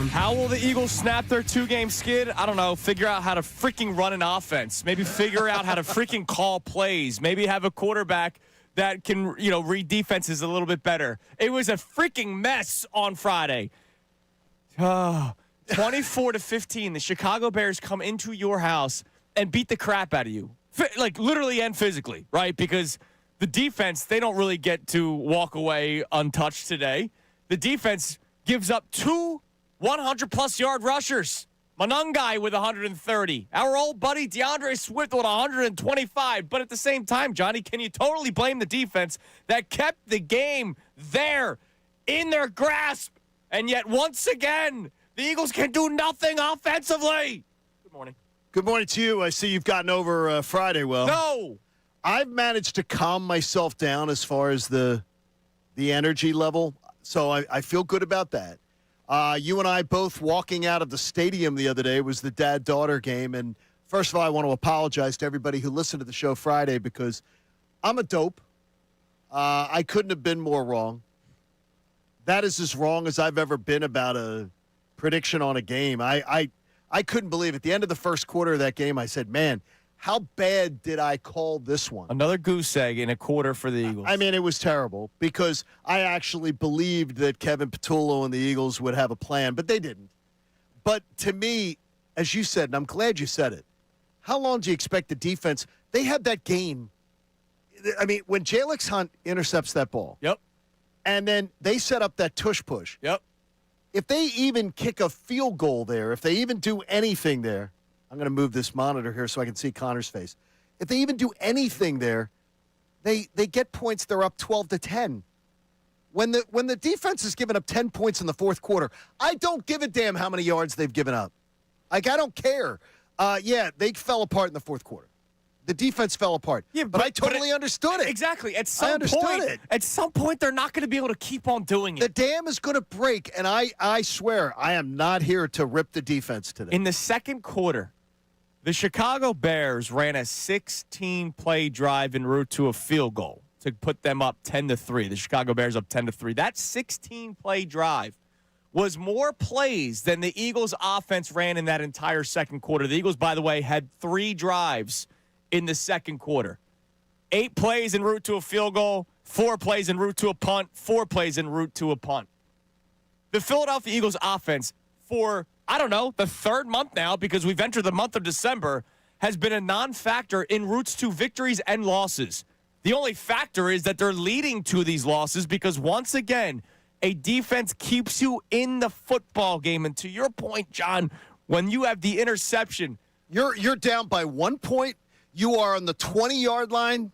How will the Eagles snap their 2-game skid? I don't know. Figure out how to freaking run an offense. Maybe figure out how to freaking call plays. Maybe have a quarterback that can, read defenses a little bit better. It was a freaking mess on Friday. 24-15, the Chicago Bears come into your house and beat the crap out of you. Like, literally and physically, right? Because the defense, they don't really get to walk away untouched today. The defense gives up 2 100-plus yard rushers. Manungai with 130. Our old buddy DeAndre Swift with 125. But at the same time, Johnny, can you totally blame the defense that kept the game there in their grasp? And yet, once again, the Eagles can do nothing offensively. Good morning. Good morning to you. I see you've gotten over Friday well. No. I've managed to calm myself down as far as the energy level, so I feel good about that. You and I both walking out of the stadium the other day was the dad-daughter game, and first of all, I want to apologize to everybody who listened to the show Friday because I'm a dope. I couldn't have been more wrong. That is as wrong as I've ever been about a prediction on a game. I couldn't believe at the end of the first quarter of that game, I said, man, how bad did I call this one? Another goose egg in a quarter for the Eagles. I mean, it was terrible because I actually believed that Kevin Patullo and the Eagles would have a plan, but they didn't. But to me, as you said, and I'm glad you said it, how long do you expect the defense? They had that game. I mean, when Jalix Hunt intercepts that ball. Yep. And then they set up that tush push. Yep. If they even kick a field goal there, if they even do anything there, I'm going to move this monitor here so I can see Connor's face. If they even do anything there, they get points. They're up 12-10. When the defense is giving up 10 points in the fourth quarter, I don't give a damn how many yards they've given up. Like, I don't care. Yeah, they fell apart in the fourth quarter. The defense fell apart. Yeah, but I totally understood it. Exactly. At some point, they're not going to be able to keep on doing it. The dam is going to break, and I swear I am not here to rip the defense today. In the second quarter, the Chicago Bears ran a 16-play drive en route to a field goal to put them up 10-3. The Chicago Bears up 10-3. That 16-play drive was more plays than the Eagles' offense ran in that entire second quarter. The Eagles, by the way, had 3 drives in the second quarter. 8 plays en route to a field goal, 4 plays en route to a punt, 4 plays en route to a punt. The Philadelphia Eagles offense for, I don't know, the third month now, because we've entered the month of December, has been a non-factor in routes to victories and losses. The only factor is that they're leading to these losses because, once again, a defense keeps you in the football game. And to your point, John, when you have the interception, you're down by 1 point. You are on the 20-yard line.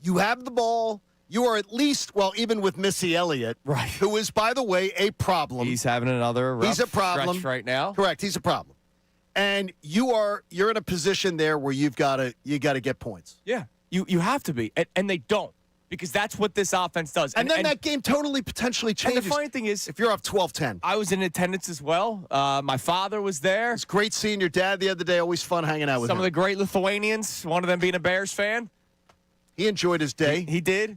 You have the ball. You are at least, well, even with Missy Elliott, right, who is, by the way, a problem. He's having another rough stretch right now. Correct. He's a problem. And you're in a position there where you got to get points. Yeah, you have to be, and they don't, because that's what this offense does. And then that game totally potentially changes. And the funny thing is, if you're up 12-10. I was in attendance as well. My father was there. It's great seeing your dad the other day. Always fun hanging out with him. Some of the great Lithuanians, one of them being a Bears fan. He enjoyed his day. He did.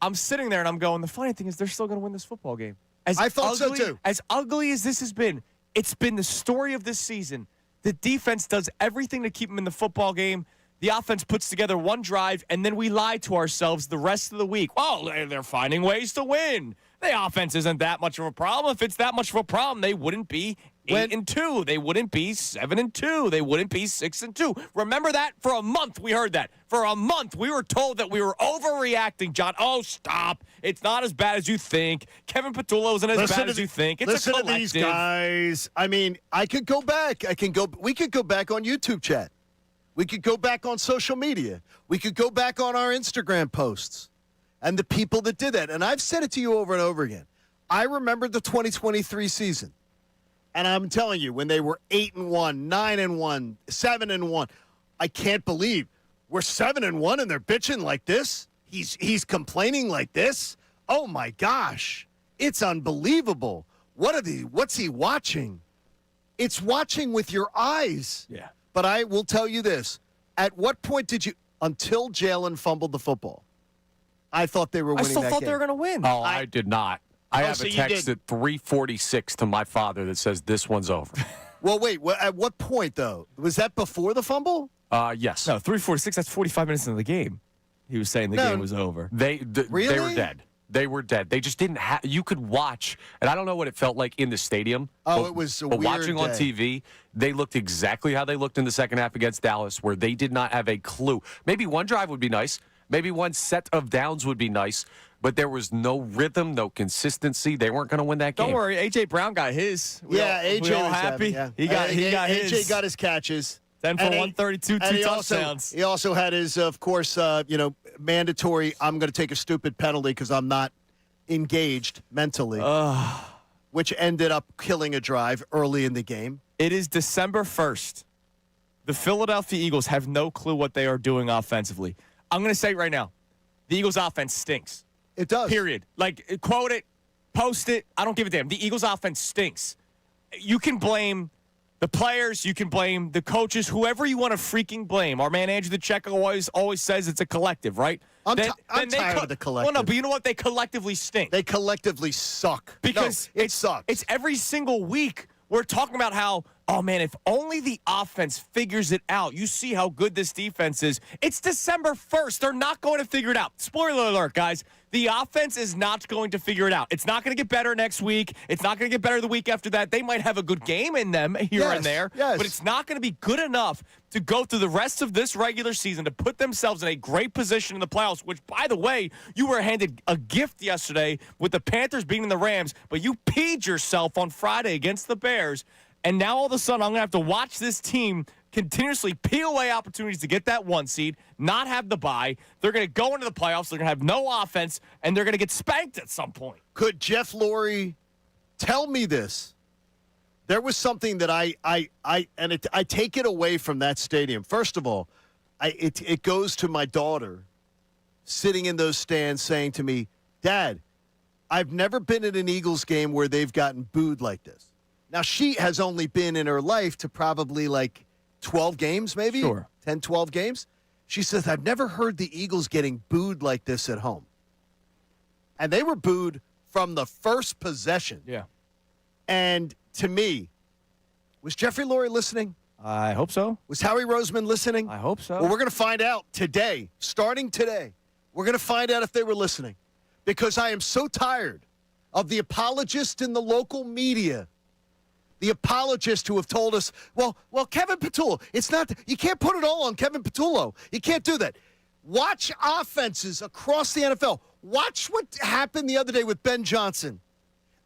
I'm sitting there and I'm going, the funny thing is they're still going to win this football game. I thought so too. As ugly as this has been, it's been the story of this season. The defense does everything to keep them in the football game. The offense puts together one drive, and then we lie to ourselves the rest of the week. Oh, they're finding ways to win. The offense isn't that much of a problem. If it's that much of a problem, they wouldn't be 8-2. They wouldn't be 7-2. They wouldn't be 6-2. Remember that? For a month, we heard that. For a month, we were told that we were overreacting, John. Oh, stop. It's not as bad as you think. Kevin Patullo isn't as bad as you think. It's a collective. Listen to these guys. I mean, I could go back. We could go back on YouTube chat. We could go back on social media. We could go back on our Instagram posts and the people that did that. And I've said it to you over and over again. I remember the 2023 season. And I'm telling you, when they were 8-1, 9-1, 7-1, I can't believe we're 7-1 and they're bitching like this. He's complaining like this. Oh my gosh. It's unbelievable. What's he watching? It's watching with your eyes. Yeah. But I will tell you this. At what point did you, until Jalen fumbled the football, I thought they were winning that game. I still thought they were going to win. Oh, I did not. I Oh, have so a you text did. at 3:46 to my father that says this one's over. Well, wait. At what point, though? Was that before the fumble? Yes. No, 3:46. That's 45 minutes into the game. He was saying the game was over. They Really? were dead. They were dead. They just didn't have. You could watch, and I don't know what it felt like in the stadium. Oh, but, it was a but weird watching on day. TV, they looked exactly how they looked in the second half against Dallas, where they did not have a clue. Maybe one drive would be nice. Maybe one set of downs would be nice. But there was no rhythm, no consistency. They weren't going to win that game. Don't worry, AJ Brown got his. AJ we all was happy. Yeah. He got AJ his. got his catches. 10 for And 132, and two touchdowns. He also had his, of course, mandatory. I'm going to take a stupid penalty because I'm not engaged mentally, which ended up killing a drive early in the game. It is December 1st. The Philadelphia Eagles have no clue what they are doing offensively. I'm going to say it right now. The Eagles' offense stinks. It does. Period. Like, quote it, post it. I don't give a damn. The Eagles' offense stinks. You can blame the players. You can blame the coaches. Whoever you want to freaking blame. Our man Andrew DeCecco always says it's a collective, right? I'm tired of the collective. Well, no, but you know what? They collectively stink. They collectively suck. Because it sucks. It's every single week we're talking about how, oh, man, if only the offense figures it out. You see how good this defense is. It's December 1st. They're not going to figure it out. Spoiler alert, guys. The offense is not going to figure it out. It's not going to get better next week. It's not going to get better the week after that. They might have a good game in them here and there, but it's not going to be good enough to go through the rest of this regular season to put themselves in a great position in the playoffs, which, by the way, you were handed a gift yesterday with the Panthers beating the Rams, but you peed yourself on Friday against the Bears, and now all of a sudden I'm going to have to watch this team continuously peel away opportunities to get that 1 seed, not have the bye. They're going to go into the playoffs. They're going to have no offense, and they're going to get spanked at some point. Could Jeff Lurie tell me this? There was something that I take it away from that stadium. First of all, it goes to my daughter sitting in those stands saying to me, Dad, I've never been at an Eagles game where they've gotten booed like this. Now, she has only been in her life to probably like 12 games, maybe? Sure. 10, 12 games. She says, I've never heard the Eagles getting booed like this at home. And they were booed from the first possession. Yeah. And to me, was Jeffrey Lurie listening? I hope so. Was Howie Roseman listening? I hope so. Well, we're going to find out today, starting today. We're going to find out if they were listening. Because I am so tired of the apologists in the local media. The apologists who have told us, well, Kevin Patullo, it's not, you can't put it all on Kevin Patullo. You can't do that. Watch offenses across the NFL. Watch what happened the other day with Ben Johnson.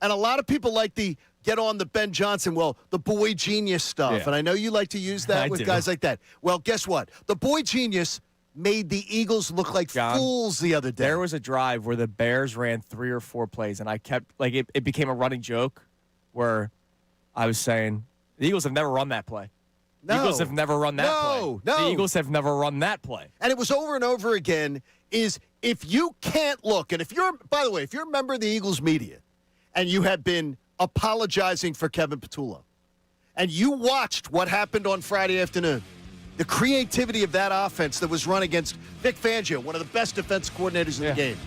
And a lot of people like the get on the Ben Johnson, the boy genius stuff. Yeah. And I know you like to use that with guys like that. Well, guess what? The boy genius made the Eagles look like fools the other day. There was a drive where the Bears ran 3 or 4 plays, and I kept, it became a running joke where I was saying, the Eagles have never run that play. No. The Eagles have never run that play. No. The Eagles have never run that play. And it was over and over again, is if you can't look, and if you're, by the way, if you're a member of the Eagles media and you have been apologizing for Kevin Patullo and you watched what happened on Friday afternoon, the creativity of that offense that was run against Vic Fangio, one of the best defense coordinators in the game,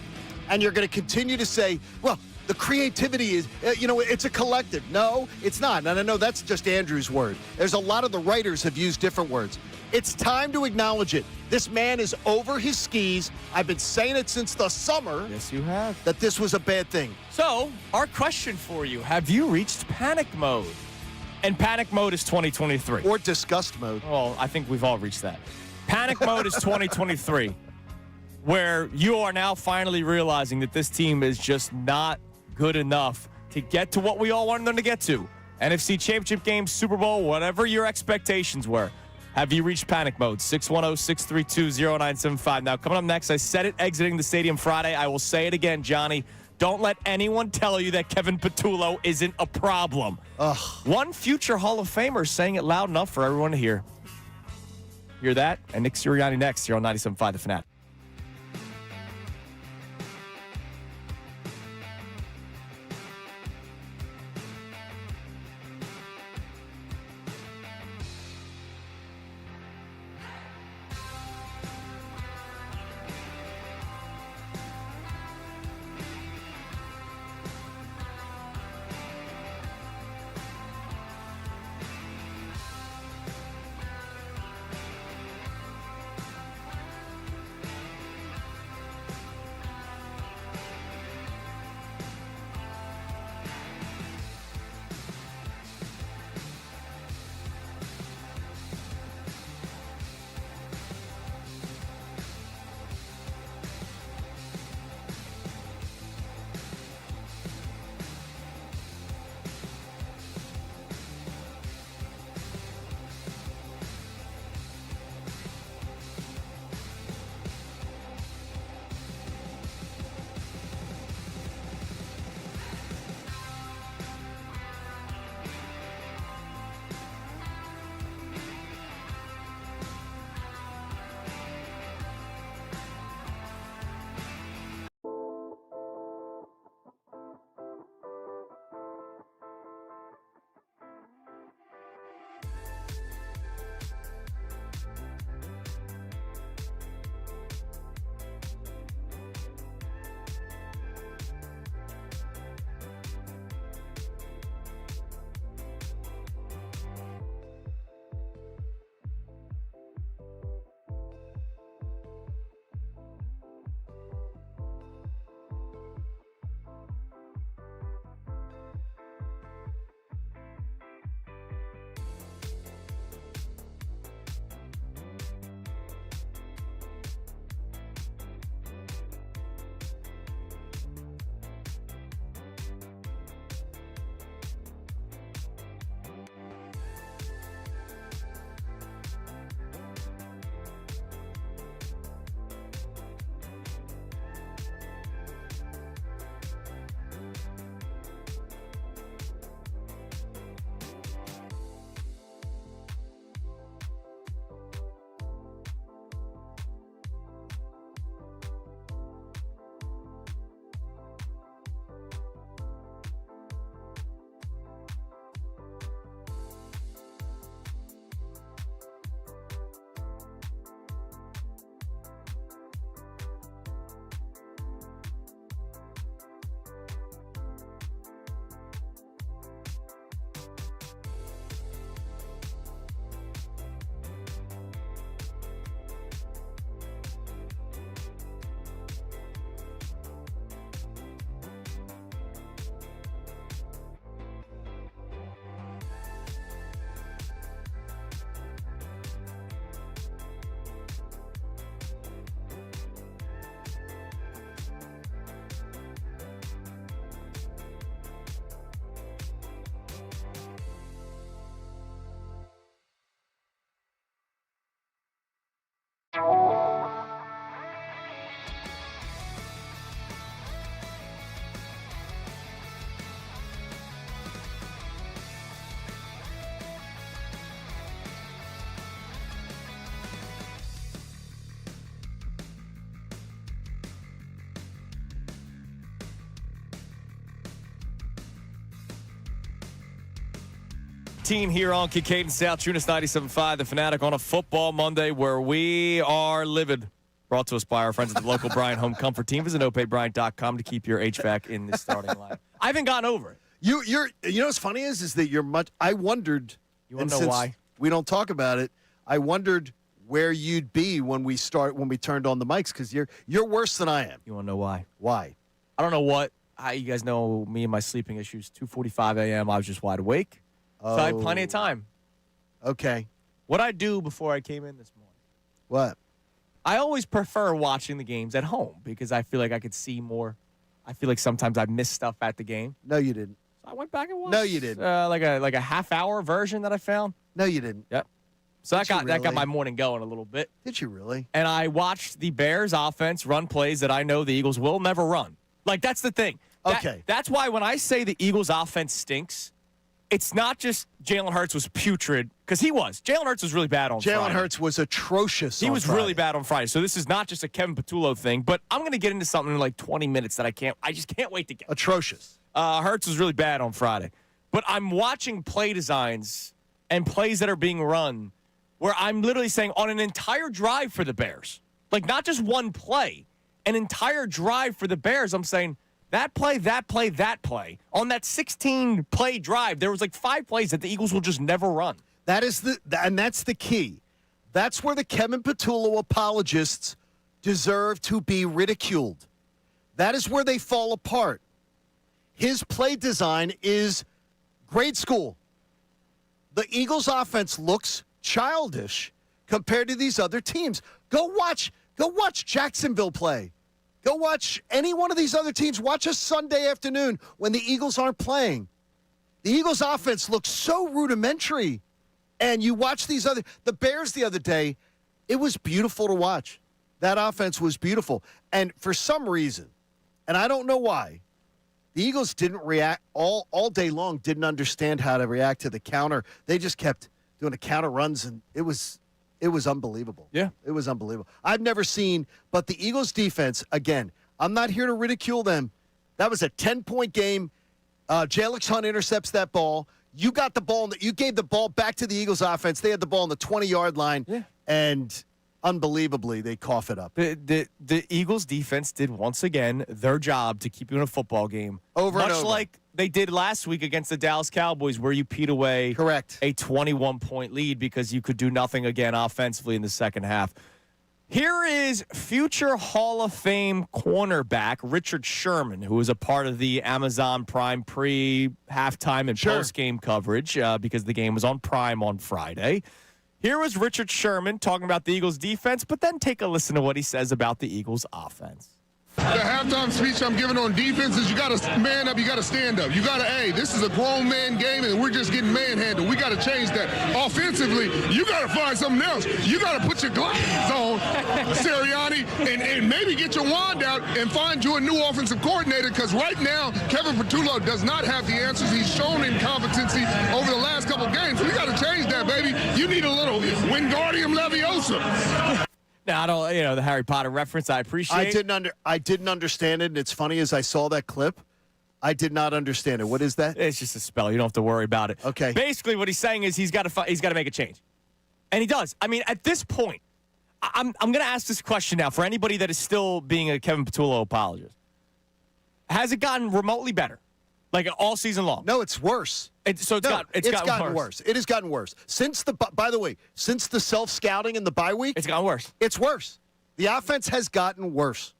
and you're going to continue to say, well, the creativity is, it's a collective. No, it's not. And I know that's just Andrew's word. There's a lot of the writers have used different words. It's time to acknowledge it. This man is over his skis. I've been saying it since the summer. Yes, you have. That this was a bad thing. So, our question for you, have you reached panic mode? And panic mode is 2023. Or disgust mode. Well, I think we've all reached that. Panic mode is 2023, where you are now finally realizing that this team is just not good enough to get to what we all wanted them to get to. NFC Championship game, Super Bowl, whatever your expectations were. Have you reached panic mode? 610-632-0975. Now, coming up next, I said it exiting the stadium Friday. I will say it again, Johnny. Don't let anyone tell you that Kevin Patullo isn't a problem. Ugh. One future Hall of Famer saying it loud enough for everyone to hear. Hear that? And Nick Sirianni next here on 97.5 The Fanatic. 6:15 here on Kincade Salciunas 97.5, The Fanatic on a football Monday where we are livid. Brought to us by our friends at the local Bryant Home Comfort Team. Visit opayBryant.com to keep your HVAC in the starting line. I haven't gotten over it. You know what's funny is that you're much. I wondered. You want to know why? We don't talk about it. I wondered where you'd be when we turned on the mics because you're worse than I am. You want to know why? Why? I don't know what. You guys know me and my sleeping issues. 2:45 a.m. I was just wide awake. So I had plenty of time. Okay. What I do before I came in this morning? What? I always prefer watching the games at home because I feel like I could see more. I feel like sometimes I miss stuff at the game. No, you didn't. So I went back and watched. No, you didn't. Like a half-hour version that I found. No, you didn't. Yep. So that got really? my morning going a little bit. Did you really? And I watched the Bears offense run plays that I know the Eagles will never run. Like, that's the thing. Okay. That's why when I say the Eagles offense stinks, it's not just Jalen Hurts was putrid, because he was. Jalen Hurts was really bad on Friday. Jalen Hurts was atrocious. He was Friday. really bad on Friday. So this is not just a Kevin Patullo thing, but I'm going to get into something in like 20 minutes that I just can't wait to get. Atrocious. Hurts was really bad on Friday. But I'm watching play designs and plays that are being run where I'm literally saying on an entire drive for the Bears, like not just one play, an entire drive for the Bears, I'm saying that play, that play, that play. On that 16-play drive, there was like 5 plays that the Eagles will just never run. That's the key. That's where the Kevin Patullo apologists deserve to be ridiculed. That is where they fall apart. His play design is grade school. The Eagles' offense looks childish compared to these other teams. Go watch Jacksonville play. Go watch any one of these other teams. Watch a Sunday afternoon when the Eagles aren't playing. The Eagles' offense looks so rudimentary. And you watch the Bears the other day, it was beautiful to watch. That offense was beautiful. And for some reason, and I don't know why, the Eagles didn't react all day long, didn't understand how to react to the counter. They just kept doing the counter runs, and it was unbelievable. Yeah. It was unbelievable. I've never seen, but the Eagles defense, again, I'm not here to ridicule them. That was a 10-point game. Jalix Hunt intercepts that ball. You got the ball, you gave the ball back to the Eagles offense. They had the ball on the 20-yard line, and unbelievably, they cough it up. The Eagles defense did once again their job to keep you in a football game. Much and over. Like they did last week against the Dallas Cowboys, where you peed away a 21-point lead because you could do nothing again offensively in the second half. Here is future Hall of Fame cornerback Richard Sherman, who was a part of the Amazon Prime pre-halftime and post-game coverage because the game was on Prime on Friday. Here was Richard Sherman talking about the Eagles' defense, but then take a listen to what he says about the Eagles' offense. The halftime speech I'm giving on defense is you got to man up, you got to stand up. You got to, hey, this is a grown man game, and we're just getting manhandled. We got to change that. Offensively, you got to find something else. You got to put your glasses on, Sirianni, and maybe get your wand out and find you a new offensive coordinator, because right now, Kevin Patullo does not have the answers. He's shown incompetency over the last couple of games. We got to change that, baby. You need a little Wingardium Leviosa. Now, I don't, the Harry Potter reference, I appreciate. I didn't understand it, and it's funny, as I saw that clip, I did not understand it. What is that? It's just a spell. You don't have to worry about it. Okay. Basically, what he's saying is he's got to make a change. And he does. I mean, at this point, I'm going to ask this question now for anybody that is still being a Kevin Patullo apologist. Has it gotten remotely better? Like all season long? No, it's worse. It's gotten worse. It has gotten worse. By the way, since the self-scouting and the bye week, it's gotten worse. It's worse. The offense has gotten worse,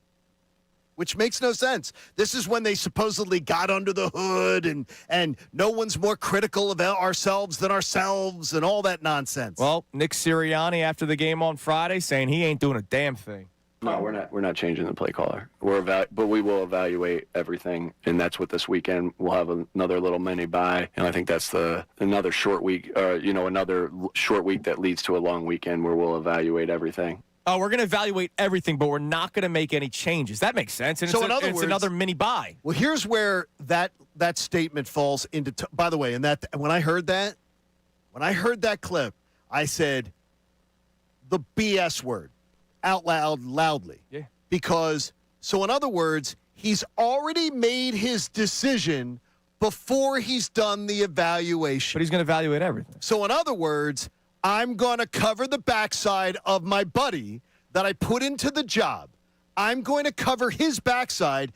which makes no sense. This is when they supposedly got under the hood and no one's more critical of ourselves than ourselves and all that nonsense. Well, Nick Sirianni after the game on Friday saying he ain't doing a damn thing. No, we're not changing the play caller. But we will evaluate everything, and that's what this weekend we'll have another little mini bye, and I think that's another short week, another short week that leads to a long weekend where we'll evaluate everything. We're going to evaluate everything, but we're not going to make any changes. That makes sense. And so it's another mini bye. Well, here's where that statement falls into. By the way, when I heard that clip, I said the BS word out loudly. Yeah. Because, so in other words, he's already made his decision before he's done the evaluation. But he's going to evaluate everything. So in other words, I'm going to cover the backside of my buddy that I put into the job. I'm going to cover his backside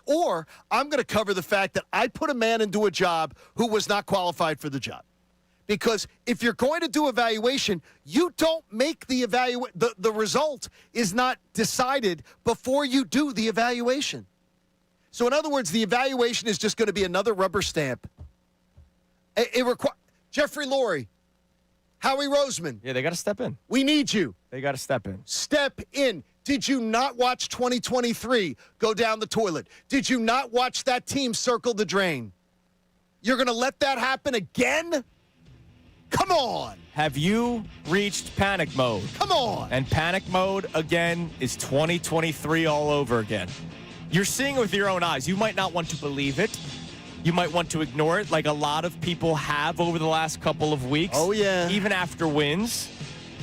or I'm going to cover the fact that I put a man into a job who was not qualified for the job. Because if you're going to do evaluation, you don't make the the result is not decided before you do the evaluation. So in other words, the evaluation is just going to be another rubber stamp. Jeffrey Lurie, Howie Roseman. Yeah, they got to step in. We need you. They got to step in. Step in. Did you not watch 2023 go down the toilet? Did you not watch that team circle the drain? You're going to let that happen again? Come on. Have you reached panic mode? Come on. And panic mode, again, is 2023 all over again. You're seeing it with your own eyes. You might not want to believe it. You might want to ignore it like a lot of people have over the last couple of weeks. Oh, yeah. Even after wins.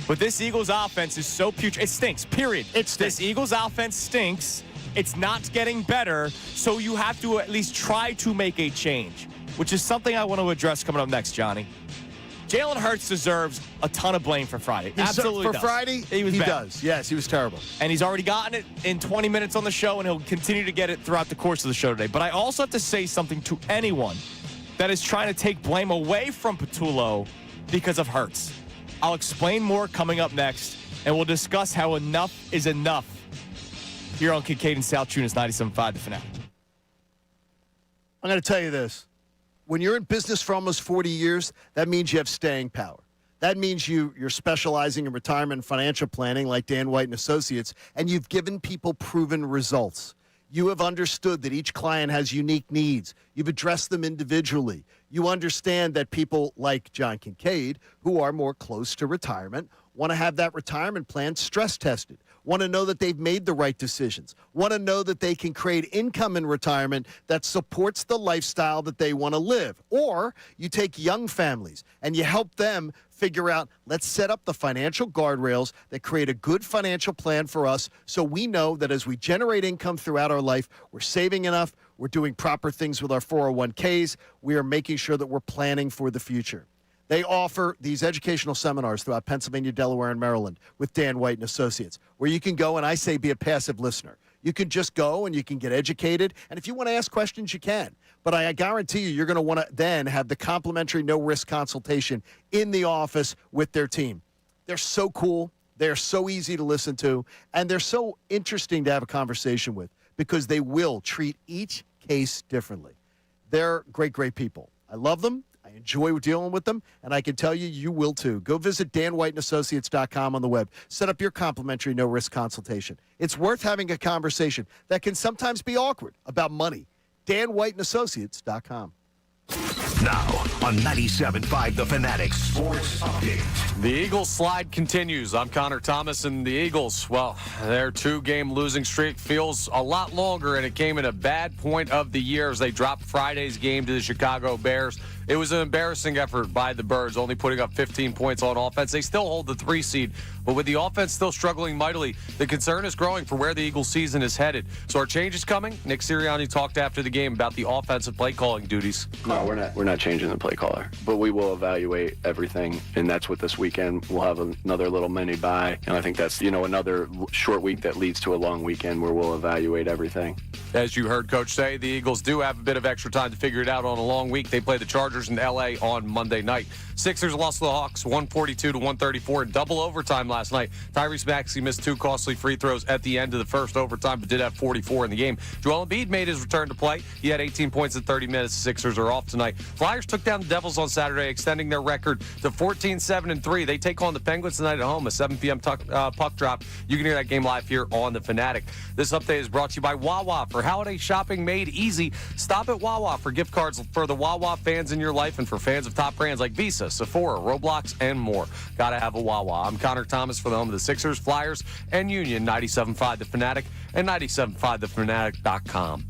But this Eagles offense is so putrid. It stinks, period. It stinks. This Eagles offense stinks. It's not getting better, so you have to at least try to make a change, which is something I want to address coming up next, Johnny. Jalen Hurts deserves a ton of blame for Friday. Absolutely For does. Friday, he bad. does. Yes, he was terrible. And he's already gotten it in 20 minutes on the show, and he'll continue to get it throughout the course of the show today. But I also have to say something to anyone that is trying to take blame away from Patullo because of Hurts. I'll explain more coming up next, and we'll discuss how enough is enough here on Kincade Salciunas 97.5 The Fanatic. I'm going to tell you this. When you're in business for almost 40 years, that means you have staying power. That means you're specializing in retirement and financial planning like Dan White and Associates, and you've given people proven results. You have understood that each client has unique needs. You've addressed them individually. You understand that people like John Kincade, who are more close to retirement, want to have that retirement plan stress tested, want to know that they've made the right decisions, want to know that they can create income in retirement that supports the lifestyle that they want to live. Or you take young families and you help them figure out, let's set up the financial guardrails that create a good financial plan for us so we know that as we generate income throughout our life, we're saving enough, we're doing proper things with our 401ks, we are making sure that we're planning for the future. They offer these educational seminars throughout Pennsylvania, Delaware, and Maryland with Dan White and Associates, where you can go, and I say be a passive listener. You can just go and you can get educated, and if you want to ask questions, you can. But I guarantee you, you're going to want to then have the complimentary no-risk consultation in the office with their team. They're so cool. They're so easy to listen to, and they're so interesting to have a conversation with because they will treat each case differently. They're great, great people. I love them. I enjoy dealing with them, and I can tell you, you will too. Go visit danwhiteandassociates.com on the web. Set up your complimentary no-risk consultation. It's worth having a conversation that can sometimes be awkward about money. danwhiteandassociates.com. Now on 97.5 The Fanatic Sports Update. The Eagles slide continues. I'm Connor Thomas, and the Eagles, well, their two-game losing streak feels a lot longer, and it came at a bad point of the year as they dropped Friday's game to the Chicago Bears. It was an embarrassing effort by the Birds, only putting up 15 points on offense. They still hold the 3 seed, but with the offense still struggling mightily, the concern is growing for where the Eagles season is headed. So our change is coming. Nick Sirianni talked after the game about the offensive play calling duties. No, we're not changing the play caller, but we will evaluate everything, and that's what this weekend we'll have another little mini bye, and I think that's another short week that leads to a long weekend where we'll evaluate everything. As you heard Coach say, the Eagles do have a bit of extra time to figure it out on a long week. They play the Chargers in L.A. on Monday night. Sixers lost to the Hawks 142-134 in double overtime last night. Tyrese Maxey missed 2 costly free throws at the end of the first overtime, but did have 44 in the game. Joel Embiid made his return to play. He had 18 points in 30 minutes. The Sixers are off tonight. Flyers took down the Devils on Saturday, extending their record to 14-7-3. They take on the Penguins tonight at home, a 7 p.m. puck drop. You can hear that game live here on The Fanatic. This update is brought to you by Wawa. For holiday shopping made easy, stop at Wawa for gift cards for the Wawa fans in your life and for fans of top brands like Visa, Sephora, Roblox, and more. Gotta have a Wawa. I'm Connor Thomas for the home of the Sixers, Flyers, and Union. 97.5 The Fanatic and 97.5thefanatic.com.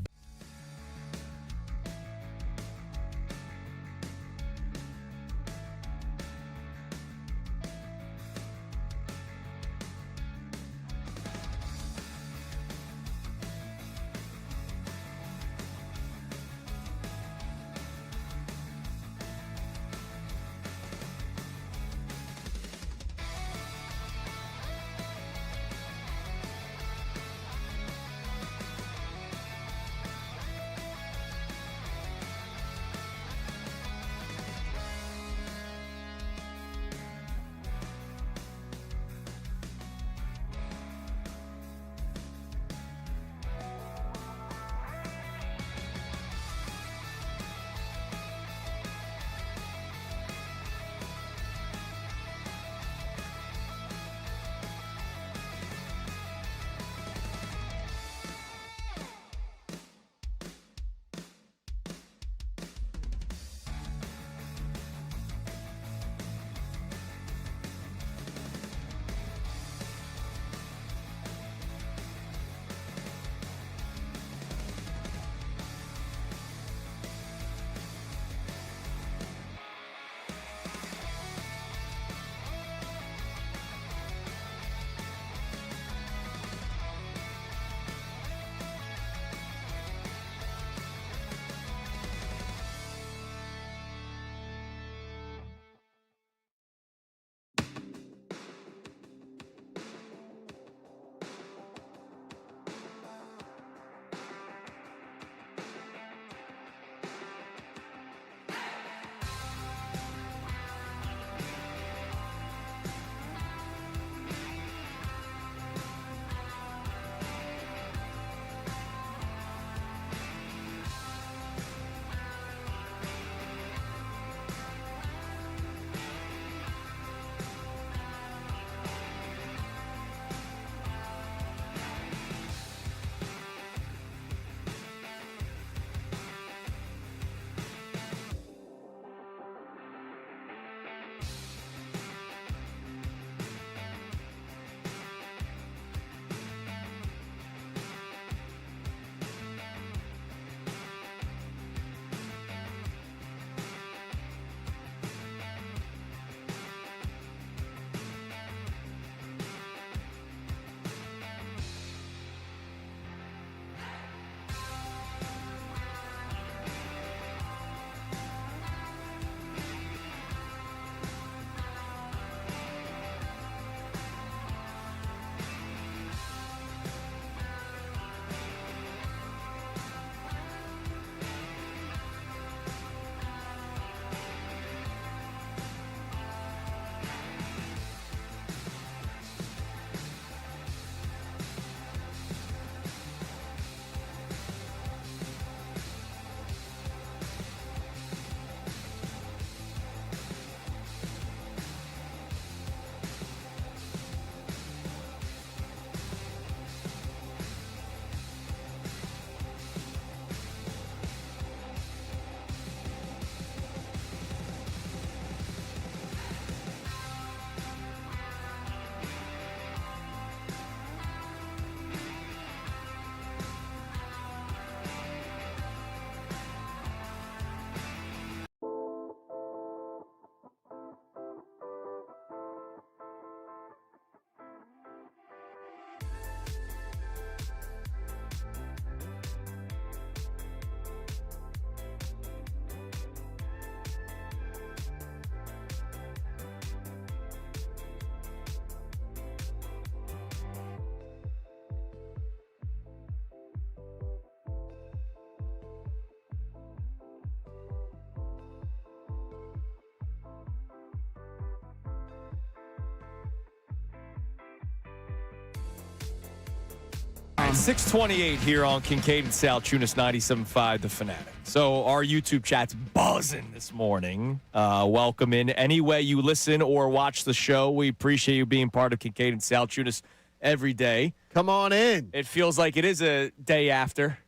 right, 628 here on Kincade and Salciunas 97.5 The Fanatic. So our YouTube chat's buzzing this morning. Welcome in. Any way you listen or watch the show, we appreciate you being part of Kincade and Salciunas every day. Come on in. It feels like it is a day after,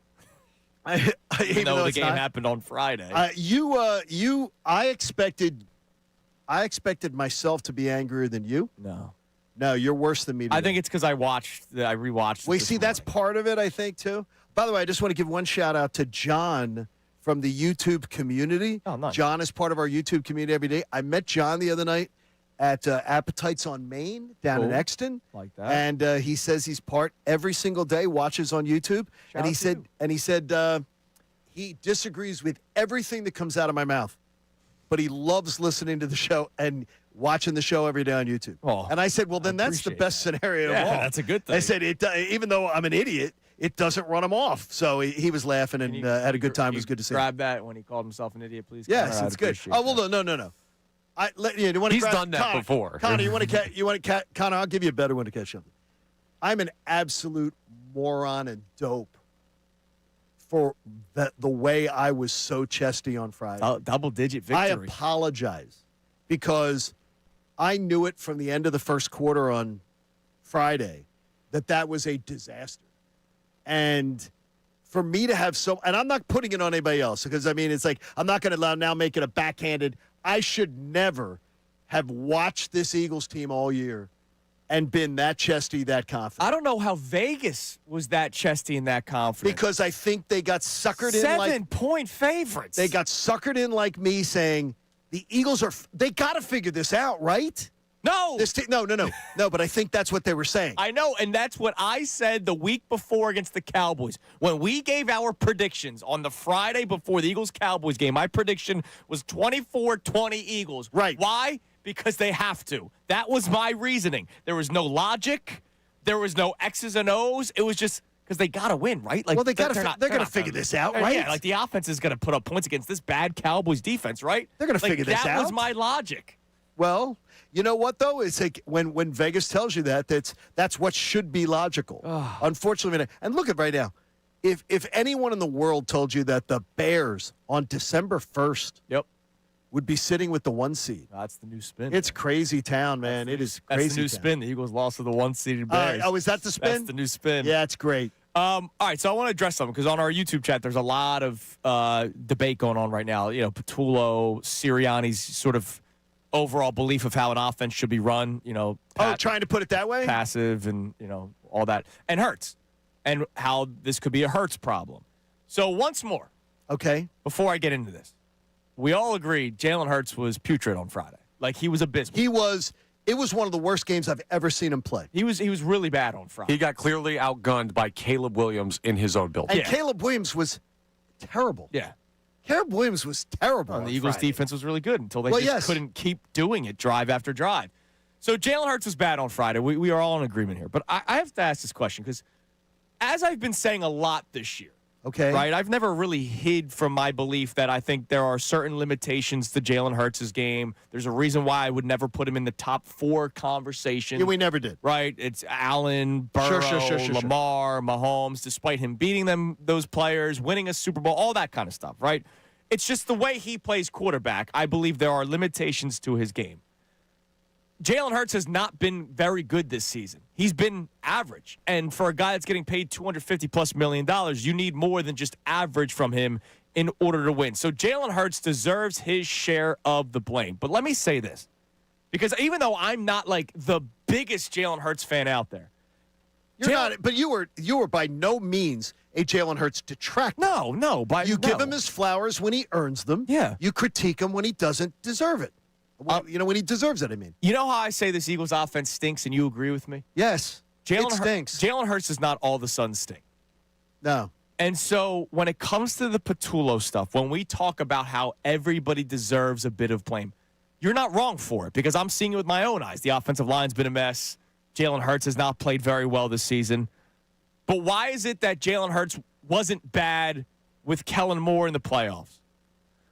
even though the game happened on Friday. I expected myself to be angrier than you. No, you're worse than me today. I think it's because I rewatched. Well, see, that's part of it, I think, too. By the way, I just want to give one shout out to John from the YouTube community. Oh, nice. John is part of our YouTube community every day. I met John the other night at Appetites on Main down in Exton. Like that. And he says he's part every single day, watches on YouTube. Shout out he said he disagrees with everything that comes out of my mouth, but he loves listening to the show and watching the show every day on YouTube. Oh, and I said, well, then that's the best scenario of all. That's a good thing. I said, even though I'm an idiot, it doesn't run him off. So he was laughing and had a good time. It was good to see him. Grab that when he called himself an idiot, please. Yes, Connor, it's good. Oh, well, no. He's done that before. Connor, you want to Connor, I'll give you a better one to catch up. I'm an absolute moron and dope for the way I was so chesty on Friday. Double-digit victory. I apologize because I knew it from the end of the first quarter on Friday that was a disaster. And for me to have and I'm not putting it on anybody else because, I mean, it's like I'm not going to now make it a backhanded. I should never have watched this Eagles team all year and been that chesty, that confident. I don't know how Vegas was that chesty and that confident. Because I think they got suckered in like 7-point favorites. They got suckered in like me saying the Eagles they got to figure this out, right? No. No, but I think that's what they were saying. I know, and that's what I said the week before against the Cowboys. When we gave our predictions on the Friday before the Eagles-Cowboys game, my prediction was 24-20 Eagles. Right. Why? Because they have to. That was my reasoning. There was no logic. There was no X's and O's. It was just because they got to win, right? Like, well, they're going to figure this out, right? Yeah, like the offense is going to put up points against this bad Cowboys defense, right? They're going to figure this out. That was my logic. Well, you know what, though? It's like when Vegas tells you that's what should be logical. Unfortunately, and look at right now. If anyone in the world told you that the Bears on December 1st would be sitting with the 1 seed. That's the new spin. It's crazy town, man. It is crazy. That's the new spin. The Eagles lost to the 1-seeded Bears. Is that the spin? That's the new spin. Yeah, it's great. All right, so I want to address something because on our YouTube chat, there's a lot of debate going on right now. You know, Patullo, Sirianni's sort of overall belief of how an offense should be run. You know, trying to put it that way, passive, and all that, and Hurts, and how this could be a Hurts problem. So once more, okay, before I get into this, we all agreed Jalen Hurts was putrid on Friday. Like, he was abysmal. It was one of the worst games I've ever seen him play. He was really bad on Friday. He got clearly outgunned by Caleb Williams in his own building. And Caleb Williams was terrible. Yeah. Caleb Williams was terrible. And the Eagles' Friday. defense was really good until they couldn't keep doing it drive after drive. So Jalen Hurts was bad on Friday. We are all in agreement here. But I have to ask this question because as I've been saying a lot this year, okay, right, I've never really hid from my belief that I think there are certain limitations to Jalen Hurts' game. There's a reason why I would never put him in the top 4 conversation. Yeah, we never did. Right? It's Allen, Burrow, Lamar, Mahomes, despite him beating those players, winning a Super Bowl, all that kind of stuff, right? It's just the way he plays quarterback. I believe there are limitations to his game. Jalen Hurts has not been very good this season. He's been average. And for a guy that's getting paid $250+ million, you need more than just average from him in order to win. So Jalen Hurts deserves his share of the blame. But let me say this, because even though I'm not like the biggest Jalen Hurts fan out there, you're not, but you were by no means a Jalen Hurts detractor. No. You give him his flowers when he earns them. Yeah. You critique him when he doesn't deserve it. When he deserves it, I mean. You know how I say this Eagles offense stinks and you agree with me? Yes. It stinks. Jalen Hurts does not all of a sudden stink. No. And so when it comes to the Patullo stuff, when we talk about how everybody deserves a bit of blame, you're not wrong for it because I'm seeing it with my own eyes. The offensive line's been a mess. Jalen Hurts has not played very well this season. But why is it that Jalen Hurts wasn't bad with Kellen Moore in the playoffs?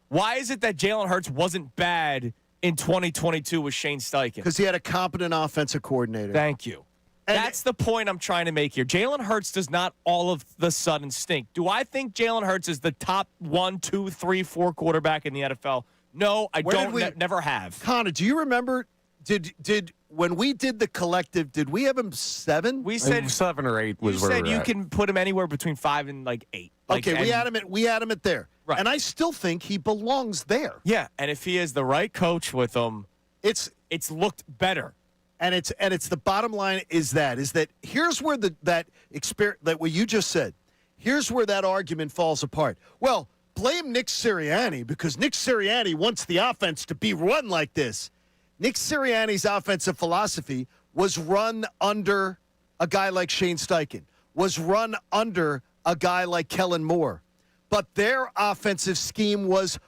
Why is it that Jalen Hurts wasn't bad in 2022 with Shane Steichen? Because he had a competent offensive coordinator. Thank you. That's the point I'm trying to make here. Jalen Hurts does not all of the sudden stink. Do I think Jalen Hurts is the top 1, 2, 3, 4 quarterback in the NFL? No, I never have. Connor, do you remember? Did when we did the collective? Did we have him 7? We said 7 or 8 was you where said we were you at. can put him anywhere between 5 and 8. Okay, we had him at there, Right. and I still think he belongs there. Yeah, and if he has the right coach with him, It's looked better. And it's the bottom line is that here's where that what you just said. Here's where that argument falls apart. Well, blame Nick Sirianni because Nick Sirianni wants the offense to be run like this. Nick Sirianni's offensive philosophy was run under a guy like Shane Steichen, was run under a guy like Kellen Moore. But their offensive scheme was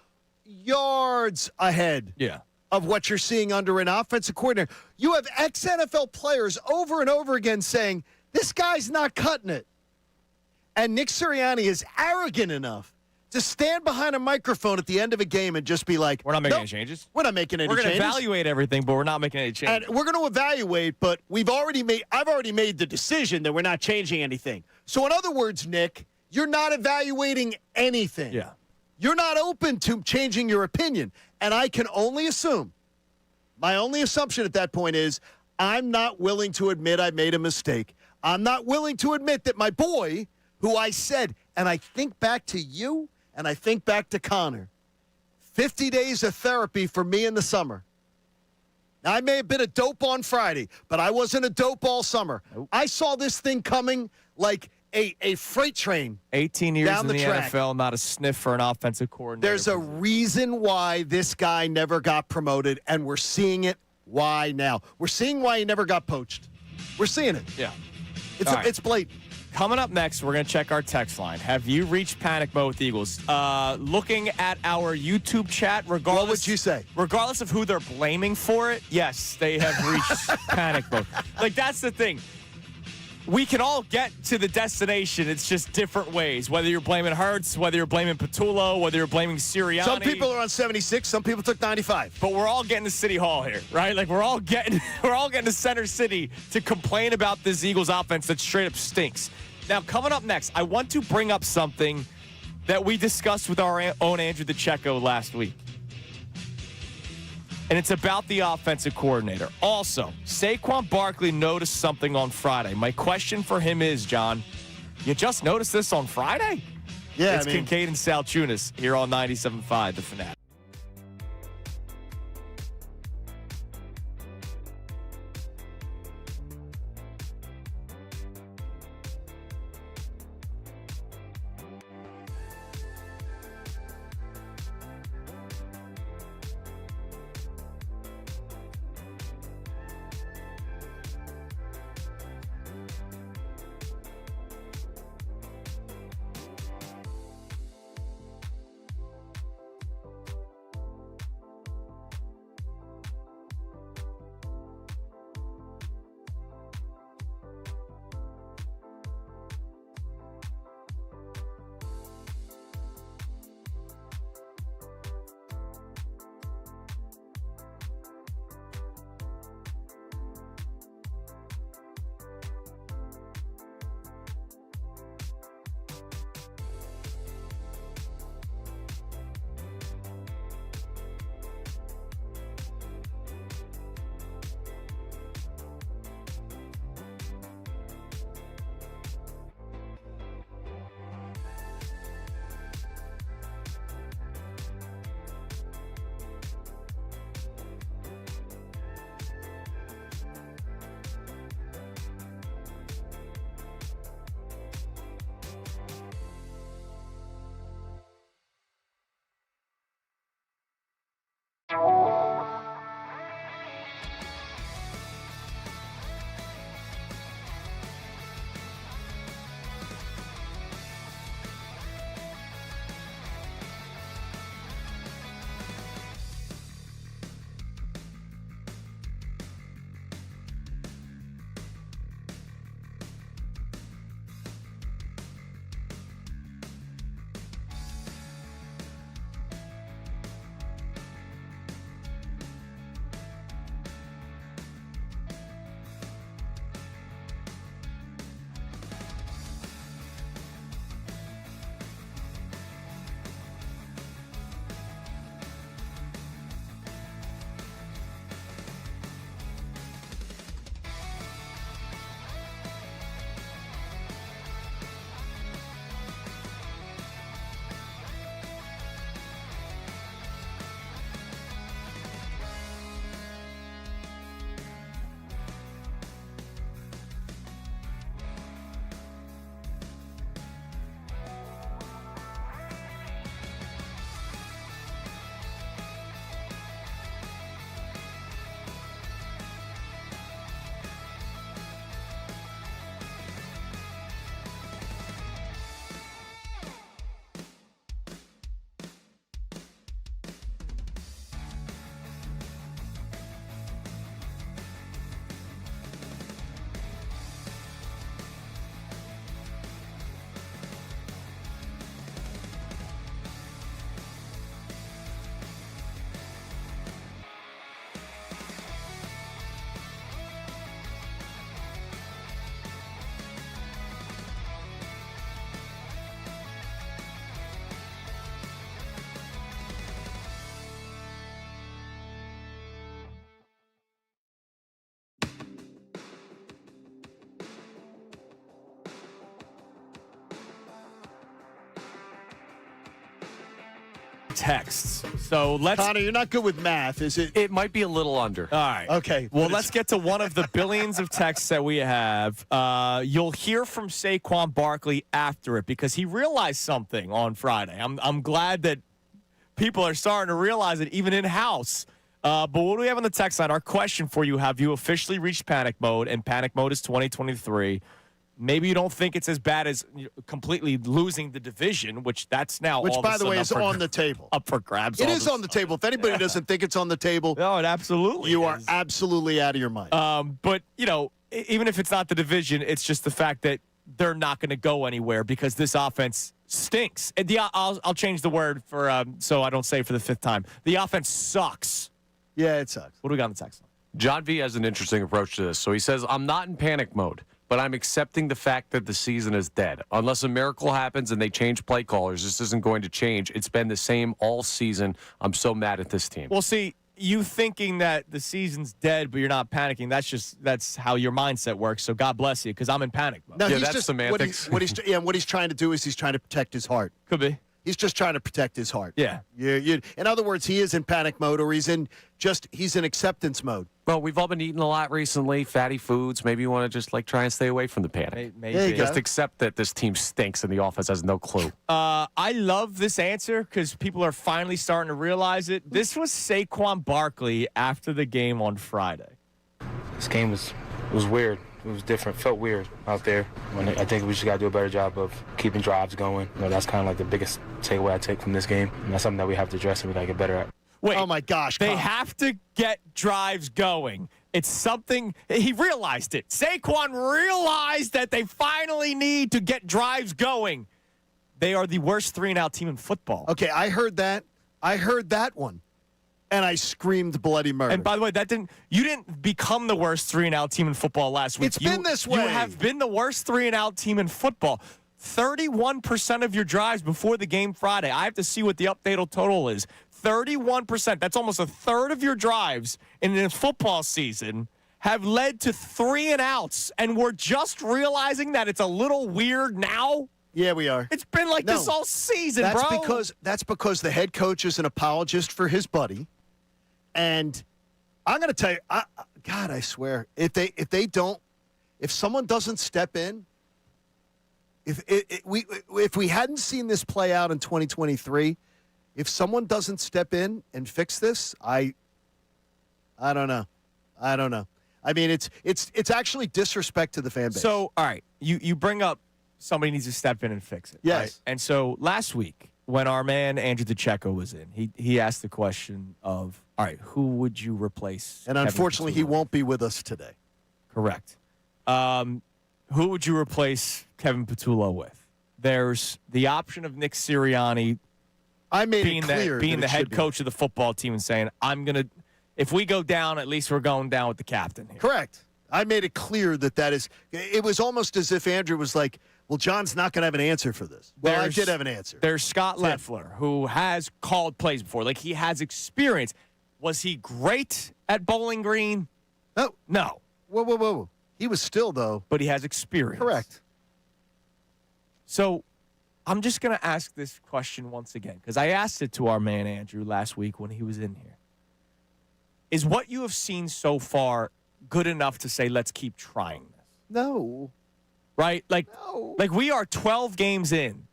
yards ahead. Yeah. Of what you're seeing under an offensive coordinator. You have ex-NFL players over and over again saying, this guy's not cutting it. And Nick Sirianni is arrogant enough to stand behind a microphone at the end of a game and just be like, We're not making "Nope, any changes. We're not making any We're changes. going to evaluate everything, but we're not making any changes. And we're going to evaluate, but I've already made the decision that we're not changing anything. So in other words, Nick, you're not evaluating anything. Yeah. You're not open to changing your opinion. And I can only assume, my only assumption at that point is, I'm not willing to admit I made a mistake. I'm not willing to admit that my boy, who I said, and I think back to you, and I think back to Connor, 50 days of therapy for me in the summer. Now, I may have been a dope on Friday, but I wasn't a dope all summer. Nope. I saw this thing coming like a freight train 18 years down in the track. NFL, not a sniff for an offensive coordinator. There's a reason why this guy never got promoted, and we're seeing it. Why now? We're seeing why he never got poached. We're seeing it. Yeah. It's All right. it's blatant. Coming up next, we're going to check our text line. Have you reached panic mode with the Eagles? Looking at our YouTube chat, regardless. What would you say? Regardless of who they're blaming for it, yes, they have reached panic mode. Like, that's the thing. We can all get to the destination. It's just different ways. Whether you're blaming Hurts, whether you're blaming Patullo, whether you're blaming Sirianni. Some people are on 76. Some people took 95. But we're all getting to City Hall here, right? Like we're all getting to Center City to complain about this Eagles offense that straight up stinks. Now, coming up next, I want to bring up something that we discussed with our own Andrew DeCecco last week. And it's about the offensive coordinator. Also, Saquon Barkley noticed something on Friday. My question for him is, John, you just noticed this on Friday? Yeah, It's Kincade and Salciunas here on 97.5, The Fanatic. texts. So let's. Connor, you're not good with math, is it? It might be a little under. All right. Okay. Well, but let's get to one of the billions of texts that we have. You'll hear from Saquon Barkley after it because he realized something on Friday. I'm glad that people are starting to realize it even in-house. But what do we have on the text line? Our question for you, have you officially reached panic mode? And panic mode is 2023. Maybe you don't think it's as bad as completely losing the division, which that's now Which, all by of a the way, sudden is on the table. up for grabs. It all is of a on the table. If anybody doesn't think it's on the table, No, it absolutely you are is. absolutely out of your mind. But, even if it's not the division, it's just the fact that they're not going to go anywhere because this offense stinks. And I'll change the word for so I don't say it for the fifth time. The offense sucks. Yeah, it sucks. What do we got on the text line? John V has an interesting approach to this. So he says, I'm not in panic mode, but I'm accepting the fact that the season is dead. Unless a miracle happens and they change play callers, this isn't going to change. It's been the same all season. I'm so mad at this team. Well, see, you thinking that the season's dead, but you're not panicking, that's how your mindset works. So God bless you, because I'm in panic mode. No, Yeah, he's that's just, semantics. What he's trying to do is he's trying to protect his heart. Could be. He's just trying to protect his heart. Yeah. In other words, he is in panic mode, or he's in acceptance mode. Well, we've all been eating a lot recently, fatty foods. Maybe you want to just try and stay away from the panic. Maybe. There you go. Just accept that this team stinks and the offense has no clue. I love this answer because people are finally starting to realize it. This was Saquon Barkley after the game on Friday. This game was weird. It was different. Felt weird out there. I think we just got to do a better job of keeping drives going. That's kind of like the biggest takeaway I take from this game. And that's something that we have to address and we got to get better at. Wait, Oh, my gosh. they Colin. have to get drives going. It's something he realized it. Saquon realized that they finally need to get drives going. They are the worst 3-and-out team in football. Okay, I heard that. I heard that one. And I screamed bloody murder. And by the way, you didn't become the worst 3-and-out team in football last week. It's been this way. You have been the worst 3-and-out team in football. 31% of your drives before the game Friday. I have to see what the updated total is. 31%. That's almost a third of your drives in a football season have led to 3-and-outs, and we're just realizing that it's a little weird now. Yeah, we are. It's been like this all season, that's bro. That's because the head coach is an apologist for his buddy. And I'm going to tell you, God, I swear, if someone doesn't step in, if we hadn't seen this play out in 2023, if someone doesn't step in and fix this, I don't know. I mean, it's actually disrespect to the fan base. So, all right, you bring up somebody needs to step in and fix it. Yes. Right? And so last week, when our man Andrew DeCecco was in, he asked the question of, all right, who would you replace? And Kevin unfortunately, he Patullo? won't be with us today. Correct. Who would you replace Kevin Patullo with? There's the option of Nick Sirianni I made being it clear the that it head should be. coach of the football team and saying, if we go down, at least we're going down with the captain here. Correct. I made it clear that is. It was almost as if Andrew was like, well, John's not going to have an answer for this. Well, I did have an answer. There's Scott Leffler, who has called plays before. Like, he has experience. Was he great at Bowling Green? Oh, No. whoa. He was still, though. But he has experience. Correct. So I'm just going to ask this question once again, because I asked it to our man Andrew last week when he was in here. Is what you have seen so far good enough to say, let's keep trying this? No. Right? Like No. we are 12 games in,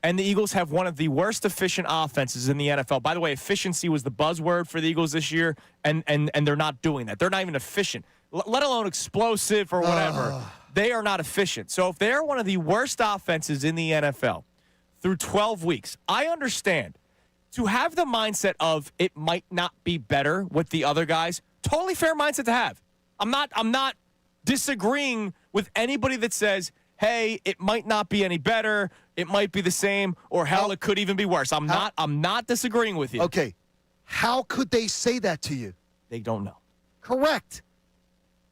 and the Eagles have one of the worst efficient offenses in the NFL. By the way, efficiency was the buzzword for the Eagles this year, and they're not doing that. They're not even efficient, let alone explosive or whatever. They are not efficient. So if they're one of the worst offenses in the NFL through 12 weeks, I understand. To have the mindset of it might not be better with the other guys, totally fair mindset to have. I'm not disagreeing with anybody that says, hey, it might not be any better, it might be the same, or hell, it could even be worse. I'm not disagreeing with you. Okay. How could they say that to you? They don't know. Correct.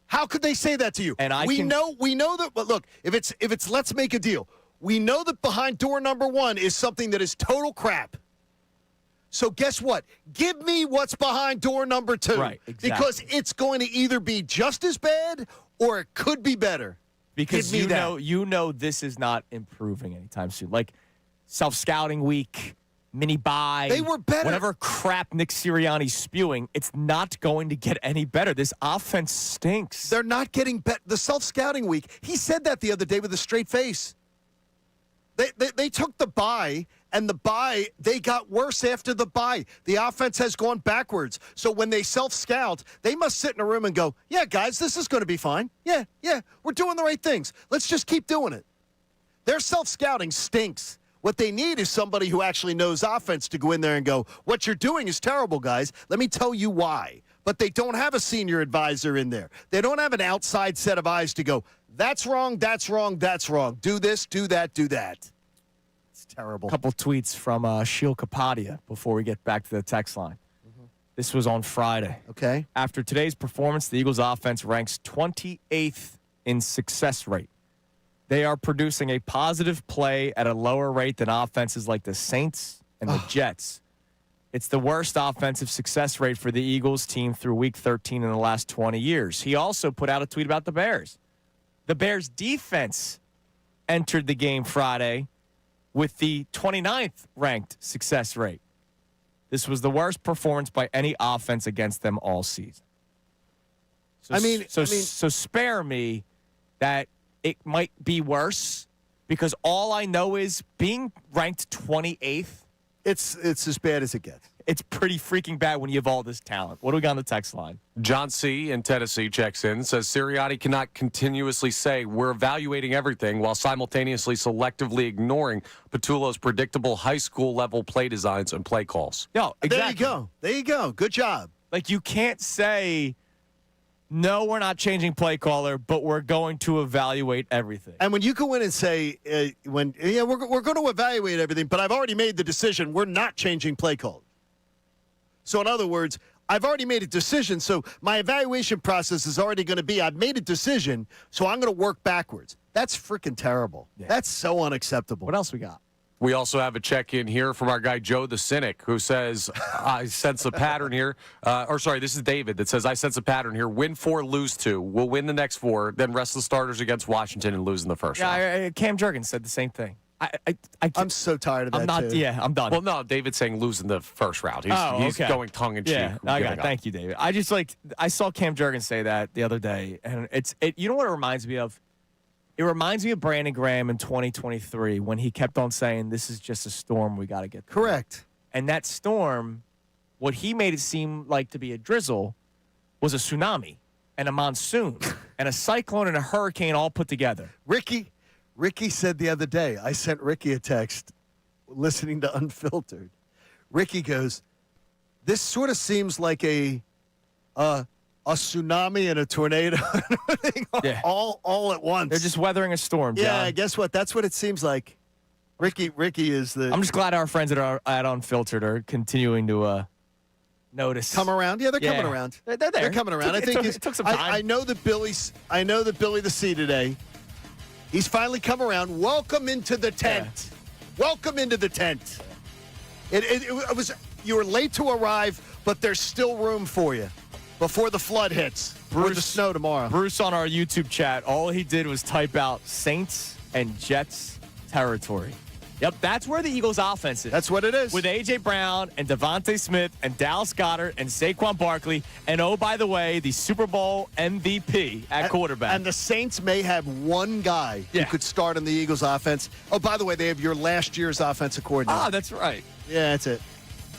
How could they say that to you? And we know that. But look, if it's let's make a deal. We know that behind door number 1 is something that is total crap. So guess what? Give me what's behind door number 2. Right, exactly. Because it's going to either be just as bad or it could be better. Because Give me you know this is not improving anytime soon. Like self-scouting week, mini bye. They were better. Whatever crap Nick Sirianni's spewing, it's not going to get any better. This offense stinks. They're not getting better. The self-scouting week, he said that the other day with a straight face. They took the bye, and the bye, they got worse after the bye. The offense has gone backwards. So when they self-scout, they must sit in a room and go, yeah, guys, this is going to be fine. Yeah, we're doing the right things. Let's just keep doing it. Their self-scouting stinks. What they need is somebody who actually knows offense to go in there and go, what you're doing is terrible, guys. Let me tell you why. But they don't have a senior advisor in there. They don't have an outside set of eyes to go, that's wrong, that's wrong, that's wrong. Do this, do that, do that. It's terrible. A couple tweets from Sheil Kapadia before we get back to the text line. This was on Friday. Okay. After today's performance, the Eagles offense ranks 28th in success rate. They are producing a positive play at a lower rate than offenses like the Saints and the Jets. It's the worst offensive success rate for the Eagles team through Week 13 in the last 20 years. He also put out a tweet about the Bears. The Bears' defense entered the game Friday with the 29th ranked success rate. This was the worst performance by any offense against them all season. So spare me that it might be worse, because all I know is being ranked 28th. It's as bad as it gets. It's pretty freaking bad when you have all this talent. What do we got on the text line? John C. in Tennessee checks in, says Sirianni cannot continuously say we're evaluating everything while simultaneously selectively ignoring Patullo's predictable high school level play designs and play calls. No, exactly. There you go. Good job. Like, you can't say, no, we're not changing play caller, but we're going to evaluate everything. And when you go in and say, we're going to evaluate everything, but I've already made the decision, we're not changing play caller. So in other words, I've already made a decision, so my evaluation process is already going to be, I've made a decision, so I'm going to work backwards. That's freaking terrible. Yeah. That's so unacceptable. What else we got? We also have a check-in here from our guy Joe the Cynic, who says, I sense a pattern here. This is David that says, I sense a pattern here. Win 4, lose 2. We'll win the next 4, then rest the starters against Washington and lose in the first round. Cam Jurgens said the same thing. I'm so tired of that, too. Yeah, I'm done. Well, no, David's saying lose in the first round. He's going tongue-in-cheek. Yeah, thank you, David. I saw Cam Jurgens say that the other day, and you know what it reminds me of? It reminds me of Brandon Graham in 2023 when he kept on saying, this is just a storm we got to get through. Correct. And that storm, what he made it seem like to be a drizzle, was a tsunami and a monsoon and a cyclone and a hurricane all put together. Ricky said the other day, I sent Ricky a text listening to Unfiltered. Ricky goes, this sort of seems like a tsunami and a tornado all at once. They're just weathering a storm, John. Yeah, guess what? That's what it seems like. Ricky is the... I'm just glad our friends at Unfiltered are continuing to notice. Come around? Yeah, they're coming around. They're there. They're coming around. It took some time. I know that Billy the C today, he's finally come around. Welcome into the tent. Yeah. Welcome into the tent. It was, you were late to arrive, but there's still room for you before the flood hits or the snow tomorrow. Bruce on our YouTube chat, all he did was type out Saints and Jets territory. Yep, that's where the Eagles' offense is. That's what it is. With A.J. Brown and Devontae Smith and Dallas Goedert and Saquon Barkley. And, oh, by the way, the Super Bowl MVP at quarterback. And the Saints may have one guy who could start in the Eagles' offense. Oh, by the way, they have your last year's offensive coordinator. Ah, that's right. Yeah, that's it.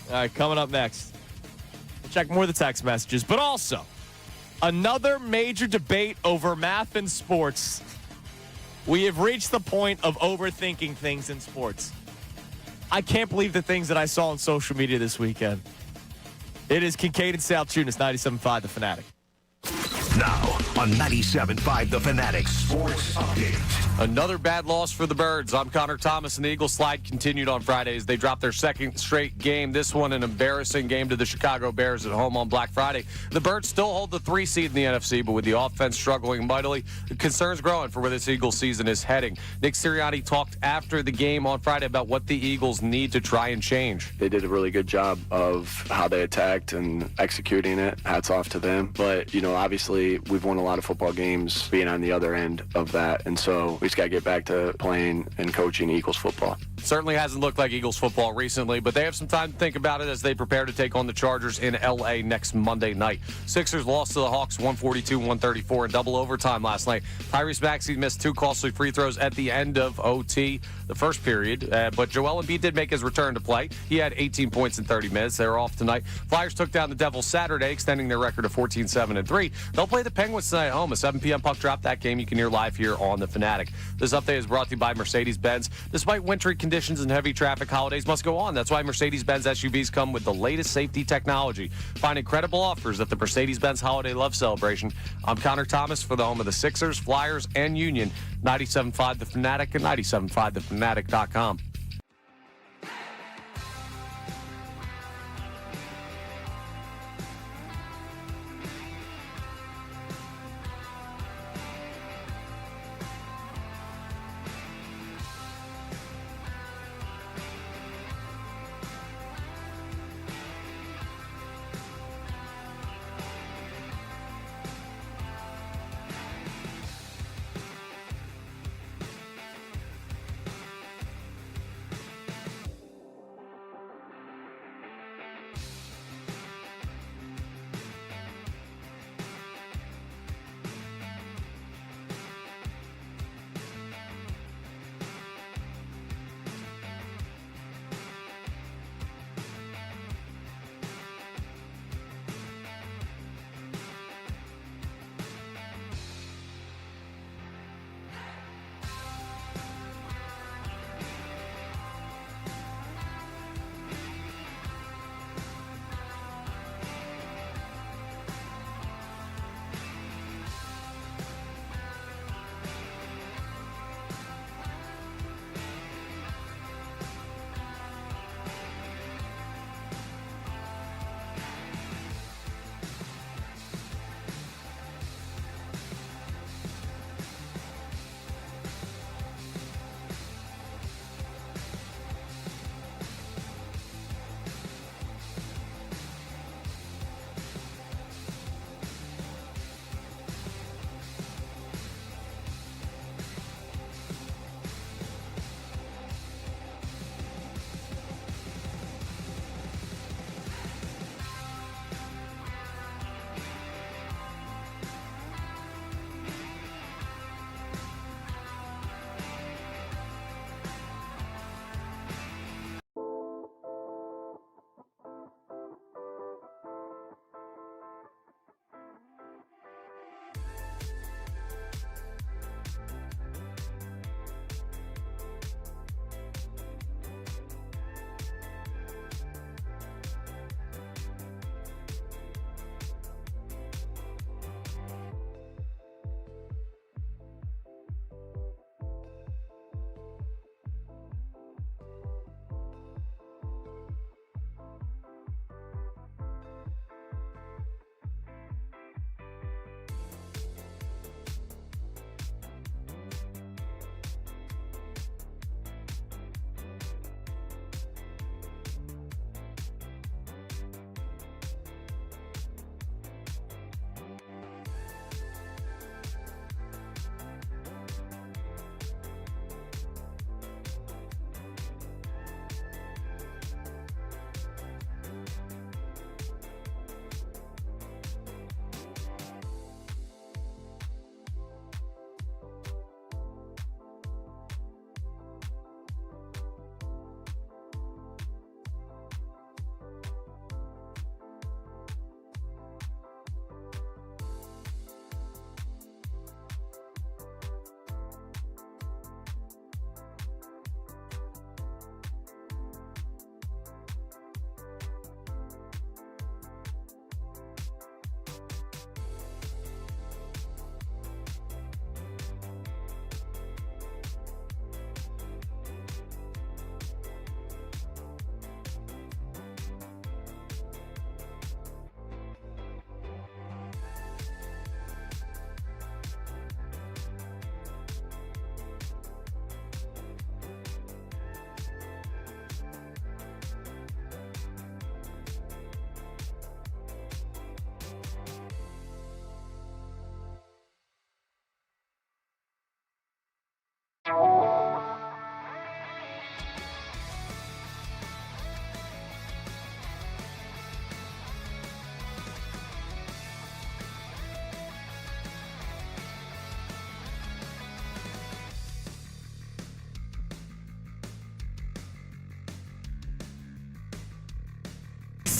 All right, coming up next. We'll check more of the text messages. But also, another major debate over math and sports. We have reached the point of overthinking things in sports. I can't believe the things that I saw on social media this weekend. It is Kincade Salciunas, 97.5 The Fanatic. Now on 97.5 The Fanatic Sports Update. Another bad loss for the Birds. I'm Connor Thomas, and the Eagles slide continued on Fridays. They dropped their second straight game. This one an embarrassing game to the Chicago Bears at home on Black Friday. The Birds still hold the 3 seed in the NFC, but with the offense struggling mightily, the concerns growing for where this Eagles season is heading. Nick Sirianni talked after the game on Friday about what the Eagles need to try and change. They did a really good job of how they attacked and executing it. Hats off to them. But, obviously we've won a lot lot of football games being on the other end of that. And so we just got to get back to playing and coaching Eagles football. Certainly hasn't looked like Eagles football recently, but they have some time to think about it as they prepare to take on the Chargers in L.A. next Monday night. Sixers lost to the Hawks 142-134 in double overtime last night. Tyrese Maxey missed 2 costly free throws at the end of OT, the first period, but Joel Embiid did make his return to play. He had 18 points in 30 minutes. They're off tonight. Flyers took down the Devils Saturday, extending their record to 14-7-3. They'll play the Penguins tonight at home. A 7 p.m. puck drop. That game you can hear live here on the Fanatic. This update is brought to you by Mercedes-Benz. Despite wintry conditions and heavy traffic, holidays must go on. That's why Mercedes-Benz SUVs come with the latest safety technology. Find incredible offers at the Mercedes-Benz Holiday Love Celebration. I'm Connor Thomas for the home of the Sixers, Flyers, and Union. 97.5 The Fanatic and 97.5thefanatic.com.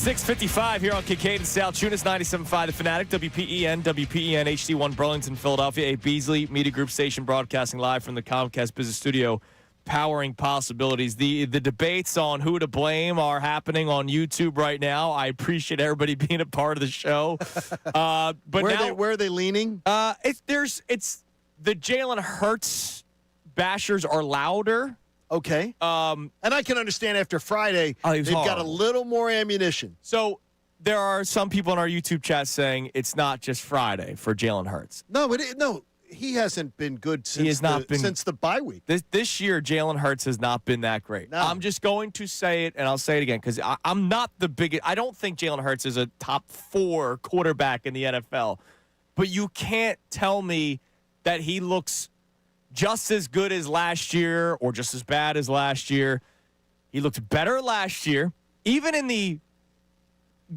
6:55 here on Kincade Salciunas, 97.5 The Fanatic, WPEN HD1 Burlington, Philadelphia, a Beasley Media Group station broadcasting live from the Comcast Business Studio, powering possibilities. The debates on who to blame are happening on YouTube right now. I appreciate everybody being a part of the show. But where are they leaning? It's the Jalen Hurts bashers are louder. Okay. And I can understand after Friday, they've got a little more ammunition. So there are some people in our YouTube chat saying it's not just Friday for Jalen Hurts. No, he hasn't been good since the bye week. This year, Jalen Hurts has not been that great. No. I'm just going to say it, and I'll say it again, because I'm not the biggest. I don't think Jalen Hurts is a top 4 quarterback in the NFL. But you can't tell me that he looks just as good as last year or just as bad as last year. He looked better last year, even in the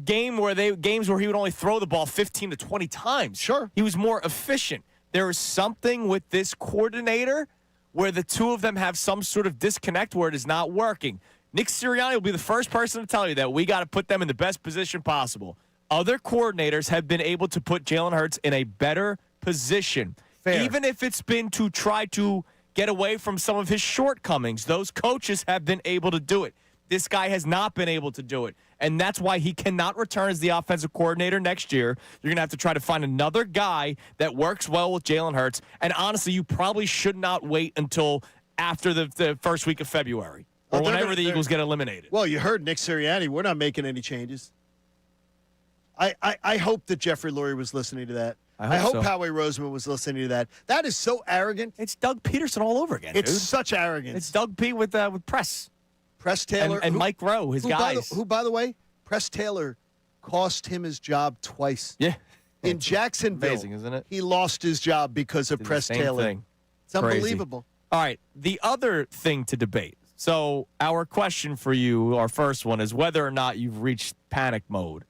games where he would only throw the ball 15 to 20 times. Sure. He was more efficient. There is something with this coordinator where the two of them have some sort of disconnect where it is not working. Nick Sirianni will be the first person to tell you that we got to put them in the best position possible. Other coordinators have been able to put Jalen Hurts in a better position. Fair. Even if it's been to try to get away from some of his shortcomings. Those coaches have been able to do it. This guy has not been able to do it. And that's why he cannot return as the offensive coordinator next year. You're going to have to try to find another guy that works well with Jalen Hurts. And honestly, you probably should not wait until after the first week of February or whenever the Eagles get eliminated. Well, you heard Nick Sirianni. We're not making any changes. I hope that Jeffrey Lurie was listening to that. I hope so. Howie Roseman was listening to that. That is so arrogant. It's Doug Peterson all over again, It's dude. such arrogance. It's Doug P. with Press. Press Taylor. And Mike Rowe, his guys. Who, by the way, Press Taylor cost him his job twice. Yeah. In Jacksonville. Amazing, isn't it? He lost his job because of Did the Press same Taylor. thing. It's unbelievable. All right. The other thing to debate. So our question for you, our first one, is whether or not you've reached panic mode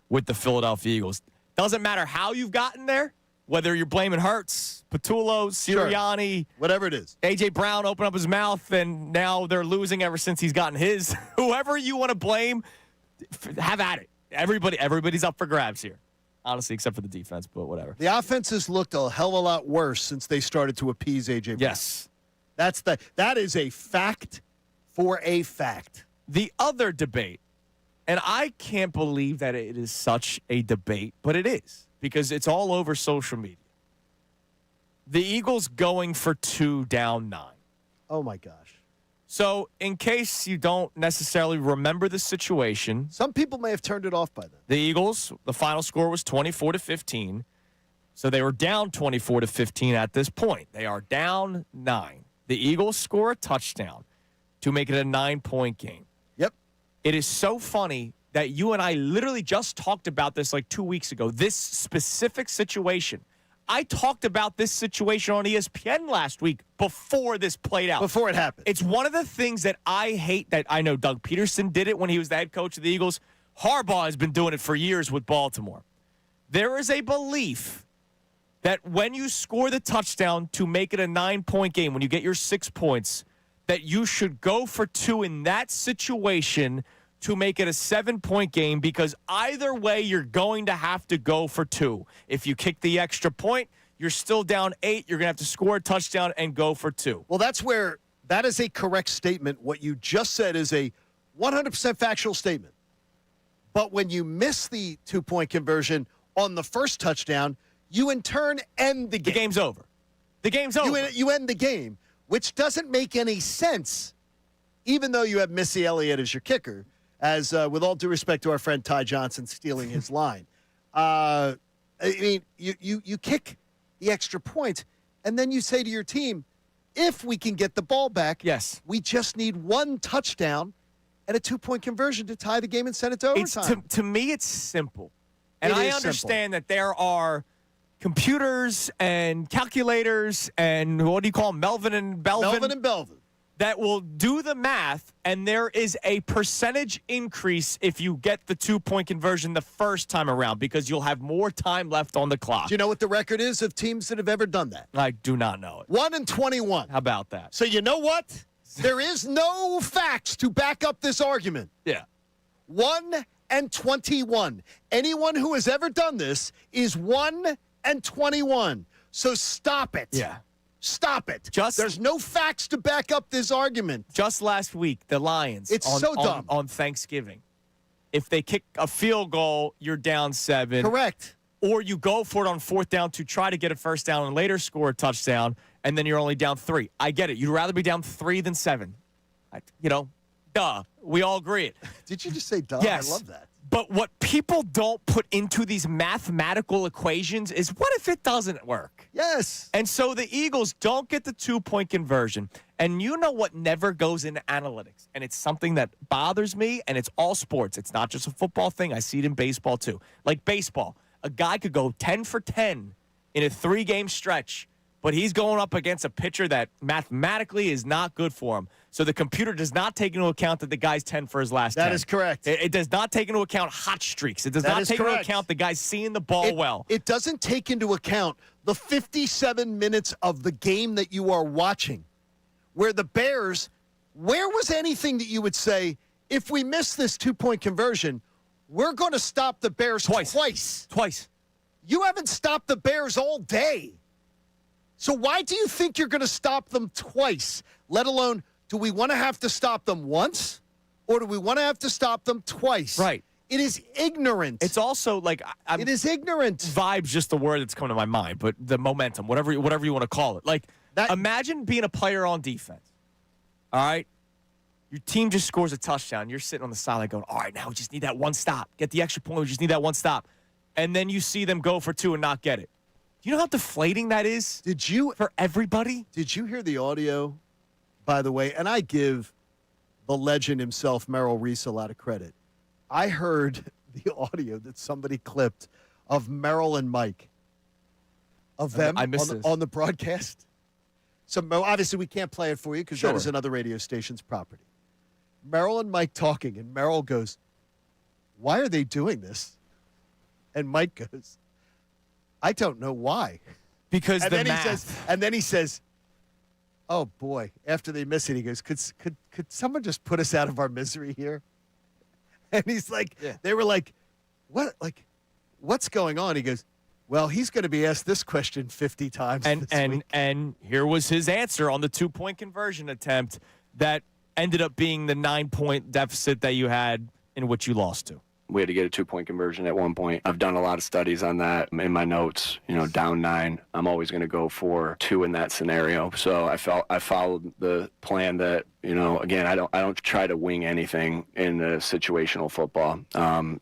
with the Philadelphia Eagles. Doesn't matter how you've gotten there, whether you're blaming Hurts, Patullo, Sirianni, Sure. Whatever it is. A.J. Brown opened up his mouth, and now they're losing ever since he's gotten his. Whoever you want to blame, have at it. Everybody's up for grabs here. Honestly, except for the defense, but whatever. The offense has looked a hell of a lot worse since they started to appease A.J. Brown. Yes. That is a fact for a fact. The other debate, and I can't believe that it is such a debate, but it is because it's all over social media. The Eagles going for 2 down 9. Oh, my gosh. So in case you don't necessarily remember the situation, Some people may have turned it off by then. the Eagles, the final score was 24-15. So they were down 24-15 at this point. They are down 9. The Eagles score a touchdown to make it a 9-point game. Yep. It is so funny that you and I literally just talked about this like 2 weeks ago, this specific situation. I talked about this situation on ESPN last week before this played out. Before it happened. It's one of the things that I hate that I know Doug Peterson did it when he was the head coach of the Eagles. Harbaugh has been doing it for years with Baltimore. There is a belief that when you score the touchdown to make it a 9-point game, when you get your 6 points, that you should go for 2 in that situation to make it a 7-point game, because either way you're going to have to go for 2. If you kick the extra point, you're still down 8. You're going to have to score a touchdown and go for 2. Well, that is a correct statement. What you just said is a 100% factual statement. But when you miss the 2-point conversion on the first touchdown, you in turn end the game. The game's over. The game's over. You end the game, which doesn't make any sense, even though you have Missy Elliott as your kicker, as with all due respect to our friend Ty Johnson stealing his line. I mean, you kick the extra point, and then you say to your team, if we can get the ball back, Yes. we just need 1 touchdown and a 2-point conversion to tie the game and send it to overtime. To me, it's simple. And It I is understand that there are computers and calculators and what do you call them, Melvin and Belvin, that will do the math, and there is a percentage increase if you get the 2-point conversion the first time around because you'll have more time left on the clock. Do you know what the record is of teams that have ever done that? I do not know it. 1-21. How about that? So you know what? There is no facts to back up this argument. Yeah. 1 1-21. Anyone who has ever done this is 1-21. So stop it. Yeah. Stop it. Just- There's no facts to back up this argument. Just last week, the Lions It's on, so dumb. on Thanksgiving. If they kick a field goal, you're down 7. Correct. Or you go for it on 4th down to try to get a first down and later score a touchdown, and then you're only down 3. I get it. You'd rather be down 3 than 7. Duh. We all agree it. Did you just say duh? Yes. I love that. But what people don't put into these mathematical equations is what if it doesn't work? Yes. And so the Eagles don't get the 2-point conversion. And you know what never goes into analytics? And it's something that bothers me, and it's all sports. It's not just a football thing. I see it in baseball, too. Like baseball, a guy could go 10 for 10 in a 3-game stretch, but he's going up against a pitcher that mathematically is not good for him. So the computer does not take into account that the guy's 10 for his last 10. That is correct. It does not take into account hot streaks. It does That not is take into correct. account the guy's seeing the ball well. It doesn't take into account the 57 minutes of the game that you are watching, where the Bears, where was anything that you would say, if we miss this 2-point conversion, we're going to stop the Bears twice. You haven't stopped the Bears all day. So why do you think you're going to stop them twice, let alone do we want to have to stop them once or do we want to have to stop them twice? Right. It is ignorant. It's also like It is ignorant. Vibe's just the word that's coming to my mind, but the momentum, whatever you want to call it. Like, imagine being a player on defense. All right? Your team just scores a touchdown. You're sitting on the sideline going, all right, now we just need that one stop. Get the extra point. We just need that one stop. And then you see them go for 2 and not get it. Do you know how deflating that is for everybody? Did you hear the audio, by the way? And I give the legend himself, Merrill Reese, a lot of credit. I heard the audio that somebody clipped of Merrill and Mike, of them on the broadcast. So obviously we can't play it for you because that is another radio station's property. Merrill and Mike talking, and Merrill goes, "Why are they doing this?" And Mike goes, "I don't know why." Because and the then math. he says, "Oh boy!" After they miss it, he goes, "Could someone just put us out of our misery here?" And he's like, They were like, "What? Like, what's going on?" He goes, "Well, he's going to be asked this question 50 times." And here was his answer on the 2-point conversion attempt that ended up being the 9-point deficit that you had in which you lost to. We had to get a 2-point conversion at one point. I've done a lot of studies on that in my notes. Down 9, I'm always going to go for 2 in that scenario. So I followed the plan that, again, I don't try to wing anything in the situational football.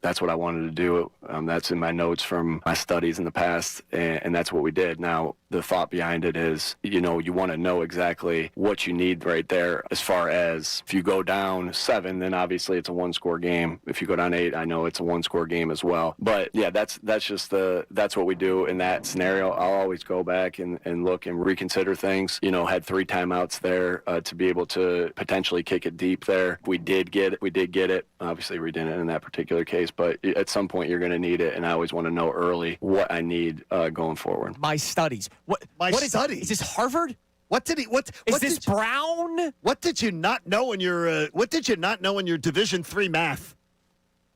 That's what I wanted to do. That's in my notes from my studies in the past, and that's what we did. Now, the thought behind it is, you want to know exactly what you need right there. As far as if you go down 7, then obviously it's a 1-score game. If you go down 8, I know it's a 1-score game as well. But yeah, that's what we do in that scenario. I'll always go back and look and reconsider things. Had 3 timeouts there to be able to potentially kick it deep there. We did get it. Obviously we didn't in that particular case, but at some point you're going to need it, and I always want to know early what I need going forward. My studies. What studies? Is this Harvard? What Is this Brown? What did you not know in your Division III math?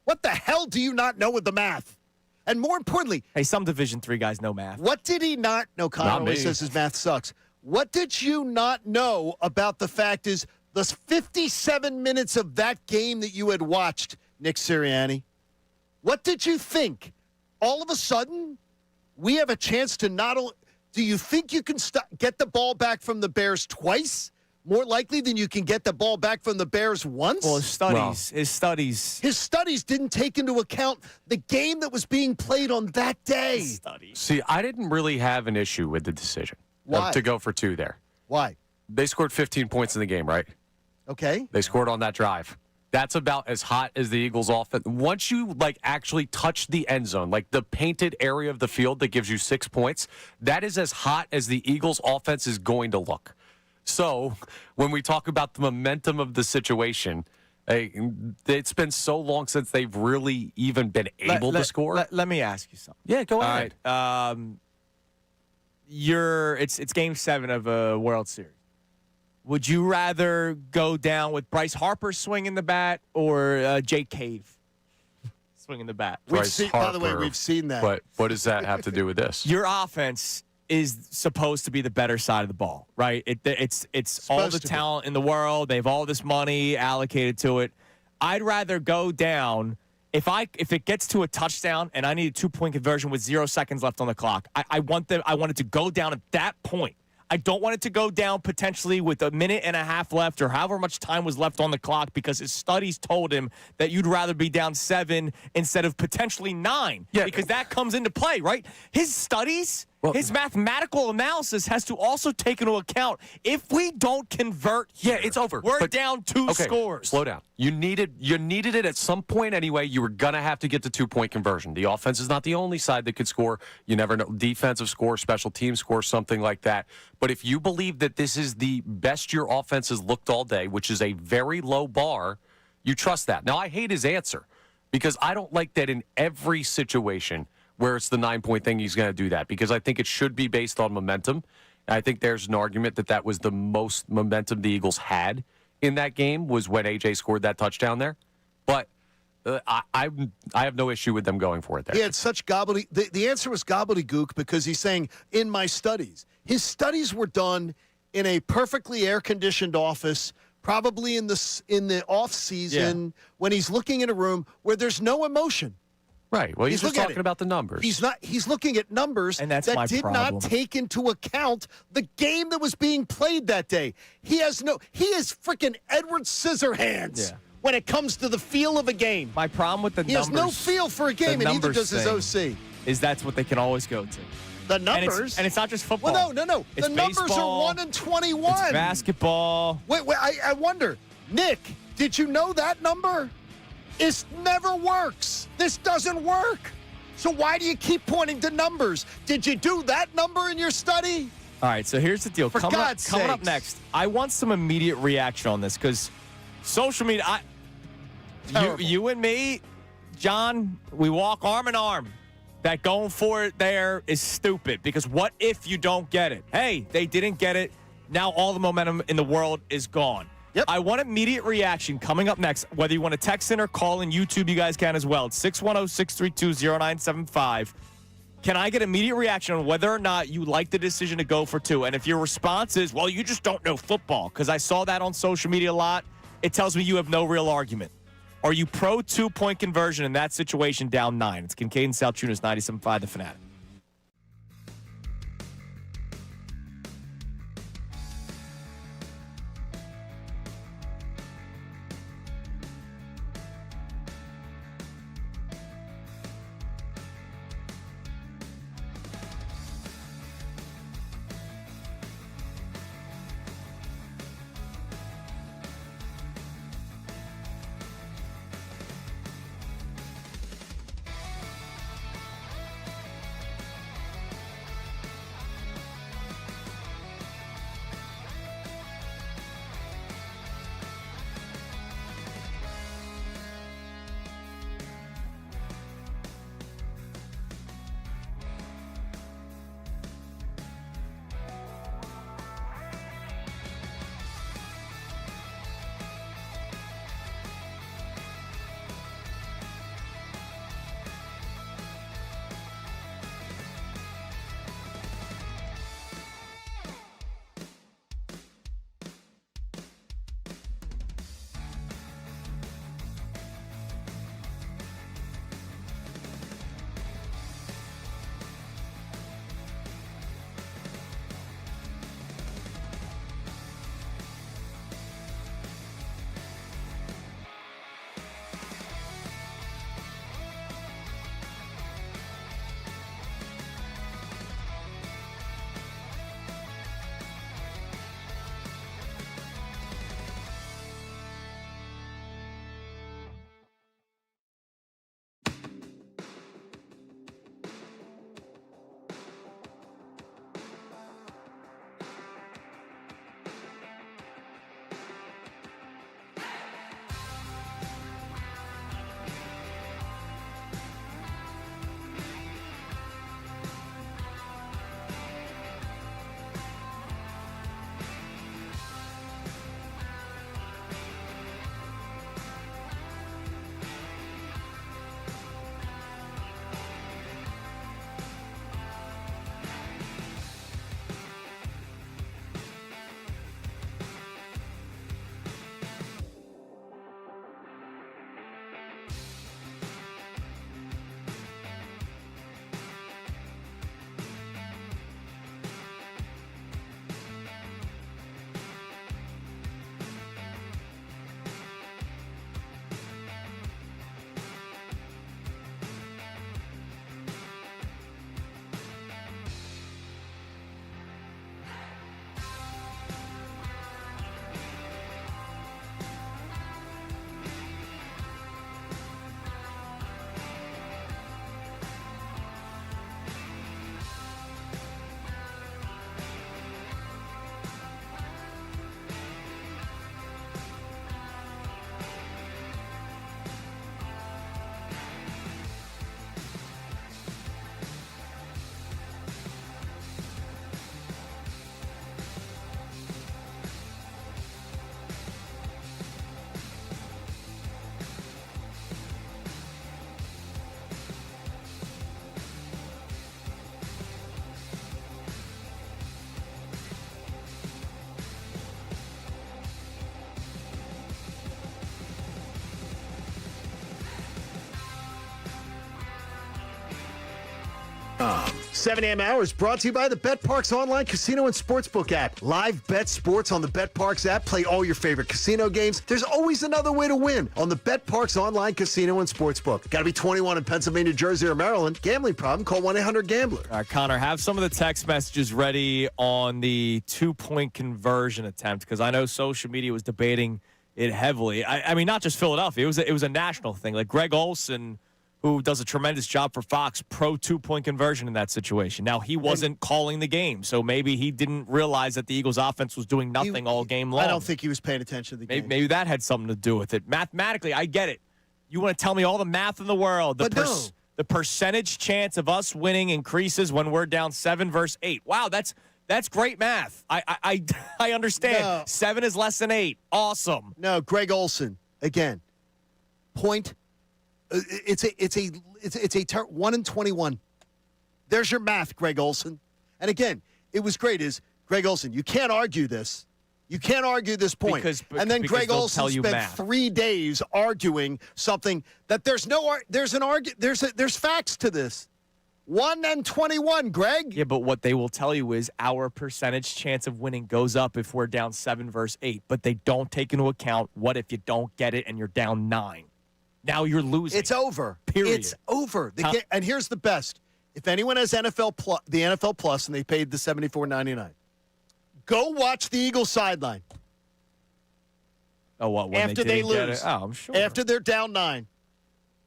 What the hell do you not know with the math? And more importantly, Hey, some Division III guys know math. what did he not know? Connor Not always me. says his math sucks. What did you not know about the fact is the 57 minutes of that game that you had watched, Nick Sirianni? What did you think? All of a sudden, we have a chance to not only... Do you think you can get the ball back from the Bears twice? More likely than you can get the ball back from the Bears once? Well, his studies didn't take into account the game that was being played on that day. See, I didn't really have an issue with the decision to go for 2 there. Why? They scored 15 points in the game, right? Okay. They scored on that drive. That's about as hot as the Eagles' offense. Once you actually touch the end zone, like the painted area of the field that gives you 6 points, that is as hot as the Eagles' offense is going to look. So when we talk about the momentum of the situation, it's been so long since they've really even been able to score. Let me ask you something. Yeah, go ahead. All right. It's Game 7 of a World Series. Would you rather go down with Bryce Harper swinging the bat or Jake Cave? swinging the bat. We've Bryce seen, by the way, Harper. we've seen that. But what does that have to do with this? Your offense is supposed to be the better side of the ball, right? It's all the Supposed to be. talent in the world. They have all this money allocated to it. I'd rather go down if it gets to a touchdown and I need a 2-point conversion with 0 seconds left on the clock. I want it to go down at that point. I don't want it to go down potentially with a minute and a half left or however much time was left on the clock because his studies told him that you'd rather be down 7 instead of potentially 9. Yeah. Because that comes into play, right? His studies, his mathematical analysis has to also take into account if we don't convert here, it's over. We're But- down 2 Okay, scores. slow down. You needed it at some point anyway. You were going to have to get the 2-point conversion. The offense is not the only side that could score. You never know. Defensive score, special team score, something like that. But if you believe that this is the best your offense has looked all day, which is a very low bar, you trust that. Now, I hate his answer because I don't like that in every situation where it's the 9-point thing, he's going to do that because I think it should be based on momentum. And I think there's an argument that was the most momentum the Eagles had in that game was when A.J. scored that touchdown there. But I have no issue with them going for it there. He had such gobbledygook. The answer was gobbledygook because he's saying, in my studies. His studies were done in a perfectly air-conditioned office, probably in the off-season when he's looking in a room where there's no emotion. Right. Well, he's just looking at talking it. about the numbers. He's looking at numbers And that's that my did problem. not take into account the game that was being played that day. He is freaking Edward Scissorhands when it comes to the feel of a game. My problem with the He numbers. has no feel for a game, the and neither numbers does his thing OC. Is that's what they can always go to. The numbers? And it's not just football. Well, no. It's The numbers baseball, are 1 and 21. It's basketball. Wait, I wonder, Nick, did you know that number? It never works. This doesn't work. So why do you keep pointing to numbers? Did you do that number in your study? All right, so here's the deal. For Coming God's up sakes. next, I want some immediate reaction on this because social media. Terrible. You and me, John, we walk arm in arm. That going for it there is stupid because what if you don't get it? Hey, they didn't get it. Now all the momentum in the world is gone. Yep. I want immediate reaction coming up next. Whether you want to text in or call in YouTube, you guys can as well. It's 610-632-0975. Can I get immediate reaction on whether or not you like the decision to go for 2? And if your response is, well, you just don't know football, because I saw that on social media a lot, it tells me you have no real argument. Are you pro 2-point conversion in that situation down 9? It's Kincade and Salciunas, 97.5 The Fanatic. 7 a.m. hour is brought to you by the BetParks online casino and sportsbook app. Live bet sports on the BetParks app. Play all your favorite casino games. There's always another way to win on the BetParks online casino and sportsbook. Got to be 21 in Pennsylvania, Jersey, or Maryland. Gambling problem? Call 1-800-GAMBLER. All right, Connor, have some of the text messages ready on the 2-point conversion attempt, because I know social media was debating it heavily. I mean, not just Philadelphia. It was a national thing. Like Greg Olson, who does a tremendous job for Fox, pro 2-point conversion in that situation. Now, he wasn't calling the game, so maybe he didn't realize that the Eagles' offense was doing nothing all game long. I don't think he was paying attention to the game. Maybe that had something to do with it. Mathematically, I get it. You want to tell me all the math in the world. The percentage chance of us winning increases when we're down 7 versus 8. Wow, that's great math. I understand. No. 7 is less than 8. Awesome. No, Greg Olson, again, point. It's a 1 in 21. There's your math, Greg Olson. And again, it was great. Is Greg Olson? You can't argue this. You can't argue this point. And then Greg Olson spent 3 days arguing something that there's facts to this. 1 and 21, Greg. Yeah, but what they will tell you is our percentage chance of winning goes up if we're down 7 versus 8. But they don't take into account what if you don't get it and you're down 9. Now you're losing. It's over. Period. It's over. And here's the best. If anyone has the NFL Plus and they paid the $74.99, go watch the Eagles sideline. Oh, what? When after they lose. Oh, I'm sure. After they're down 9.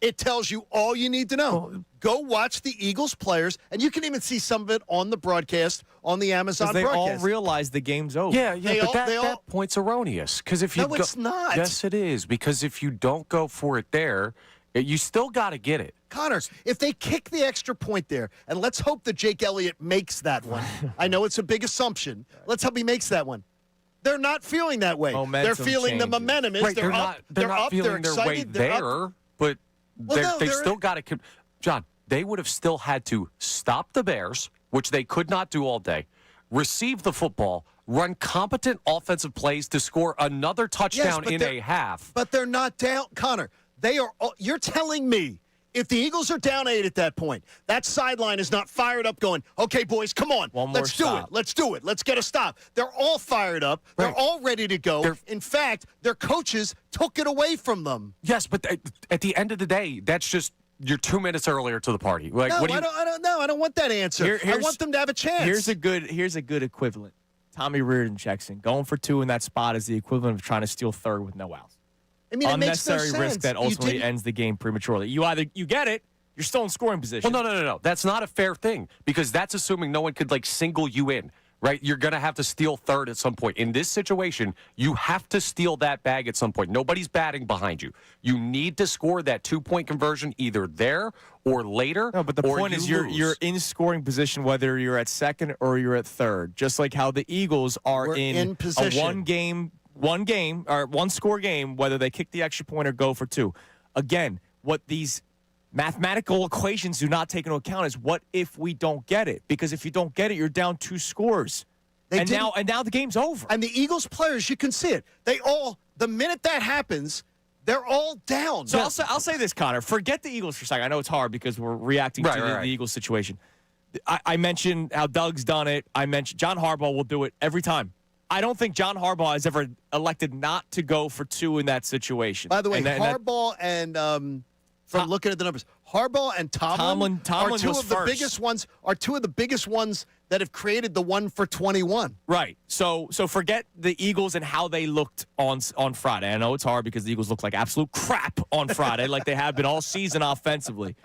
It tells you all you need to know. Go watch the Eagles players, and you can even see some of it on the broadcast on the Amazon they broadcast. all realize the game's over. Yeah, but that point's erroneous. Because if you No, it's not. Yes, it is. Because if you don't go for it there, you still got to get it. Connor, if they kick the extra point there, and let's hope that Jake Elliott makes that one. I know it's a big assumption. Let's hope he makes that one. They're not feeling that way. Momentum they're feeling changes. the momentum is Right, they're not feeling they're their way excited, they're there, up. but they they're still got to. John, they would have still had to stop the Bears, which they could not do all day, receive the football, run competent offensive plays to score another touchdown in a half. But they're not down, Connor. They are. You're telling me if the Eagles are down 8 at that point, that sideline is not fired up going, okay, boys, come on. Let's do it. Let's do it. Let's get a stop. They're all fired up. They're all ready to go. In fact, their coaches took it away from them. Yes, but at the end of the day, that's just you're 2 minutes earlier to the party. Like, No, I don't know. I don't want that answer. I want them to have a chance. Here's a good equivalent. Tommy Reardon checks in. Going for 2 in that spot is the equivalent of trying to steal third with no outs. I mean, unnecessary it makes no risk sense. that ultimately ends the game prematurely. You get it, you're still in scoring position. Well, no. That's not a fair thing because that's assuming no one could single you in, right? You're going to have to steal third at some point. In this situation, you have to steal that bag at some point. Nobody's batting behind you. You need to score that 2-point conversion either there or later. No, but the point is you're in scoring position whether you're at second or you're at third. Just like how the Eagles are in position. a one score game, whether they kick the extra point or go for 2. Again, what these mathematical equations do not take into account is what if we don't get it? Because if you don't get it, you're down 2 scores. And now the game's over. And the Eagles players, you can see it. The minute that happens, they're all down. So I'll say this, Connor. Forget the Eagles for a second. I know it's hard because we're reacting to the Eagles situation. I mentioned how Doug's done it. I mentioned John Harbaugh will do it every time. I don't think John Harbaugh has ever elected not to go for 2 in that situation. By the way, Harbaugh and from looking at the numbers, Harbaugh and Tomlin are two of the biggest ones that have created the 1 for 21. Right. So forget the Eagles and how they looked on Friday. I know it's hard because the Eagles look like absolute crap on Friday, like they have been all season offensively.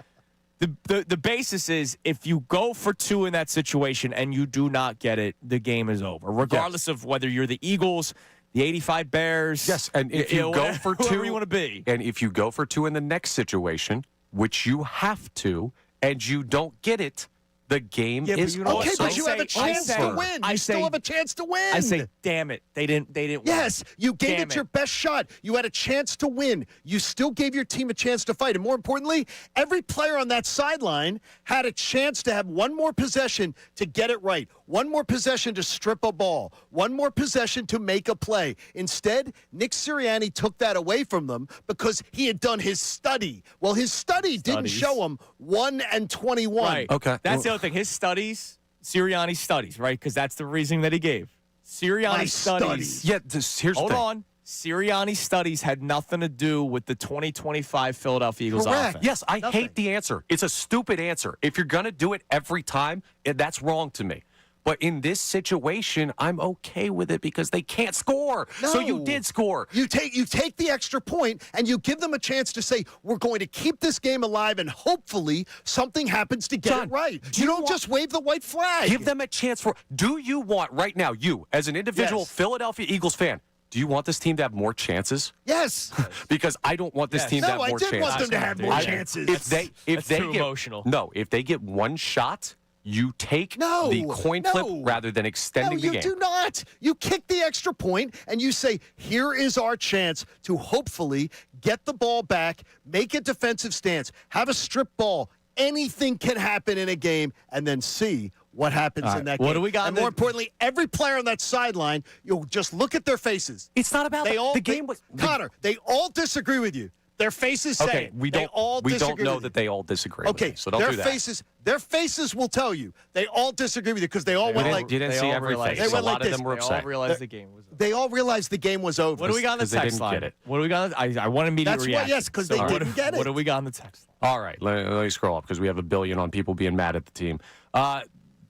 The basis is if you go for 2 in that situation and you do not get it, the game is over, regardless of whether you're the Eagles, the 85 Bears. Yes, and if you go for 2, whoever you want to be. And if you go for 2 in the next situation, which you have to, and you don't get it, the game is over. Okay, but you have a chance to win. You still have a chance to win. I say, damn it, they didn't win. Yes, you gave it your best shot. You had a chance to win. You still gave your team a chance to fight. And more importantly, every player on that sideline had a chance to have one more possession to get it right. one more possession to strip a ball, one more possession to make a play. Instead, Nick Sirianni took that away from them because he had done his study. Well, his study didn't show him 1 and 21. Right. Okay. That's the other thing. His studies, Sirianni studies, right? Because that's the reasoning that he gave. Sirianni studies. Yeah, here's Hold the thing. on. Sirianni studies had nothing to do with the 2025 Philadelphia Eagles Correct. offense. Yes, I Nothing. hate the answer. It's a stupid answer. If you're going to do it every time, that's wrong to me. But in this situation, I'm okay with it because they can't score. So you No. did score. You take the extra point and you give them a chance to say, we're going to keep this game alive and hopefully something happens to get John, it right. do You you don't want- just wave the white flag. Give them a chance for. Do you want right now, you as an individual Yes. Philadelphia Eagles fan, do you want this team to have more chances? Yes. Because I don't want this Yes. team to No, have I more did chances. want them to have more I- chances. If they That's too get emotional. No, if they get one shot, you take No, the coin flip no. rather than No, extending the you game. do not. You kick the extra point and you say, here is our chance to hopefully get the ball back, make a defensive stance, have a strip ball. Anything can happen in a game, and then see what happens in that game. What do we got And in more the- importantly, every player on that sideline, you'll just look at their faces. It's not about They all, the game was Connor, they all disagree with you. Their faces say okay. it. We They don't all we don't disagree know with that you. they all disagree. Okay, with me, so don't their do that. faces will tell you they all disagree with you because they all went like you didn't they see all every realized- face. They A went like lot of this. them were They all upset. realized the game was over. they all realized the game was over. What do we got on the 'Cause they text didn't line? get it. What do we got? I want immediate That's why- reaction. yes, 'cause they what didn't get it. What do we got on the text line? All right, let me scroll up because we have a billion on people being mad at the team.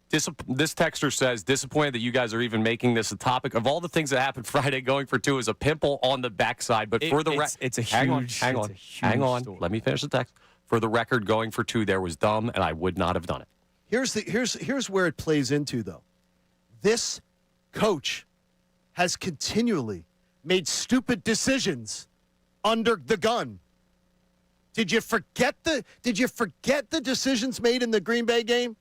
This texter says, disappointed that you guys are even making this a topic. Of all the things that happened Friday, going for two is a pimple on the backside. But for the it's a hang on, huge- hang it's on, a huge hang on. story. Let me finish the text. For the record, going for two there was dumb, and I would not have done it. Here's where it plays into though. This coach has continually made stupid decisions under the gun. Did you forget the decisions made in the Green Bay game?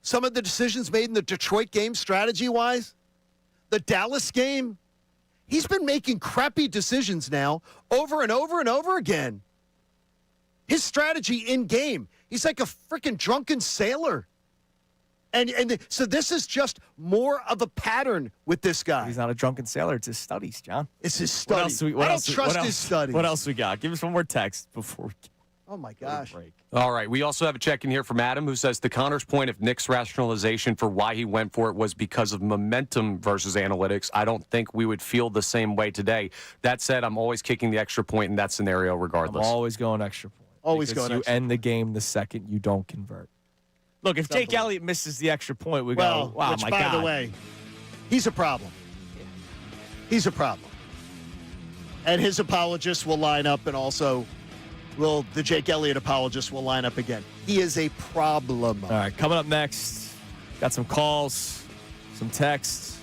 Some of the decisions made in the Detroit game strategy-wise? The Dallas game? He's been making crappy decisions now over and over and over again. His strategy in game, he's like a freaking drunken sailor. So this is just more of a pattern with this guy. He's not a drunken sailor. It's his studies, John. It's his What study. else? I don't trust his studies. What else we got? Give us one more text before we Oh, my go to gosh. break. All right. We also have a check in here from Adam who says, to Connor's point, if Nick's rationalization for why he went for it was because of momentum versus analytics, I don't think we would feel the same way today. That said, I'm always kicking the extra point in that scenario I'm regardless. always going extra point. Always because going you extra end the game the second you don't convert. Look, if Jake Elliott misses the extra point, we Well, go, wow, which, my by God. the way, he's a problem. He's a problem. And his apologists will line up, and also the Jake Elliott apologists will line up again. He is a problem. All right, coming up next, got some calls, some texts.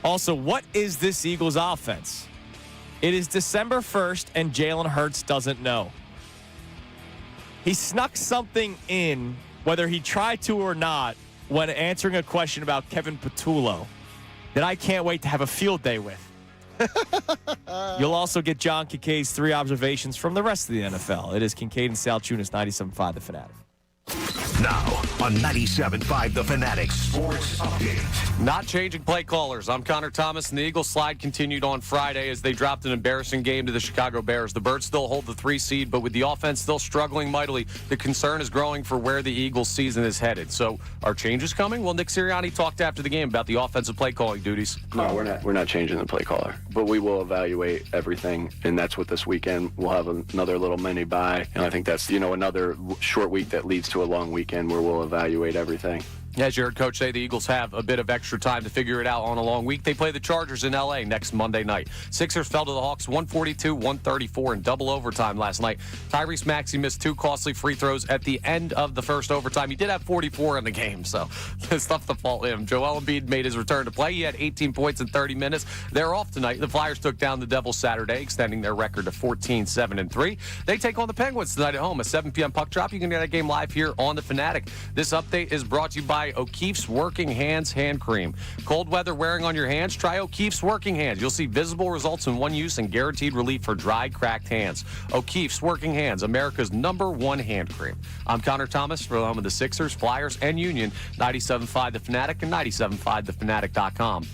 Also, what is this Eagles offense? It is December 1st, and Jalen Hurts doesn't know. He snuck something in, whether he tried to or not, when answering a question about Kevin Patullo that I can't wait to have a field day with. You'll also get John Kincaid's 3 observations from the rest of the NFL. It is Kincade and Salciunas, 97.5 The Fanatic. Now on 97.5 The Fanatic Sports Update. Not changing play callers. I'm Connor Thomas, and the Eagles slide continued on Friday as they dropped an embarrassing game to the Chicago Bears. The Birds still hold the 3 seed, but with the offense still struggling mightily, the concern is growing for where the Eagles season is headed. So are changes coming? Well, Nick Sirianni talked after the game about the offensive play calling duties. No, we're not changing the play caller, but we will evaluate everything, and that's what this weekend we'll have another little mini bye, and I think that's another short week that leads to a long weekend where we'll evaluate everything. As you heard Coach say, the Eagles have a bit of extra time to figure it out on a long week. They play the Chargers in L.A. next Monday night. Sixers fell to the Hawks 142-134 in double overtime last night. Tyrese Maxey missed 2 costly free throws at the end of the first overtime. He did have 44 in the game, so it's tough to fault him. Joel Embiid made his return to play. He had 18 points in 30 minutes. They're off tonight. The Flyers took down the Devils Saturday, extending their record to 14-7-3. They take on the Penguins tonight at home. A 7 p.m. puck drop. You can get that game live here on The Fanatic. This update is brought to you by try O'Keefe's Working Hands Hand Cream. Cold weather wearing on your hands? Try O'Keefe's Working Hands. You'll see visible results in one use and guaranteed relief for dry, cracked hands. O'Keefe's Working Hands, America's #1 hand cream. I'm Connor Thomas for the home of the Sixers, Flyers, and Union. 97.5 The Fanatic and 97.5thefanatic.com.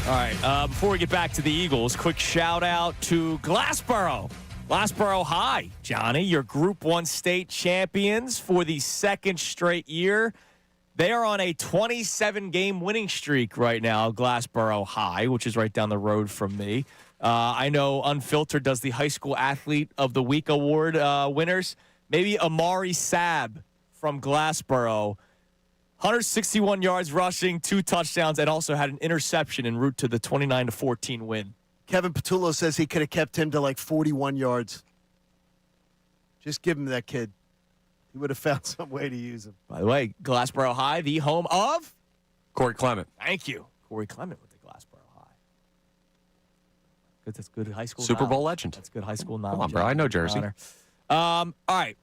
All right, before we get back to the Eagles, quick shout-out to Glassboro. Glassboro High, Johnny, your Group 1 state champions for the second straight year. They are on a 27-game winning streak right now, Glassboro High, which is right down the road from me. I know Unfiltered does the High School Athlete of the Week award winners. Maybe Amari Sab from Glassboro. 161 yards rushing, 2 touchdowns, and also had an interception en route to the 29-14 win. Kevin Patullo says he could have kept him to like 41 yards. Just give him that kid. He would have found some way to use him. By the way, Glassboro High, the home of? Corey Clement. Thank you. Corey Clement with the Glassboro High. Good, that's good high school Super Bowl knowledge. legend. That's good high school knowledge. Come on, bro. I know Jersey. All right.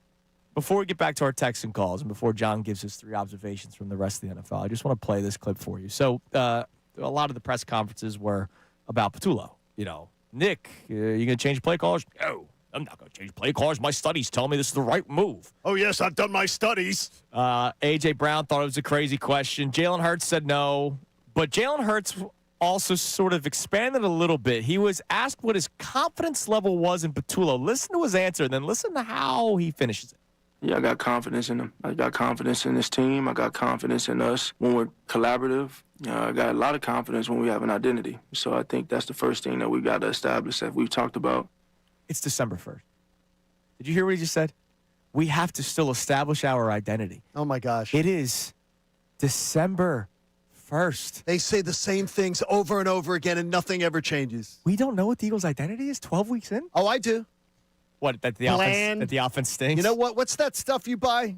Before we get back to our texts and calls and before John gives us 3 observations from the rest of the NFL, I just want to play this clip for you. So a lot of the press conferences were about Patullo. You know, Nick, you going to change play callers? No, I'm not going to change play callers. My studies tell me this is the right move. Oh, yes, I've done my studies. A.J. Brown thought it was a crazy question. Jalen Hurts said no. But Jalen Hurts also sort of expanded a little bit. He was asked what his confidence level was in Patullo. Listen to his answer, and then listen to how he finishes it. Yeah, I got confidence in him. I got confidence in this team. I got confidence in us when we're collaborative. I got a lot of confidence when we have an identity. So I think that's the first thing that we got to establish that we've talked about. It's December 1st. Did you hear what he just said? We have to still establish our identity. Oh, my gosh. It is December 1st. They say the same things over and over again, and nothing ever changes. We don't know what the Eagles' identity is 12 weeks in? Oh, I do. What, that the offense stinks? You know what? What's that stuff you buy?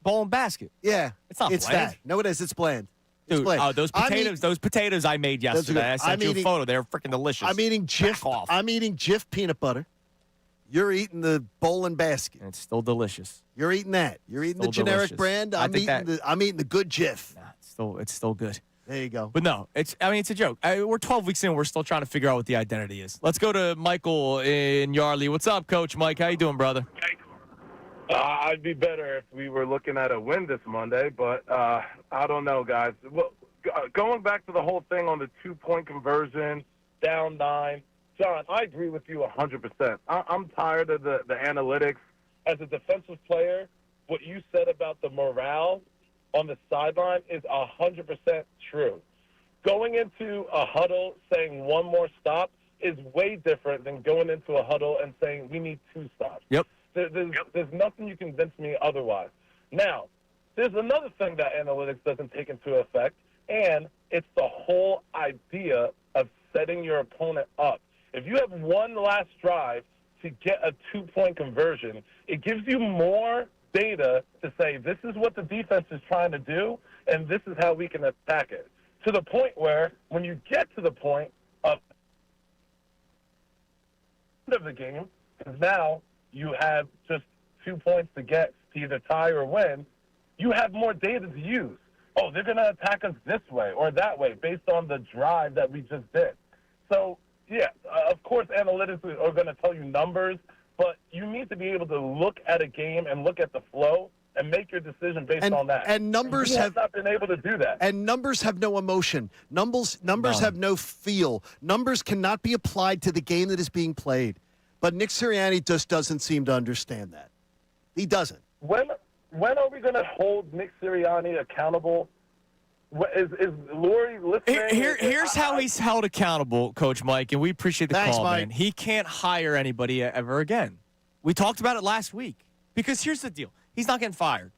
Ball and basket. Yeah. It's not It's bland. that. No, it is. It's bland. It's Dude, bland. those potatoes I made yesterday. I sent you a photo. They're freaking delicious. I'm eating Jif peanut butter. You're eating the bowl and basket. And it's still delicious. You're eating that. You're eating Still the generic delicious. brand. I'm eating the good Jif. Nah, it's still good. There you go. But no, it's a joke. We're 12 weeks in. We're still trying to figure out what the identity is. Let's go to Michael in Yardley. What's up, Coach Mike? How you doing, brother? I'd be better if we were looking at a win this Monday, but I don't know, guys. Well, going back to the whole thing on the 2-point conversion, down 9, John, I agree with you 100%. I'm tired of the analytics. As a defensive player, what you said about the morale on the sideline is 100% true. Going into a huddle saying one more stop is way different than going into a huddle and saying we need 2 stops. Yep. There's nothing you convince me otherwise. Now, there's another thing that analytics doesn't take into effect, and it's the whole idea of setting your opponent up. If you have one last drive to get a 2-point conversion, it gives you more data to say this is what the defense is trying to do, and this is how we can attack it. To the point where when you get to the point of the end of the game, because now you have just 2 points to get to either tie or win, you have more data to use. Oh, they're going to attack us this way or that way based on the drive that we just did. So, yeah, of course analytics are going to tell you numbers, but you need to be able to look at a game and look at the flow and make your decision based on that. And numbers have not been able to do that. And numbers have no emotion. Numbers have no feel. Numbers cannot be applied to the game that is being played. But Nick Sirianni just doesn't seem to understand that. He doesn't. When are we going to hold Nick Sirianni accountable? Is Lurie listening? Here's how he's held accountable, Coach Mike, and we appreciate the Thanks, call, Mike. man. He can't hire anybody ever again. We talked about it last week. Because here's the deal: he's not getting fired.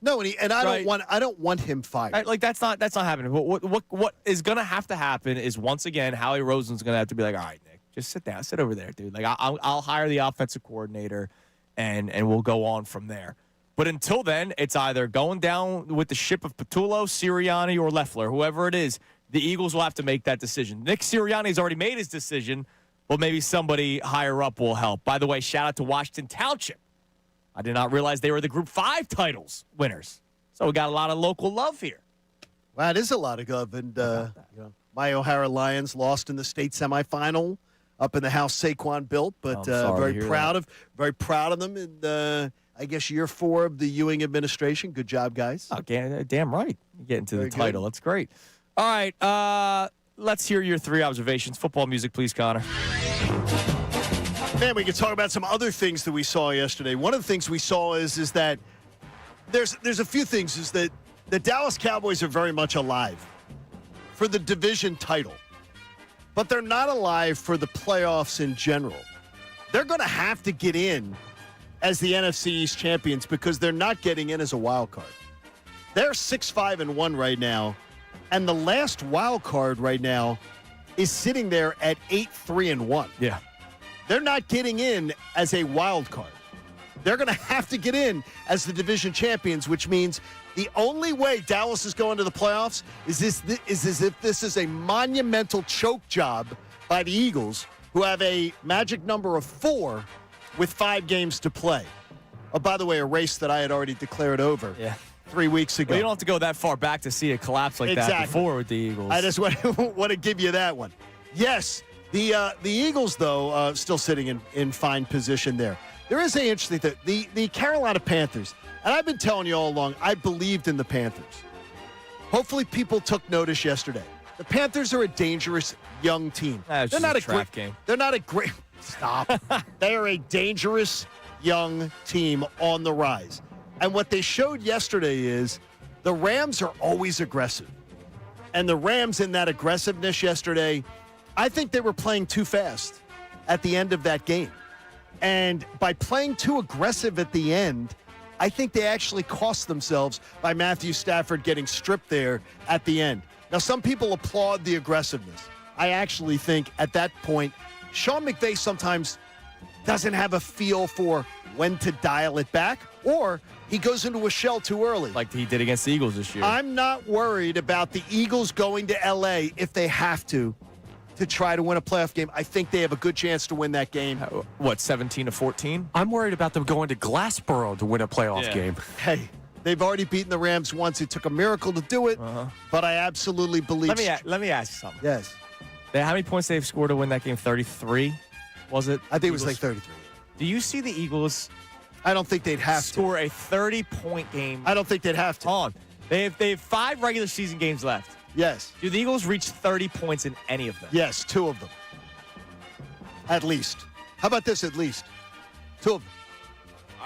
No, and I don't want him fired. Right, like that's not happening. What is going to have to happen is once again Howie Roseman's going to have to be like, all right, Nick, just sit down, sit over there, dude. Like I'll hire the offensive coordinator, and we'll go on from there. But until then, it's either going down with the ship of Patullo, Sirianni, or Leffler, whoever it is. The Eagles will have to make that decision. Nick Sirianni's already made his decision, but maybe somebody higher up will help. By the way, shout out to Washington Township. I did not realize they were the Group 5 titles winners. So we got a lot of local love here. Wow, it is a lot of love. And my O'Hara Lions lost in the state semifinal up in the house Saquon built, but very proud of them. And I guess year 4 of the Ewing administration. Good job, guys. Oh, damn right. You get into the title. That's great. All right. let's hear your 3 observations. Football music, please, Connor. Man, we can talk about some other things that we saw yesterday. One of the things we saw is that there's a few things. Is that the Dallas Cowboys are very much alive for the division title, but they're not alive for the playoffs in general. They're going to have to get in as the NFC East champions because they're not getting in as a wild card. They're 6-5-1 right now, and the last wild card right now is sitting there at 8-3-1. Yeah. They're not getting in as a wild card. They're going to have to get in as the division champions, which means the only way Dallas is going to the playoffs is as if this is a monumental choke job by the Eagles, who have a magic number of 4 with 5 games to play. Oh, by the way, a race that I had already declared over 3 weeks ago. Well, you don't have to go that far back to see it collapse like that before with the Eagles. I just want to give you that one. Yes, the Eagles, though, still sitting in fine position there. There is an interesting thing. The Carolina Panthers, and I've been telling you all along, I believed in the Panthers. Hopefully people took notice yesterday. The Panthers are a dangerous young team. They're not a great game. They're not a great stop. They are a dangerous young team on the rise. And what they showed yesterday is the Rams are always aggressive. And the Rams in that aggressiveness yesterday, I think they were playing too fast at the end of that game. And by playing too aggressive at the end, I think they actually cost themselves by Matthew Stafford getting stripped there at the end. Now, some people applaud the aggressiveness. I actually think at that point, Sean McVay sometimes doesn't have a feel for when to dial it back, or he goes into a shell too early. Like he did against the Eagles this year. I'm not worried about the Eagles going to L.A. if they have to try to win a playoff game. I think they have a good chance to win that game. What, 17-14? I'm worried about them going to Glassboro to win a playoff game. Hey, they've already beaten the Rams once. It took a miracle to do it, but I absolutely believe. Let me ask you something. Yes. How many points they've scored to win that game? 33? Was it? I think it was like 33. Do you see the Eagles? I don't think they'd have score a 30-point game. I don't think they'd have to. On. They have 5 regular season games left. Yes. Do the Eagles reach 30 points in any of them? Yes, 2 of them. At least. How about this? At least 2 of them.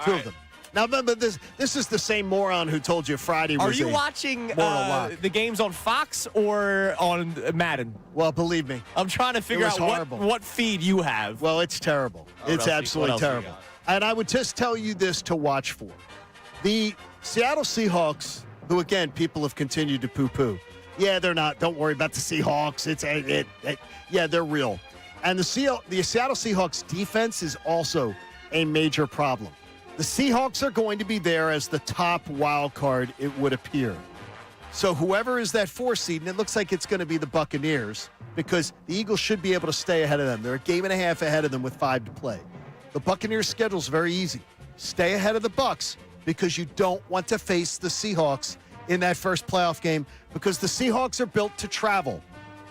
Two of them. Now, remember, this is the same moron who told you Friday was Are you watching the games on Fox or on Madden? Well, believe me. I'm trying to figure out what feed you have. Well, it's terrible. It's absolutely terrible. And I would just tell you this to watch for. The Seattle Seahawks, who, again, people have continued to poo-poo. Yeah, they're not. Don't worry about the Seahawks. Yeah, they're real. And the Seattle Seahawks defense is also a major problem. The Seahawks are going to be there as the top wild card, it would appear. So whoever is that 4 seed, and it looks like it's going to be the Buccaneers, because the Eagles should be able to stay ahead of them. They're a game and a half ahead of them with 5 to play. The Buccaneers' schedule is very easy. Stay ahead of the Bucs because you don't want to face the Seahawks in that first playoff game because the Seahawks are built to travel.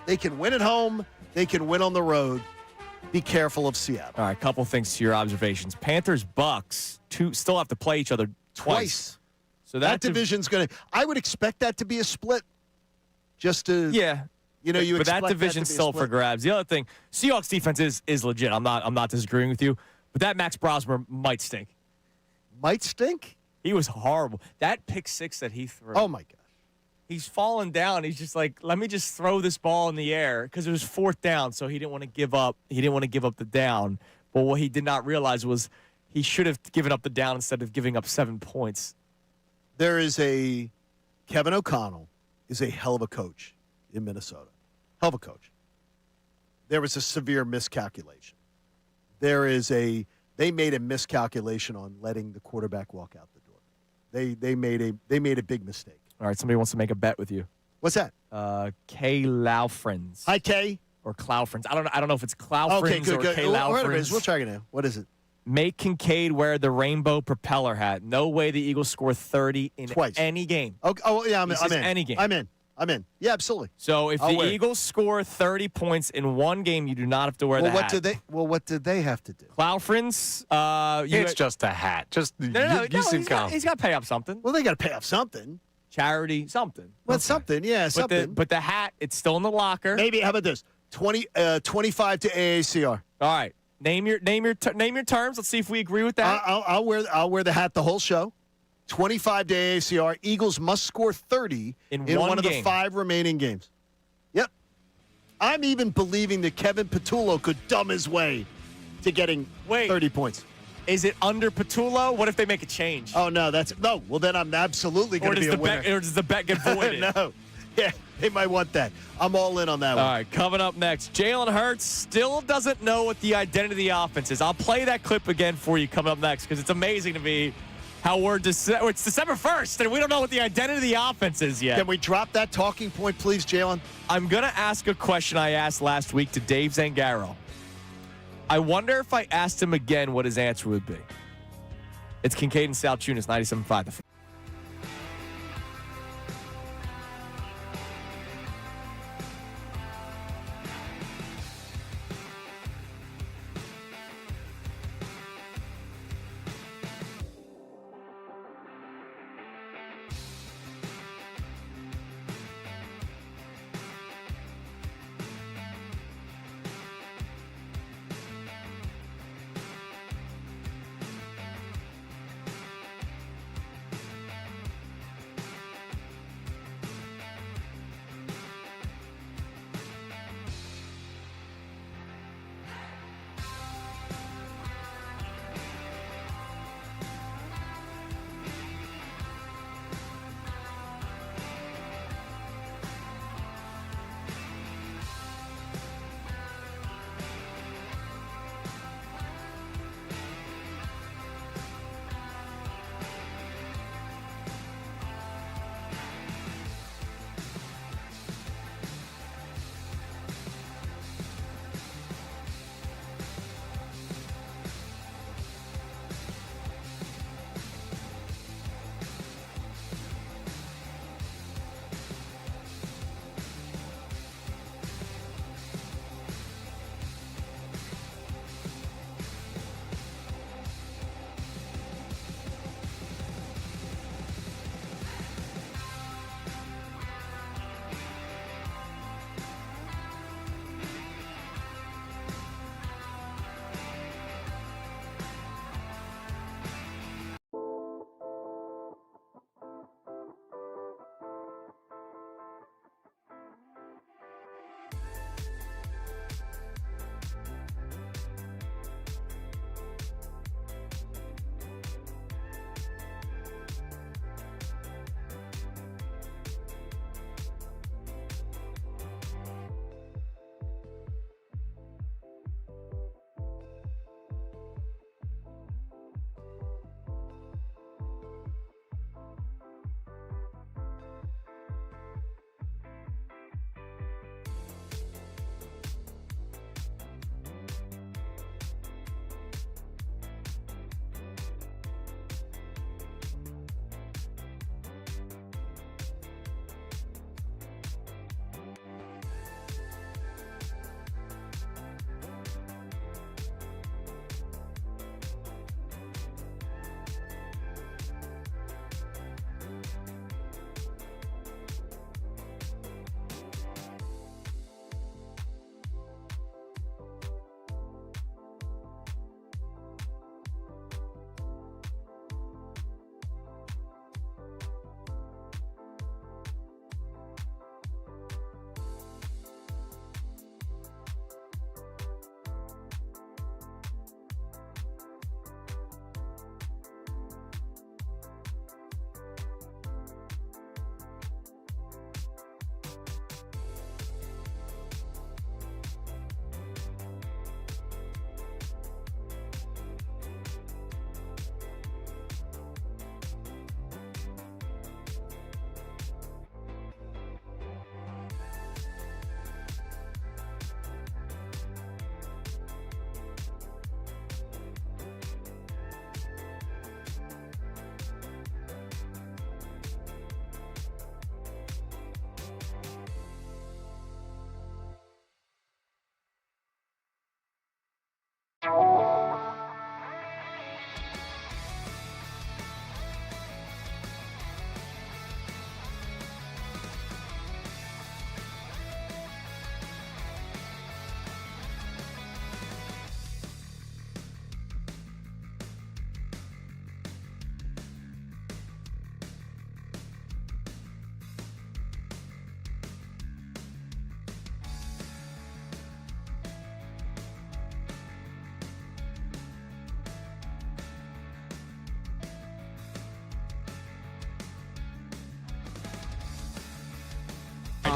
They can win at home. They can win on the road. Be careful of Seattle. All right, couple things to your observations. Panthers, Bucks, still have to play each other twice. So that division's going to – I would expect that to be a split just to – Yeah. But that division's still for grabs. The other thing, Seahawks defense is legit. I'm not disagreeing with you. But that Max Brosmer might stink. Might stink? He was horrible. That pick 6 that he threw. Oh, my gosh. He's fallen down. He's just like, let me just throw this ball in the air because it was 4th down, so he didn't want to give up. He didn't want to give up the down. But what he did not realize was he should have given up the down instead of giving up 7 points. There is Kevin O'Connell is a hell of a coach in Minnesota. Hell of a coach. There was a severe miscalculation. They made a miscalculation on letting the quarterback walk out the door. They made a big mistake. All right, somebody wants to make a bet with you. What's that? Kay Laufrens. Hi, Kay. Or Claufrens. I don't know if it's Claufrens or Kay Laufrens. We'll try it now. What is it? Make Kincade wear the rainbow propeller hat. No way the Eagles score 30 in any game. Okay. Oh, yeah, I'm in. Any game. I'm in. Yeah, absolutely. So if the Eagles score 30 points in one game, you do not have to wear the hat. What did they have to do? Claufrens, it's just a hat. Just no, he's got to pay up something. Well, they got to pay up something. charity, something. Well, Okay. something, yeah, something. But the hat, it's still in the locker. Maybe, how about this? 25 to AACR. All right. Name your terms. Let's see if we agree with that. I'll wear the hat the whole show. 25 to AACR. Eagles must score 30 In one one of the game. 5 remaining games. Yep. I'm even believing that Kevin Patullo could dumb his way to getting 30 points. Is it under Patullo? What if they make a change? Oh, no. No. Well, then I'm absolutely going to be a winner. Or does the bet get voided? No. Yeah, they might want that. I'm all in on that one. All right, coming up next, Jalen Hurts still doesn't know what the identity of the offense is. I'll play that clip again for you coming up next because it's amazing to me how it's December 1st and we don't know what the identity of the offense is yet. Can we drop that talking point, please, Jalen? I'm going to ask a question I asked last week to Dave Zangaro. I wonder if I asked him again what his answer would be. It's Kincade and Salciunas, 97.5.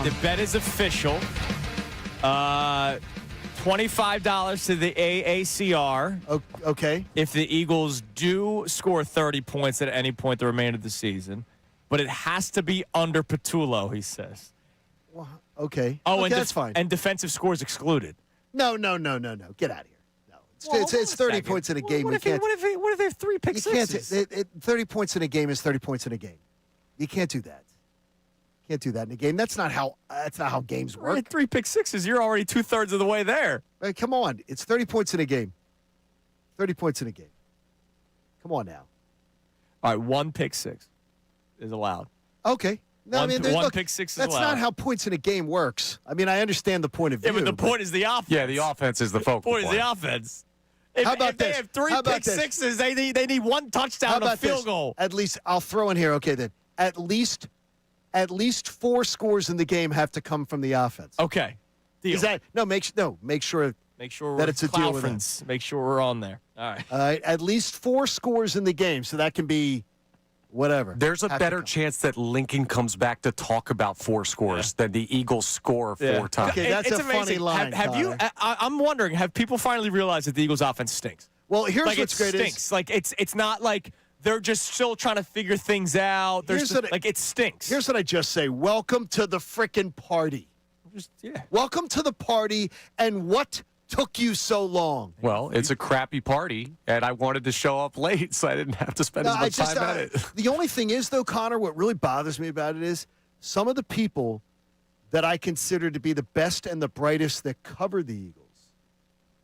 the bet is official. $25 to the AACR. Okay. If the Eagles do score 30 points at any point the remainder of the season, but it has to be under Patullo, he says. Well, okay. Oh, okay, and that's fine. And defensive scores excluded. No. Get out of here. No, it's 30 points in a game. What if they have 3 pick You can't. sixes? 30 points in a game is 30 points in a game. You can't do that. Can't do that in a game. That's not how games work. Right, 3 pick sixes. You're already 2/3 of the way there. Hey, come on. It's 30 points in a game. 30 points in a game. Come on now. All right, 1 pick six is allowed. Okay. No, One look, pick six is that's allowed. not how points in a game works. I mean, I understand the point of view. Yeah, but the point is the offense. Yeah, the offense is the focal point is the offense. If, How about if they this? have 3 How about pick this? sixes, they need 1 touchdown, How and a about field this? goal. At least I'll throw in here. Okay, then. At least 4 scores in the game have to come from the offense. Okay. Deal. Is that make sure Make sure that it's a deal with Clough-friends. Make sure we're on there. All right. All right, at least 4 scores in the game, so that can be whatever. There's a Have to better come. chance that Lincoln comes back to talk about 4 scores than the Eagles score 4 times. Okay, that's It's a funny amazing. line, Have you? Connor. I'm wondering. Have people finally realized that the Eagles' offense stinks? Well, here's Like what's it great stinks. is Like it's not like they're just still trying to figure things out. Like it stinks. Here's what I just say. Welcome to the frickin' party. Yeah. Welcome to the party, and what took you so long? Well, it's a crappy party, and I wanted to show up late, so I didn't have to spend as much time at it. The only thing is, though, Connor, what really bothers me about it is some of the people that I consider to be the best and the brightest that cover the Eagles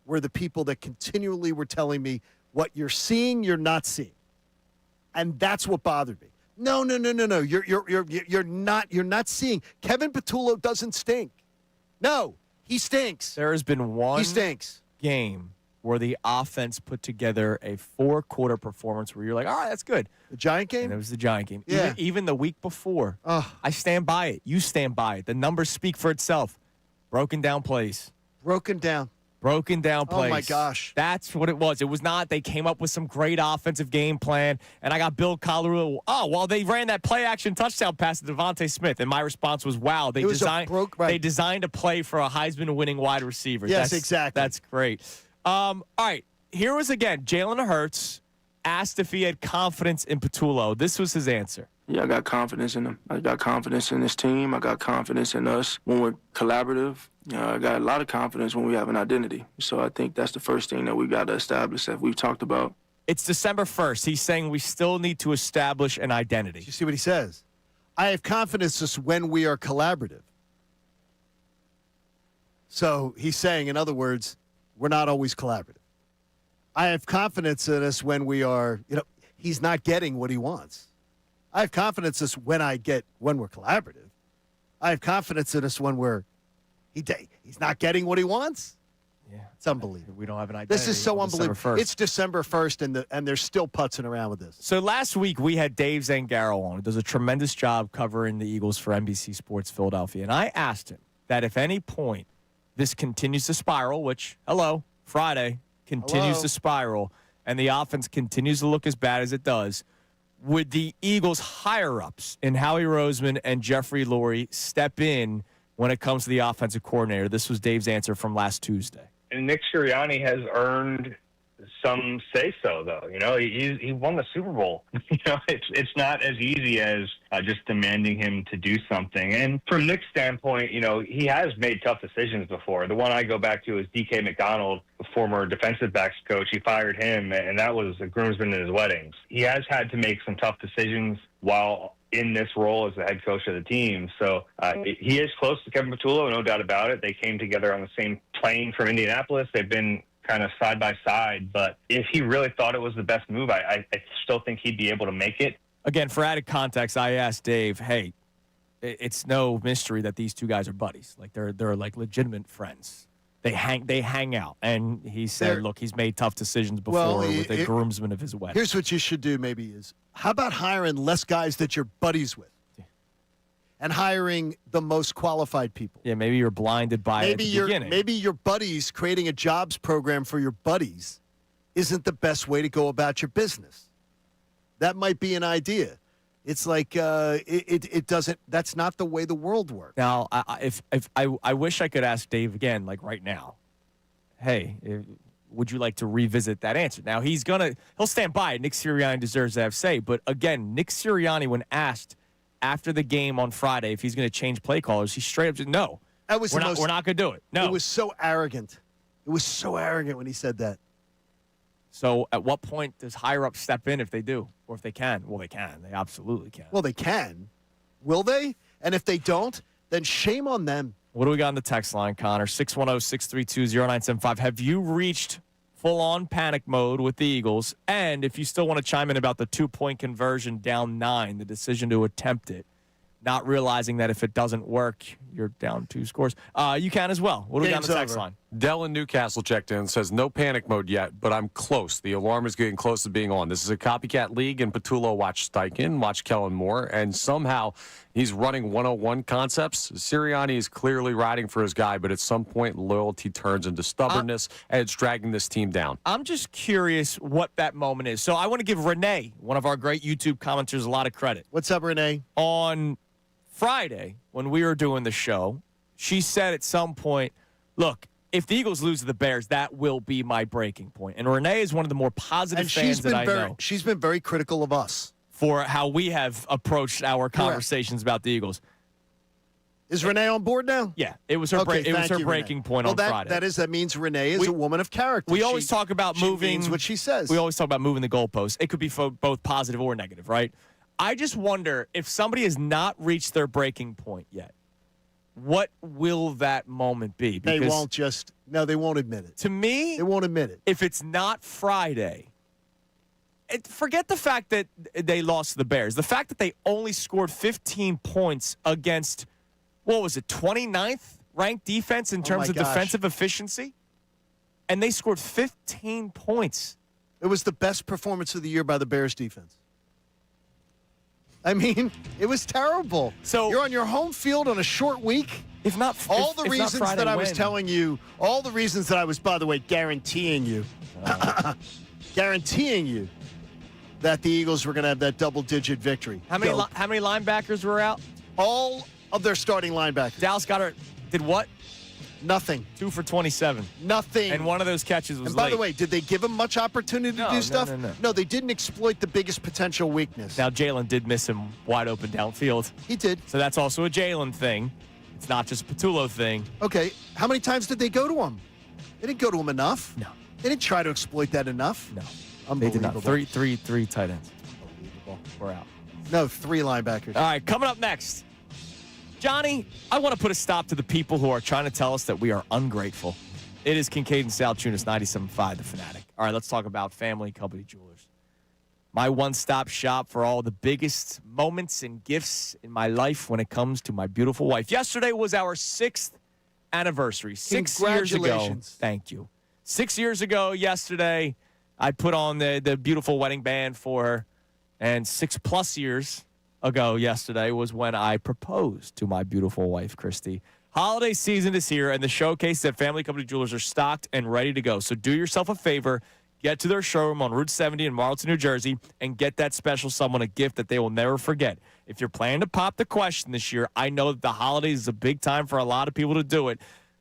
were the people that continually were telling me what you're seeing, you're not seeing, and that's what bothered me. No. You're not seeing. Kevin Patullo doesn't stink. No, he stinks. There has been one He stinks. game where the offense put together a 4-quarter performance where you're like, all right, that's good. The Giant game? And it was the Giant game. Yeah. Even the week before. Ugh. I stand by it. You stand by it. The numbers speak for itself. Broken down plays. Broken down. Broken down Oh, plays. my gosh. That's what it was. It was not. They came up with some great offensive game plan, and I got Bill Colorado. Oh, well, they ran that play-action touchdown pass to Devontae Smith, and my response was, wow, they right. designed a play for a Heisman-winning wide receiver. Yes, exactly. That's great. All right, here was, again, Jalen Hurts asked if he had confidence in Patullo. This was his answer. Yeah, I got confidence in him. I got confidence in this team. I got confidence in us when we're collaborative. I got a lot of confidence when we have an identity. So I think that's the first thing that we got to establish that we've talked about. It's December 1st. He's saying we still need to establish an identity. You see what he says? I have confidence just when we are collaborative. So he's saying, in other words, we're not always collaborative. I have confidence in us when we are, he's not getting what he wants. I have confidence in us when we're collaborative. I have confidence in us when he's not getting what he wants. Yeah, it's unbelievable. We don't have an identity. This is so on December unbelievable. 1st. It's December 1st, and they're still putzing around with this. So last week we had Dave Zangaro on, who does a tremendous job covering the Eagles for NBC Sports Philadelphia. And I asked him that if any point this continues to spiral, which, Friday, continues to spiral, and the offense continues to look as bad as it does, would the Eagles higher-ups in Howie Roseman and Jeffrey Lurie step in when it comes to the offensive coordinator? This was Dave's answer from last Tuesday. And Nick Sirianni has earned some say-so, though. He won the Super Bowl. It's not as easy as just demanding him to do something. And from Nick's standpoint, he has made tough decisions before. The one I go back to is D.K. McDonald, the former defensive backs coach. He fired him, and that was a groomsman in his weddings. He has had to make some tough decisions while in this role as the head coach of the team. So he is close to Kevin Patullo, no doubt about it. They came together on the same plane from Indianapolis. They've been kind of side by side, but if he really thought it was the best move, I still think he'd be able to make it. Again, for added context, I asked Dave, hey, it's no mystery that these two guys are buddies. Like they're like legitimate friends. They hang out. And he said, look, he's made tough decisions before with the groomsman of his wedding. Here's what you should do maybe is, how about hiring less guys that you're buddies with? And hiring the most qualified people. Yeah, maybe you're blinded by it at the beginning. Maybe your buddies, creating a jobs program for your buddies isn't the best way to go about your business. That might be an idea. It's like it doesn't. That's not the way the world works. Now, I wish I could ask Dave again, like right now. Hey, would you like to revisit that answer? Now he'll stand by it. Nick Sirianni deserves to have say, but again, Nick Sirianni, when asked after the game on Friday if he's going to change play callers, he straight up said no. We're not going to do it. No, it was so arrogant. It was so arrogant when he said that. So at what point does higher-ups step in if they do? Or if they can? Well, they can. They absolutely can. Well, they can. Will they? And if they don't, then shame on them. What do we got on the text line, Connor? 610-632-0975. Have you reached full-on panic mode with the Eagles? And if you still want to chime in about the 2-point conversion down 9, the decision to attempt it, not realizing that if it doesn't work, you're down 2 scores. You can as well. What do we got on the text line? Dell in Newcastle checked in and says, no panic mode yet, but I'm close. The alarm is getting close to being on. This is a copycat league, and Patullo watched Steichen, watched Kellen Moore, and somehow he's running 101 concepts. Sirianni is clearly riding for his guy, but at some point, loyalty turns into stubbornness, and it's dragging this team down. I'm just curious what that moment is. So I want to give Renee, one of our great YouTube commenters, a lot of credit. What's up, Renee? On Friday, when we were doing the show, she said at some point, look, if the Eagles lose to the Bears, that will be my breaking point. And Renee is one of the more positive fans that I know. She's been very critical of us for how we have approached our conversations about the Eagles. Is Renee on board now? Yeah, it was her. It was her breaking point on Friday. That means Renee is a woman of character. We always talk about moving. Means what she says. We always talk about moving the goalposts. It could be both positive or negative, right? I just wonder if somebody has not reached their breaking point yet, what will that moment be? Because they won't admit it. To me, they won't admit it. If it's not Friday, forget the fact that they lost to the Bears. The fact that they only scored 15 points against, 29th ranked defense in terms of defensive efficiency? And they scored 15 points. It was the best performance of the year by the Bears defense. I mean, it was terrible. So you're on your home field on a short week. If not, all the reasons that I was telling you, all the reasons that I was, by the way, guaranteeing you that the Eagles were going to have that double-digit victory. How many linebackers were out? All of their starting linebackers. Dallas Goedert did what? Nothing. 2 for 27. Nothing. And one of those catches was And by the way, did they give him much opportunity to do stuff? No, they didn't exploit the biggest potential weakness. Now, Jalen did miss him wide open downfield. He did. So that's also a Jalen thing. It's not just a Patullo thing. Okay. How many times did they go to him? They didn't go to him enough. No. They didn't try to exploit that enough. No. Unbelievable. They did not. Three tight ends. Unbelievable. We're out. No, 3 linebackers. All right, coming up next. Johnny, I want to put a stop to the people who are trying to tell us that we are ungrateful. It is Kincade Salciunas, 97.5, The Fanatic. All right, let's talk about Family Company Jewelers. My one-stop shop for all the biggest moments and gifts in my life when it comes to my beautiful wife. Yesterday was our 6th anniversary. 6 years ago. Thank you. 6 years ago yesterday, I put on the beautiful wedding band for her. And 6+ years ago yesterday was when I proposed to my beautiful wife, Christy. Holiday season is here, and the showcases at Family Company Jewelers are stocked and ready to go. So do yourself a favor. Get to their showroom on Route 70 in Marlton, New Jersey, and get that special someone a gift that they will never forget. If you're planning to pop the question this year, I know that the holidays is a big time for a lot of people to do it.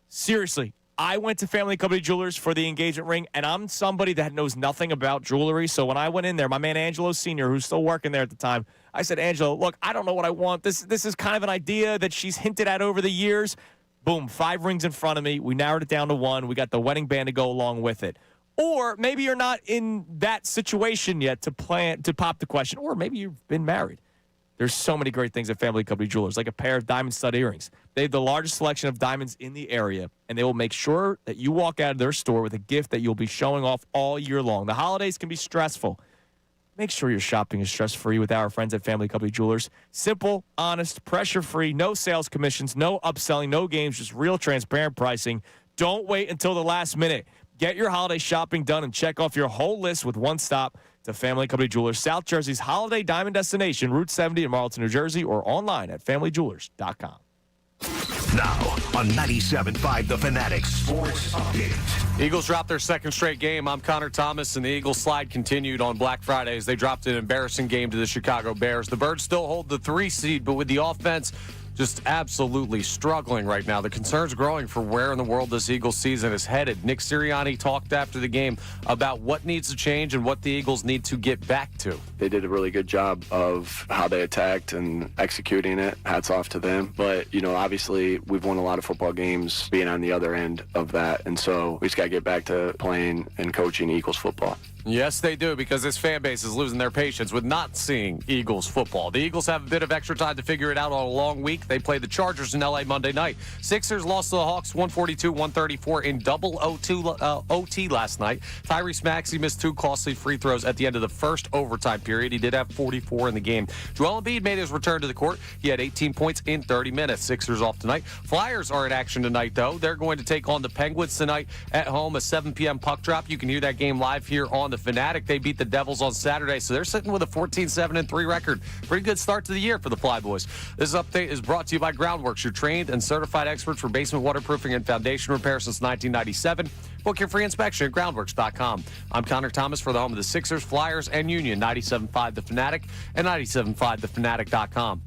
Seriously, I went to Family Company Jewelers for the engagement ring, and I'm somebody that knows nothing about jewelry. So when I went in there, my man Angelo Sr., who's still working there at the time, I said, Angelo, look, I don't know what I want. This is kind of an idea that she's hinted at over the years. Boom, 5 rings in front of me. We narrowed it down to 1. We got the wedding band to go along with it. Or maybe you're not in that situation yet to pop the question, or maybe you've been married. There's so many great things at Family Company Jewelers, like a pair of diamond stud earrings. They have the largest selection of diamonds in the area, and they will make sure that you walk out of their store with a gift that you'll be showing off all year long. The holidays can be stressful. Make sure your shopping is stress-free with our friends at Family Company Jewelers. Simple, honest, pressure-free, no sales commissions, no upselling, no games, just real transparent pricing. Don't wait until the last minute. Get your holiday shopping done and check off your whole list with one stop to Family Company Jewelers, South Jersey's holiday diamond destination, Route 70 in Marlton, New Jersey, or online at familyjewelers.com. Now on 97.5 The Fanatic Sports Update. Eagles dropped their second straight game. I'm Connor Thomas, and the Eagles slide continued on Black Friday as they dropped an embarrassing game to the Chicago Bears. The Birds still hold the 3 seed, but with the offense just absolutely struggling right now. The concern's growing for where in the world this Eagles season is headed. Nick Sirianni talked after the game about what needs to change and what the Eagles need to get back to. They did a really good job of how they attacked and executing it. Hats off to them. But, obviously we've won a lot of football games being on the other end of that. And so we just got to get back to playing and coaching Eagles football. Yes, they do, because this fan base is losing their patience with not seeing Eagles football. The Eagles have a bit of extra time to figure it out on a long week. They play the Chargers in L.A. Monday night. Sixers lost to the Hawks 142-134 in double OT last night. Tyrese Maxey missed 2 costly free throws at the end of the first overtime period. He did have 44 in the game. Joel Embiid made his return to the court. He had 18 points in 30 minutes. Sixers off tonight. Flyers are in action tonight, though. They're going to take on the Penguins tonight at home, a 7 p.m. puck drop. You can hear that game live here on the Fanatic. They beat the Devils on Saturday, so they're sitting with a 14-7-3 record. Pretty good start to the year for the Flyboys. This update is brought to you by Groundworks, your trained and certified experts for basement waterproofing and foundation repair since 1997. Book your free inspection at groundworks.com. I'm Connor Thomas for the home of the Sixers, Flyers, and Union, 97.5 The Fanatic and 97.5thefanatic.com.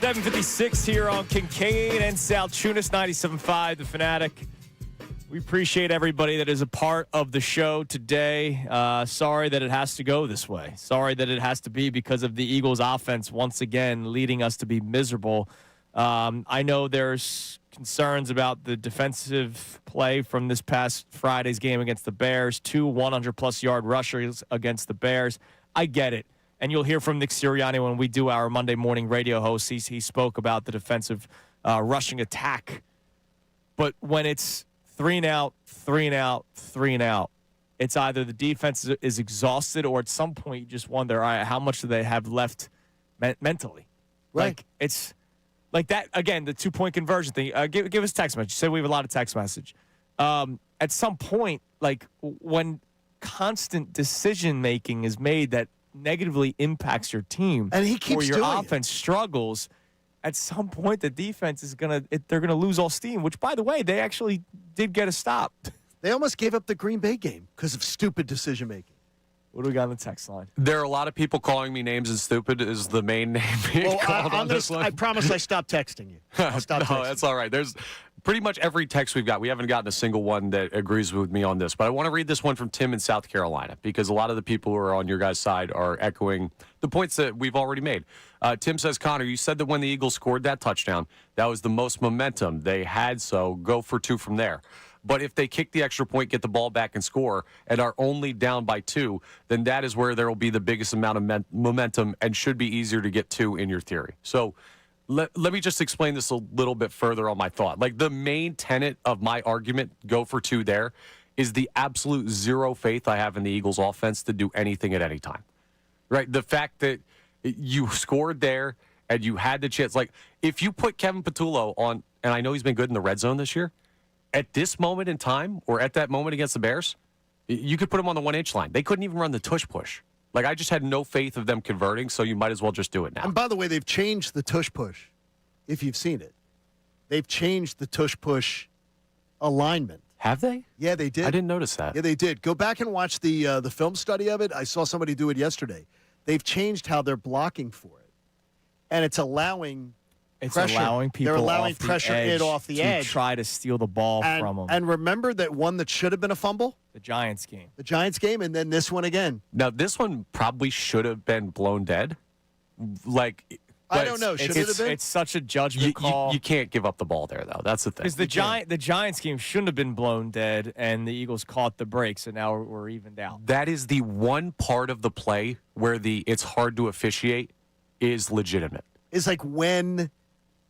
7:56 here on Kincade and Salciunas, 97.5 The Fanatic. We appreciate everybody that is a part of the show today. Sorry that it has to go this way. Sorry that it has to be because of the Eagles' offense once again leading us to be miserable. I know there's concerns about the defensive play from this past Friday's game against the Bears. 2 100-plus yard rushers against the Bears. I get it. And you'll hear from Nick Sirianni when we do our Monday morning radio host. He spoke about the defensive rushing attack. But when it's 3 and out, 3 and out, 3 and out, it's either the defense is exhausted or at some point you just wonder, all right, how much do they have left mentally? Right. Like, it's like that, again, the 2-point conversion thing. Give us text message. You said we have a lot of text message. At some point, like when constant decision-making is made that negatively impacts your team, and he keeps or your doing offense struggles, at some point the defense is they're gonna lose all steam, which, by the way, they actually did get a stop. They almost gave up the Green Bay game because of stupid decision making. What do we got on the text line? There are a lot of people calling me names, and stupid is the main name being called on this one. I promise I stopped texting you. I'll stop texting. That's all right. There's pretty much every text we've got. We haven't gotten a single one that agrees with me on this. But I want to read this one from Tim in South Carolina because a lot of the people who are on your guys' side are echoing the points that we've already made. Tim says, Connor, you said that when the Eagles scored that touchdown, that was the most momentum they had, so go for 2 from there. But if they kick the extra point, get the ball back and score, and are only down by 2, then that is where there will be the biggest amount of momentum and should be easier to get 2 in your theory. So let me just explain this a little bit further on my thought. Like, the main tenet of my argument, go for 2 there, is the absolute zero faith I have in the Eagles offense to do anything at any time. Right? The fact that you scored there and you had the chance. Like, if you put Kevin Patullo on, and I know he's been good in the red zone this year, at this moment in time, or at that moment against the Bears, you could put him on the 1-inch line. They couldn't even run the tush push. Like, I just had no faith of them converting, so you might as well just do it now. And by the way, they've changed the tush push, if you've seen it. They've changed the tush push alignment. Have they? Yeah, they did. I didn't notice that. Yeah, they did. Go back and watch the film study of it. I saw somebody do it yesterday. They've changed how they're blocking for it. And it's allowing pressure. Allowing people They're allowing off pressure the edge in off the edge. to try to steal the ball from them. And remember that one that should have been a fumble? The Giants game. The Giants game, and then this one again. Now, this one probably should have been blown dead. Like, I don't know. Should it have been? It's such a judgment call. You can't give up the ball there, though. That's the thing. Because the Giants game shouldn't have been blown dead, and the Eagles caught the break, so now we're evened out. That is the one part of the play where it's hard to officiate is legitimate. It's like when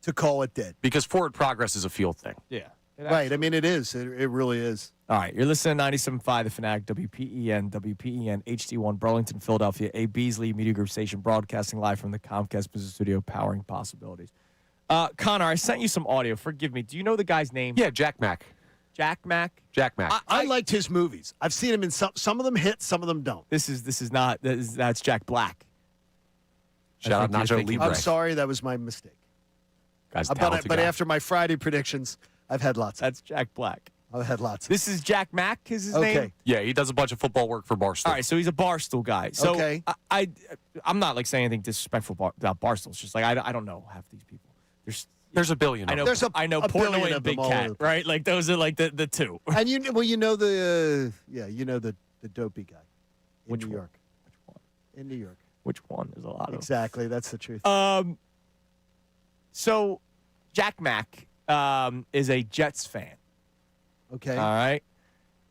to call it dead. Because forward progress is a field thing. Yeah. Right. I mean, it is. It really is. All right. You're listening to 97.5 The Fanatic, WPEN, HD1, Burlington, Philadelphia, a Beasley Media Group station, broadcasting live from the Comcast Business Studio, powering possibilities. Connor, I sent you some audio. Forgive me. Do you know the guy's name? Yeah, Jack Mack. Jack Mack? Jack Mack. I liked his movies. I've seen him in some of them hit, some of them don't. That's Jack Black. Shout out Nacho Libre. I'm sorry, that was my mistake. Guy's but after my Friday predictions, I've had lots. That's Jack Black. I've had lots. This is Jack Mack, is his name? Yeah, he does a bunch of football work for Barstool. All right, so he's a Barstool guy. So okay. I'm not like saying anything disrespectful about Barstool. It's just like I don't know half these people. There's a billion. I know. I know Portnoy and Big Cat, right? Like those are like the two. And you know the dopey guy in New York. Which one? In New York. Which one? There's a lot of exactly. That's the truth. So Jack Mack is a Jets fan. Okay. All right.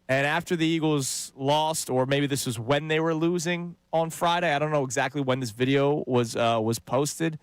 And after the Eagles lost, or maybe this was when they were losing on Friday, I don't know exactly when this video was posted.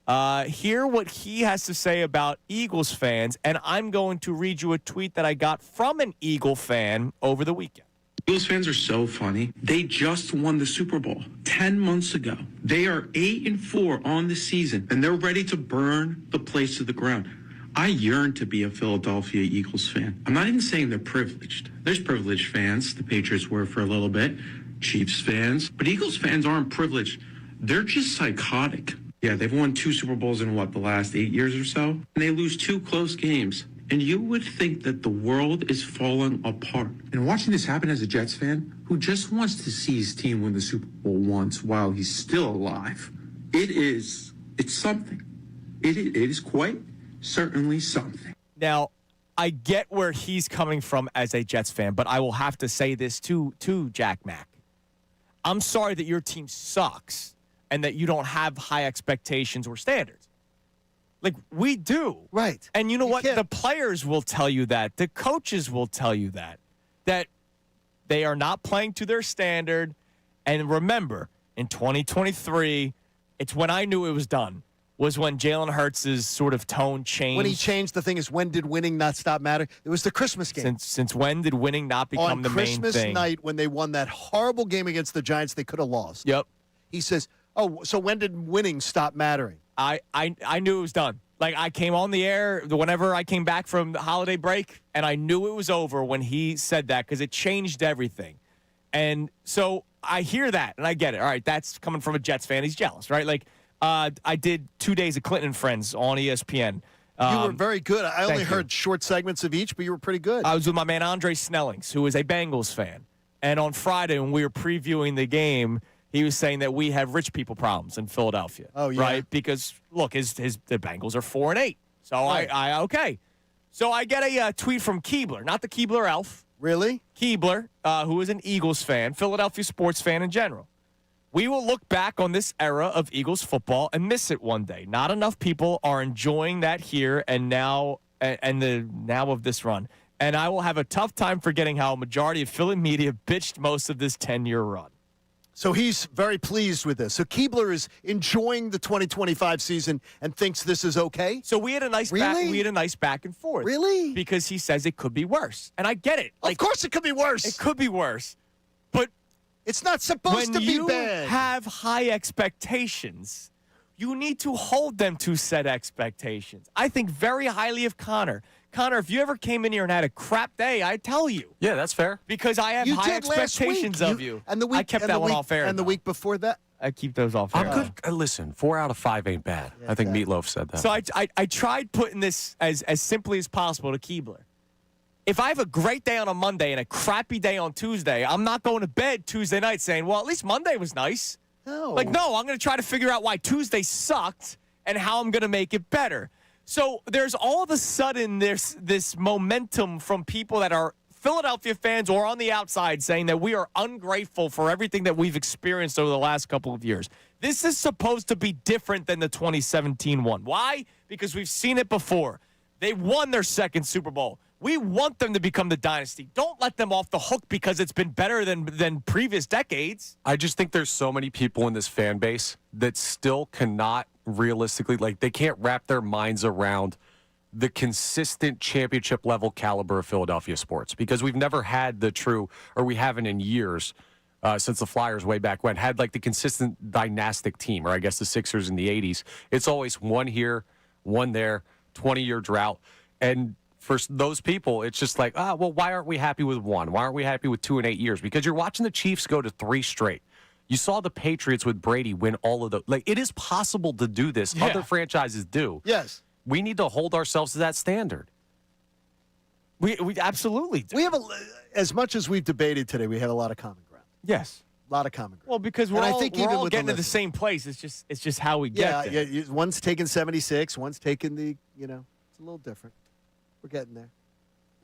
Hear what he has to say about Eagles fans, and I'm going to read you a tweet that I got from an Eagle fan over the weekend. Eagles fans are so funny. They just won the Super Bowl 10 months ago. They are 8-4 on the season, and they're ready to burn the place to the ground. I yearn to be a Philadelphia Eagles fan. I'm not even saying they're privileged. There's privileged fans. The Patriots were for a little bit. Chiefs fans. But Eagles fans aren't privileged. They're just psychotic. Yeah, they've won 2 Super Bowls in, the last 8 years or so? And they lose 2 close games. And you would think that the world is falling apart. And watching this happen as a Jets fan who just wants to see his team win the Super Bowl once while he's still alive, it's something. It is quite certainly something. Now, I get where he's coming from as a Jets fan, but I will have to say this to Jack Mack. I'm sorry that your team sucks and that you don't have high expectations or standards. Like, we do. Right. And you know what? can't- The players will tell you that. The coaches will tell you that they are not playing to their standard. And remember, in 2023, it's when I knew it was done, was when Jalen Hurts' sort of tone changed. When he changed, the thing is, when did winning not stop mattering? It was the Christmas game. Since when did winning not become On the main Christmas thing? night, when they won that horrible game against the Giants, they could have lost. Yep. He says, "Oh, so when did winning stop mattering?" I knew it was done. Like, I came on the air whenever I came back from the holiday break, and I knew it was over when he said that because it changed everything. And so I hear that, and I get it. All right, that's coming from a Jets fan. He's jealous, right? Like, I did 2 days of Clinton and Friends on ESPN. You were very good. I only thank you. heard short segments of each, but you were pretty good. I was with my man Andre Snellings, who is a Bengals fan. And on Friday, when we were previewing the game, he was saying that we have rich people problems in Philadelphia. Oh, yeah. Right? Because, look, the Bengals are 4-8. So Right. okay. So I get a tweet from Keebler, not the Keebler elf. Really? Keebler, who is an Eagles fan, Philadelphia sports fan in general. We will look back on this era of Eagles football and miss it one day. Not enough people are enjoying that here and now, and the now of this run. And I will have a tough time forgetting how a majority of Philly media bitched most of this 10-year run. So he's very pleased with this. So Keebler is enjoying the 2025 season and thinks this is okay? So we had a nice back and forth. Really? Because he says it could be worse. And I get it. Of course it could be worse. It could be worse. But it's not supposed to be when bad. you have high expectations, you need to hold them to set expectations. I think very highly of Connor. Connor, if you ever came in here and had a crap day, I'd tell you. Yeah, that's fair. Because I have You high did last expectations week. of you. And the week, I kept and that the one week, off air. And the though. week before that? I keep those off air. I'm good. Listen, 4 out of 5 ain't bad. I think Meatloaf said that. So I tried putting this as simply as possible to Keebler. If I have a great day on a Monday and a crappy day on Tuesday, I'm not going to bed Tuesday night saying, well, at least Monday was nice. No. I'm going to try to figure out why Tuesday sucked and how I'm going to make it better. So there's all of a sudden this momentum from people that are Philadelphia fans or on the outside saying that we are ungrateful for everything that we've experienced over the last couple of years. This is supposed to be different than the 2017 one. Why? Because we've seen it before. They won their second Super Bowl. We want them to become the dynasty. Don't let them off the hook because it's been better than previous decades. I just think there's so many people in this fan base that still cannot realistically, like, they can't wrap their minds around the consistent championship level caliber of Philadelphia sports, because we've never had the true, or we haven't in years since the Flyers way back when, had like the consistent dynastic team, or I guess the Sixers in the 80s. It's always one here, one there, 20-year drought. And for those people, it's just like, well, why aren't we happy with one? Why aren't we happy with 2 and 8 years? Because you're watching the Chiefs go to 3 straight. You saw the Patriots with Brady win all of the. Like, it is possible to do this. Yeah. Other franchises do. Yes. We need to hold ourselves to that standard. We absolutely do. We have as much as we've debated today, we had a lot of common ground. Yes. A lot of common ground. Well, because we're And I all, think we're even all with the getting to the listeners. same place. It's just how we get there. Yeah. One's taking 76, one's taking the, it's a little different. We're getting there.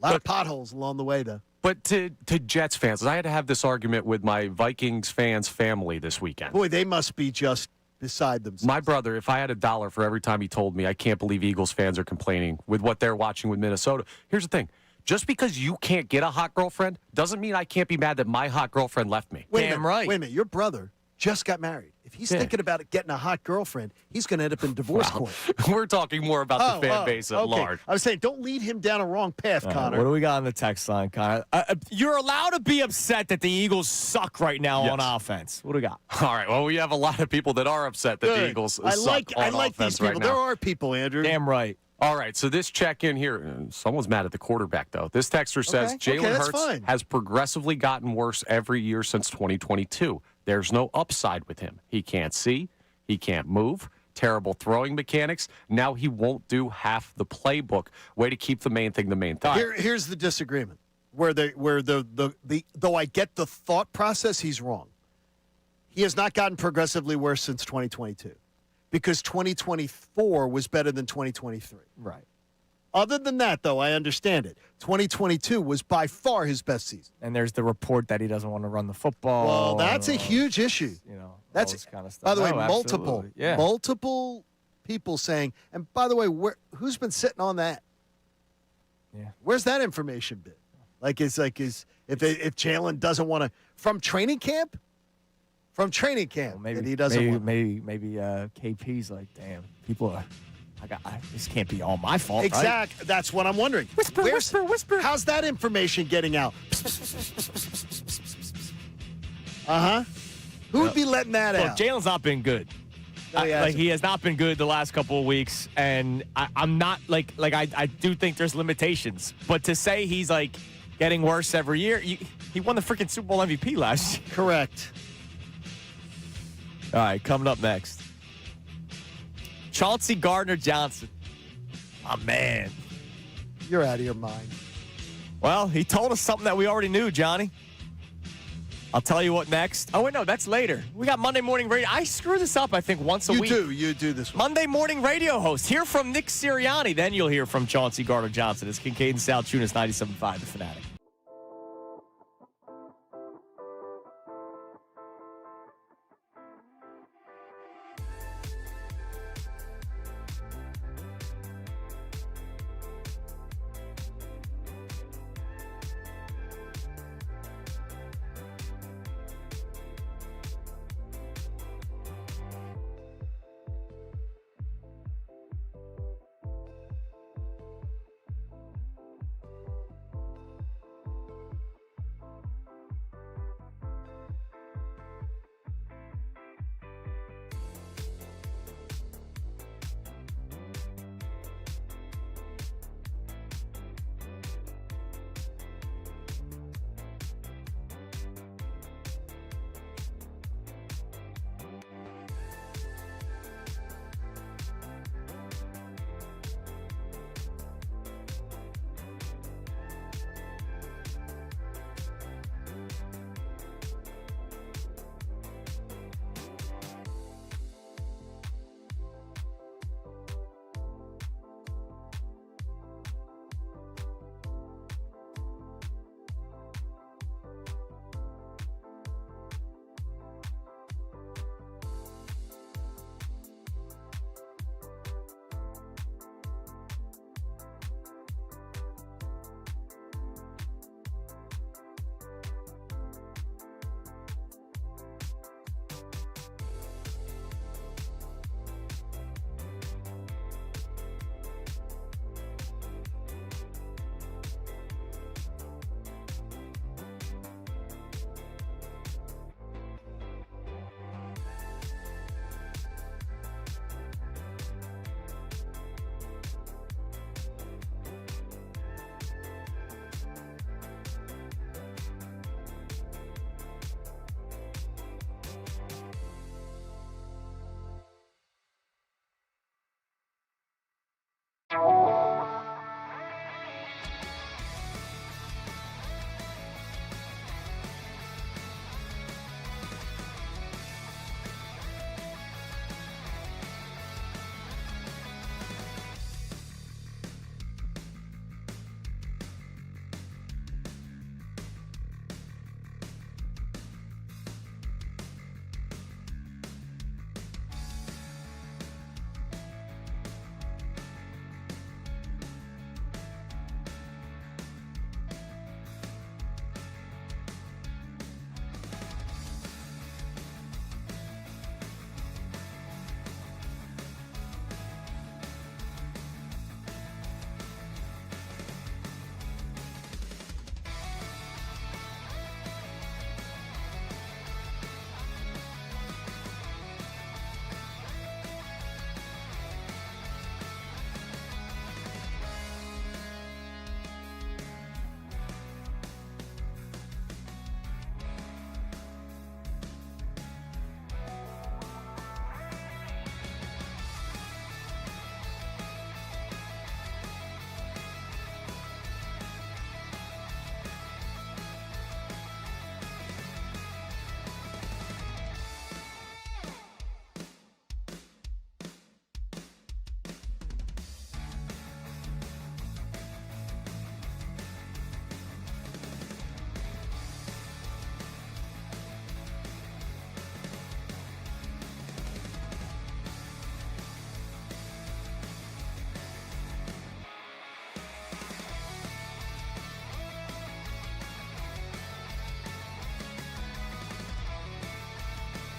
A lot of potholes along the way, though. But to Jets fans, I had to have this argument with my Vikings fans' family this weekend. Boy, they must be just beside themselves. My brother, if I had $1 for every time he told me, I can't believe Eagles fans are complaining with what they're watching with Minnesota. Here's the thing. Just because you can't get a hot girlfriend doesn't mean I can't be mad that my hot girlfriend left me. Wait a Damn minute, right. Wait a minute. Your brother just got married. If he's Yeah. thinking about getting a hot girlfriend, he's going to end up in divorce court. We're talking more about the fan base at okay. large. I was saying, don't lead him down a wrong path, Connor. What do we got on the text line, Connor? You're allowed to be upset that the Eagles suck right now on offense. What do we got? All right. Well, we have a lot of people that are upset that the Eagles I suck like on these offense people. right There now. are people, Andrew. Damn right. All right, so this check-in here, someone's mad at the quarterback, though. This texter says Okay, Jalen that's Hurts fine. has progressively gotten worse every year since 2022. There's no upside with him. He can't see. He can't move. Terrible throwing mechanics. Now he won't do half the playbook. Way to keep the main thing the main thing. Here's the disagreement. Though I get the thought process, he's wrong. He has not gotten progressively worse since 2022. because 2024 was better than 2023. Right. Other than that, though, I understand it. 2022 was by far his best season. And there's the report that he doesn't want to run the football. Well, that's a huge issue. You know, That's all this kind of stuff. By the way, No, absolutely. multiple people saying. And by the way, who's been sitting on that? Yeah. Where's that information been? Is if Jalen doesn't want to from training camp? From training camp, Well, maybe that he doesn't want. maybe KP's like, damn, people are. This can't be all my fault. Exactly. Right? That's what I'm wondering. Whisper. How's that information getting out? Who would be letting that Look, out? Jalen's not been good. No, he hasn't. He has not been good the last couple of weeks, and I'm not I do think there's limitations, but to say he's getting worse every year, he won the freaking Super Bowl MVP last year. Correct. All right, coming up next, Chauncey Gardner-Johnson. My man. You're out of your mind. Well, he told us something that we already knew, Johnny. I'll tell you what next. Oh, wait, no, that's later. We got Monday Morning Radio. I screw this up, I think, once a week. You do this one. Monday Morning Radio host. Hear from Nick Sirianni. Then you'll hear from Chauncey Gardner-Johnson. It's Kincade Salciunas, 97.5, The Fanatic.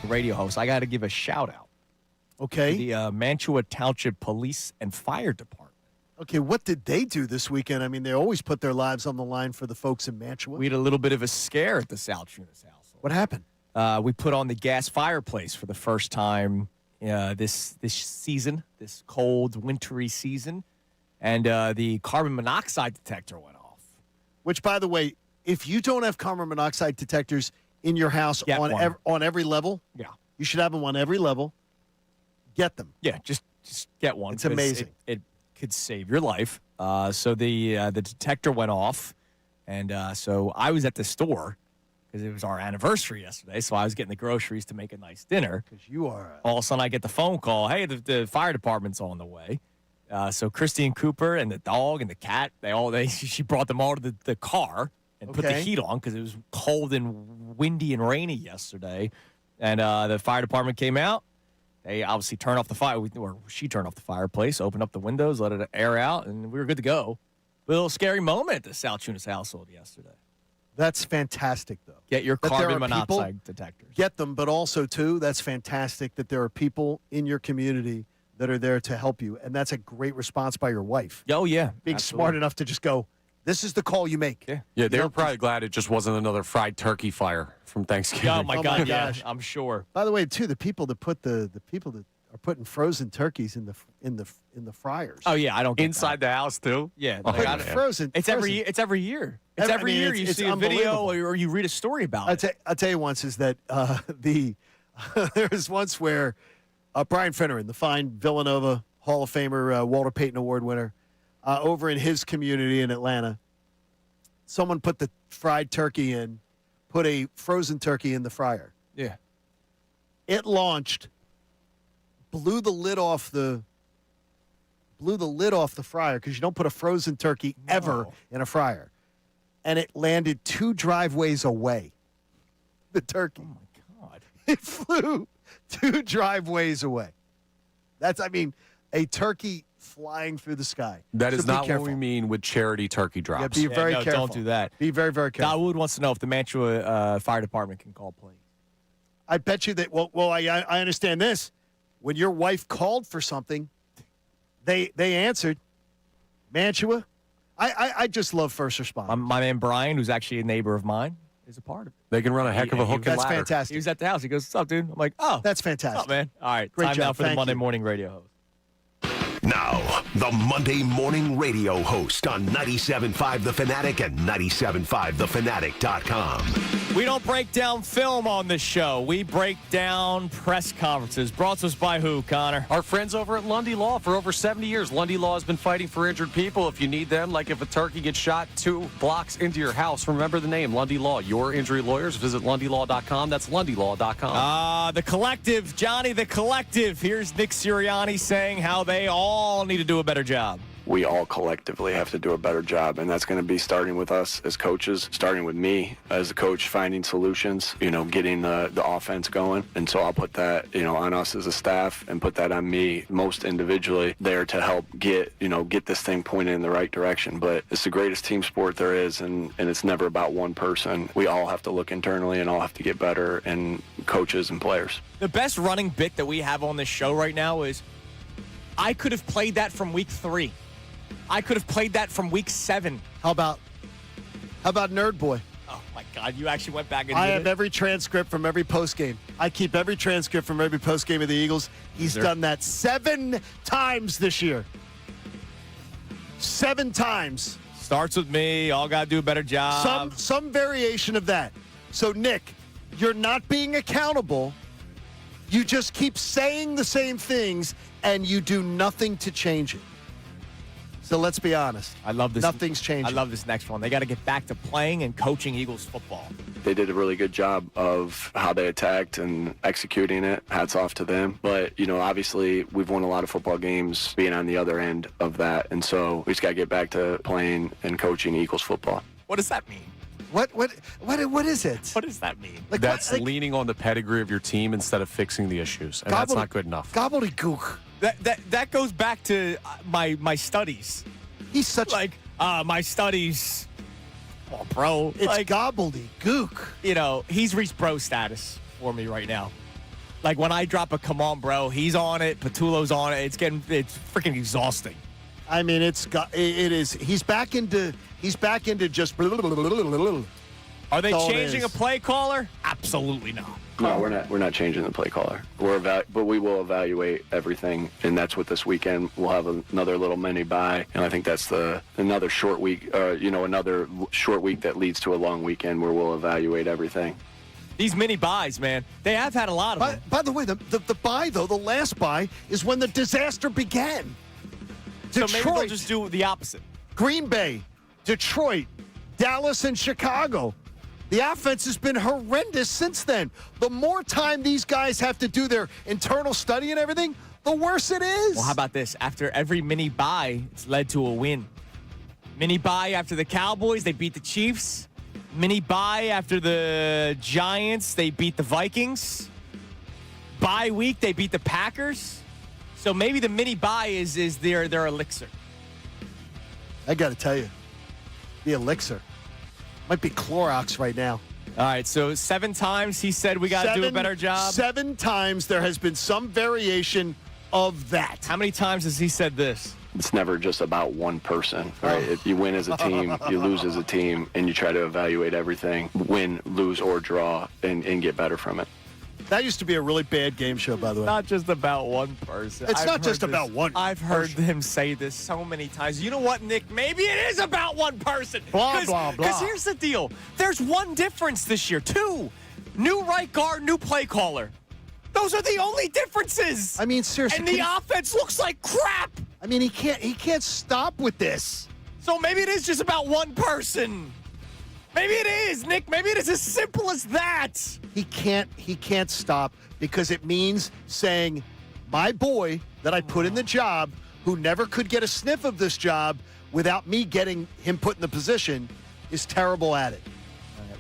radio host, I got to give a shout out Okay. to the Mantua Township Police and Fire Department. Okay, what did they do this weekend? I mean, they always put their lives on the line for the folks in Mantua. We had a little bit of a scare at the Salciunas house. What happened? We put on the gas fireplace for the first time this season, this cold, wintry season, and the carbon monoxide detector went off. Which, by the way, if you don't have carbon monoxide detectors in your house Get one. on every level, Yeah. you should have them on every level. Get them. Yeah, just get one. It's 'cause amazing. It could save your life. So the detector went off, and so I was at the store because it was our anniversary yesterday. So I was getting the groceries to make a nice dinner. Because you are. All of a sudden, I get the phone call. Hey, the fire department's on the way. So Christine Cooper and the dog and the cat, she brought them all to the car and put the Okay. heat on because it was cold and windy and rainy yesterday. And the fire department came out. They obviously turned off the fire, or she turned off the fireplace, opened up the windows, let it air out, and we were good to go. A little scary moment at the Salciunas household yesterday. That's fantastic, though. Get your That there carbon are monoxide detectors. Get them, but also, too, that's fantastic that there are people in your community that are there to help you. And that's a great response by your wife. Oh, yeah. Being absolutely. smart enough to just go, this is the call you make. Yeah. Yeah, they You were know, probably glad it just wasn't another fried turkey fire from Thanksgiving. Oh, my Oh, God, my yeah, gosh. I'm sure. By the way, too, the people that put the people that are putting frozen turkeys in the fryers. Oh, yeah, I don't get Inside the house, too? Yeah. Oh, like, But I- man. frozen. It's frozen. every year. It's every year. It's I every mean, year it's- you it's see a video unbelievable. or you read a story about it. I'll tell you once is that there was once where Brian Finneran, the fine Villanova Hall of Famer, Walter Payton Award winner, over in his community in Atlanta, someone put the fried turkey in, put a frozen turkey in the fryer. Yeah. It launched, blew the lid off the fryer because you don't put a frozen turkey ever No. in a fryer, and it landed 2 driveways away. The turkey. Oh, my God. It flew 2 driveways away. A turkey flying through the sky. That So is be not what careful. we mean with charity turkey Yeah, drops. be very no, careful. don't do that. Be very, very careful. Dawood wants to know if the Mantua Fire Department can call police. I bet you that. Well, I understand this. When your wife called for something, they answered. Mantua. I just love first responders. My man Brian, who's actually a neighbor of mine, is a part of it. They can run a heck of a hook and That's ladder. fantastic. He was at the house. He goes, "What's up, dude?" I'm like, "Oh, That's what's fantastic. up, man?" All right, Great time job. now for the Thank Monday you. morning radio host. Now, the Monday morning radio host on 97.5 The Fanatic and 97.5thefanatic.com. We don't break down film on this show. We break down press conferences. Brought to us by who, Connor? Our friends over at Lundy Law for over 70 years. Lundy Law has been fighting for injured people. If you need them, like if a turkey gets shot 2 blocks into your house, remember the name, Lundy Law. Your injury lawyers, visit lundylaw.com. That's lundylaw.com. The Collective, Johnny, the Collective. Here's Nick Sirianni saying how they all need to do a better job. We all collectively have to do a better job, and that's going to be starting with us as coaches, starting with me as a coach, finding solutions, getting the offense going. And so I'll put that, on us as a staff and put that on me most individually there to help get this thing pointed in the right direction. But it's the greatest team sport there is, and it's never about one person. We all have to look internally and all have to get better, and coaches and players. The best running bit that we have on this show right now is I could have played that from week 3. I could have played that from week 7. How about Nerd Boy? Oh, my God. You actually went back and I did have it? every transcript from every postgame. I keep every transcript from every postgame of the Eagles. He's done that 7 times this year. 7 times. Starts with me. All got to do a better job. Some variation of that. So, Nick, you're not being accountable. You just keep saying the same things, and you do nothing to change it. So let's be honest. I love this. Nothing's changing. I love this next one. They got to get back to playing and coaching Eagles football. They did a really good job of how they attacked and executing it. Hats off to them. But, obviously we've won a lot of football games being on the other end of that. And so we just got to get back to playing and coaching Eagles football. What does that mean? What is it? What does that mean? That's leaning on the pedigree of your team insteed of fixing the issues, and that's not good enough. Gobbledygook. That goes back to my studies. He's such my studies. Come on, bro. It's gobbledygook. He's reached bro status for me right now. Like when I drop a come on, bro, he's on it. Patullo's on it. It's freaking exhausting. I mean, it is. He's back into just. Are they That's all it changing is. a play caller? Absolutely not. No, we're not changing the play caller. But we will evaluate everything, and that's what this weekend we'll have another little mini bye, and I think that's another short week, another short week that leads to a long weekend where we'll evaluate everything. These mini buys, man, they have had a lot of them. By the way, the bye though, the last bye is when the disaster began. So Detroit, maybe they'll just do the opposite. Green Bay, Detroit, Dallas, and Chicago. The offense has been horrendous since then. The more time these guys have to do their internal study and everything, the worse it is. Well, how about this? After every mini bye, it's led to a win. Mini bye after the Cowboys, they beat the Chiefs. Mini bye after the Giants, they beat the Vikings. Bye week, they beat the Packers. So maybe the mini bye is their elixir. I got to tell you, the elixir might be Clorox right now. All right, so 7 times he said we got to do a better job. 7 times there has been some variation of that. How many times has he said this? It's never just about one person, right? If you win as a team, you lose as a team, and you try to evaluate everything, win, lose, or draw, and get better from it. That used to be a really bad game show, by the way. Not just about one person. It's I've not heard just this- about one I've heard person. him say this so many times. You know what, Nick? Maybe it is about one person. Blah, blah, blah. Because here's the deal. There's one difference this year. 2. New right guard, new play caller. Those are the only differences. I mean, seriously. And the offense looks like crap. I mean, he can't stop with this. So maybe it is just about one person. Maybe it is, Nick. Maybe it is as simple as that. He can't stop because it means saying, my boy that I put in the job, who never could get a sniff of this job without me getting him put in the position, is terrible at it.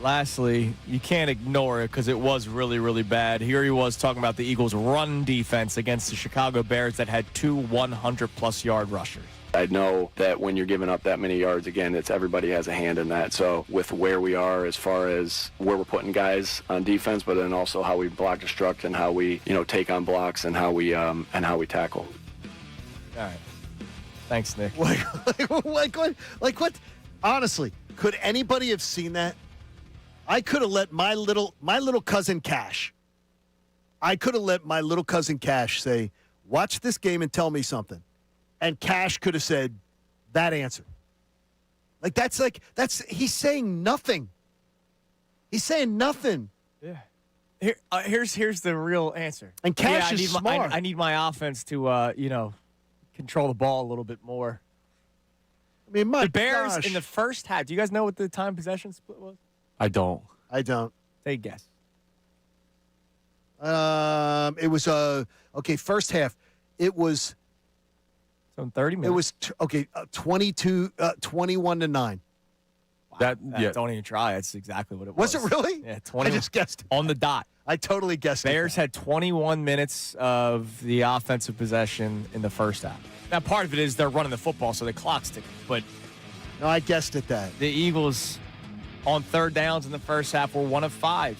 Lastly, you can't ignore it because it was really, really bad. Here he was talking about the Eagles' run defense against the Chicago Bears that had 2 100-plus yard rushers. I know that when you're giving up that many yards, again, it's everybody has a hand in that. So with where we are as far as where we're putting guys on defense, but then also how we block destruct and how we, take on blocks and how we tackle. All right. Thanks, Nick. Like what? Honestly, could anybody have seen that? I could have let my little cousin Cash. I could have let my little cousin Cash say, "Watch this game and tell me something," and Cash could have said that answer. That's he's saying nothing. He's saying nothing. Yeah. Here's the real answer. And Cash is smart. I need my offense to control the ball a little bit more. I mean, my The Bears gosh. in the first half. Do you guys know what the time possession split was? I don't. I don't. Take a guess. It was first half. It was So in 30 minutes. it was 21-9. Don't even try. That's exactly what it Was was. it really? Yeah, 20. I just guessed. On the dot. I totally guessed. Bears had 21 minutes of the offensive possession in the first half. Now, part of it is they're running the football, so the clock's ticking. But No, I guessed at that. the Eagles, on third downs in the first half, were 1 of 5.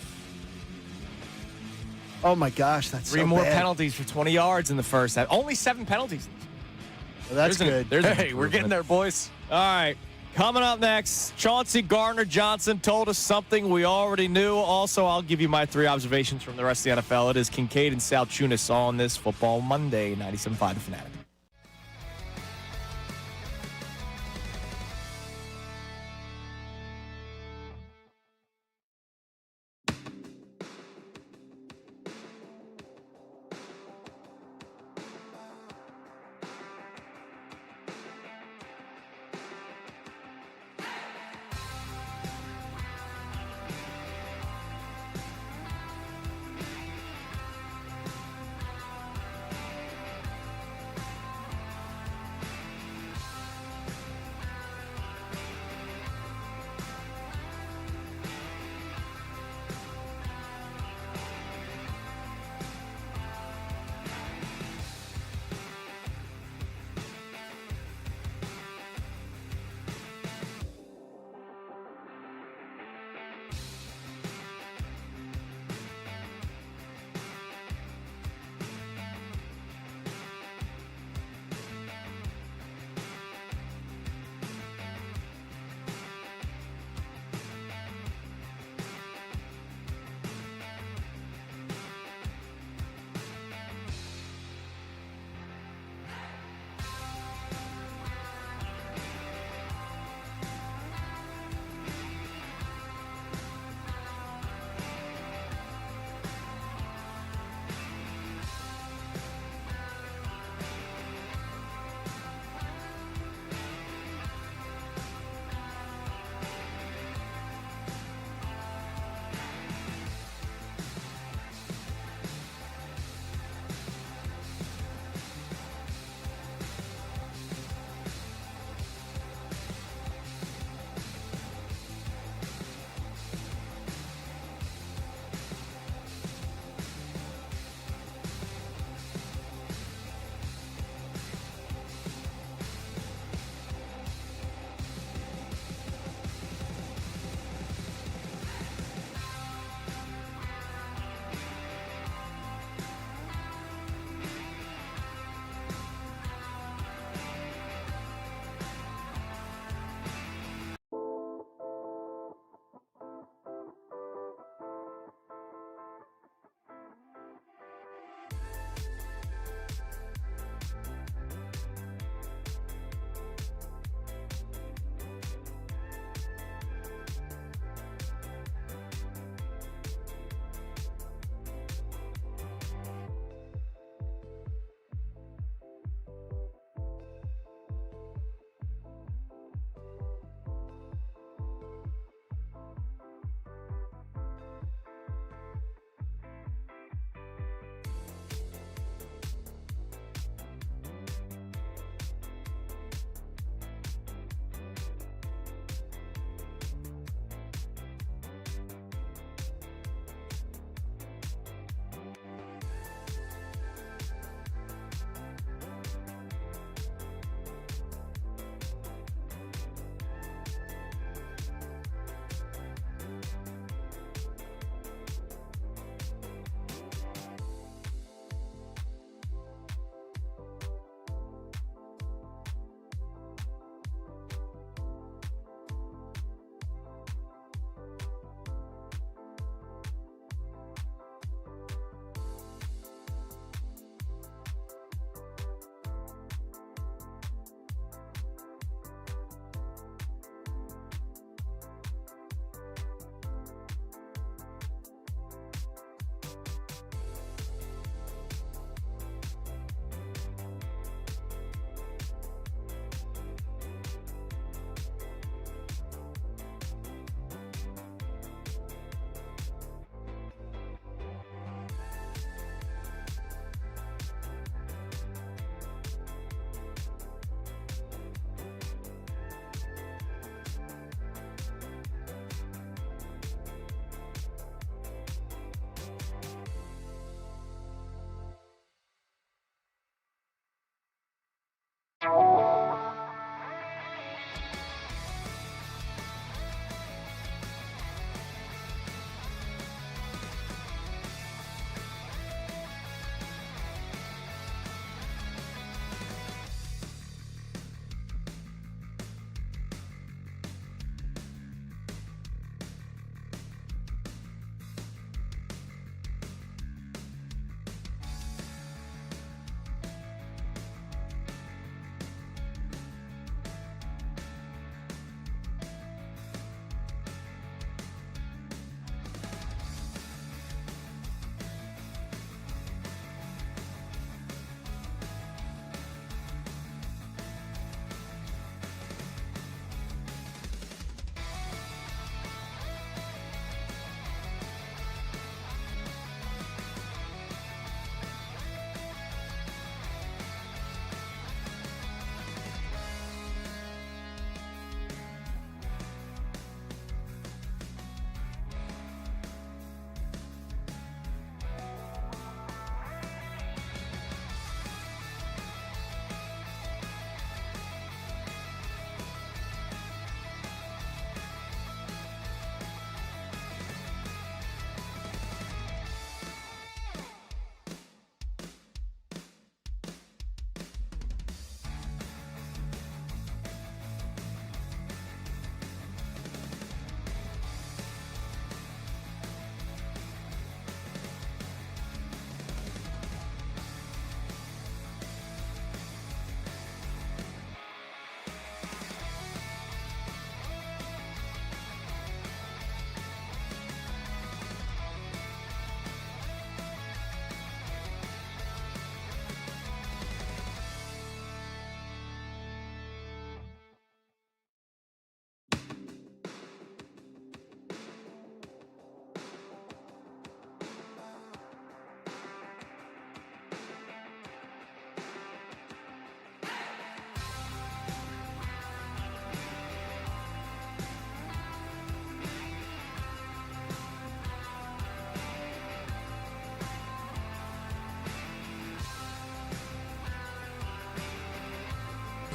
Oh my gosh, that's 3 so more bad. penalties for 20 yards in the first half. Only 7 penalties. Well, that's good. Hey, we're getting there, boys. All right. Coming up next, Chauncey Gardner-Johnson told us something we already knew. Also, I'll give you my 3 observations from the rest of the NFL. It is Kincade and Salciunas on this Football Monday, 97.5 The Fanatic.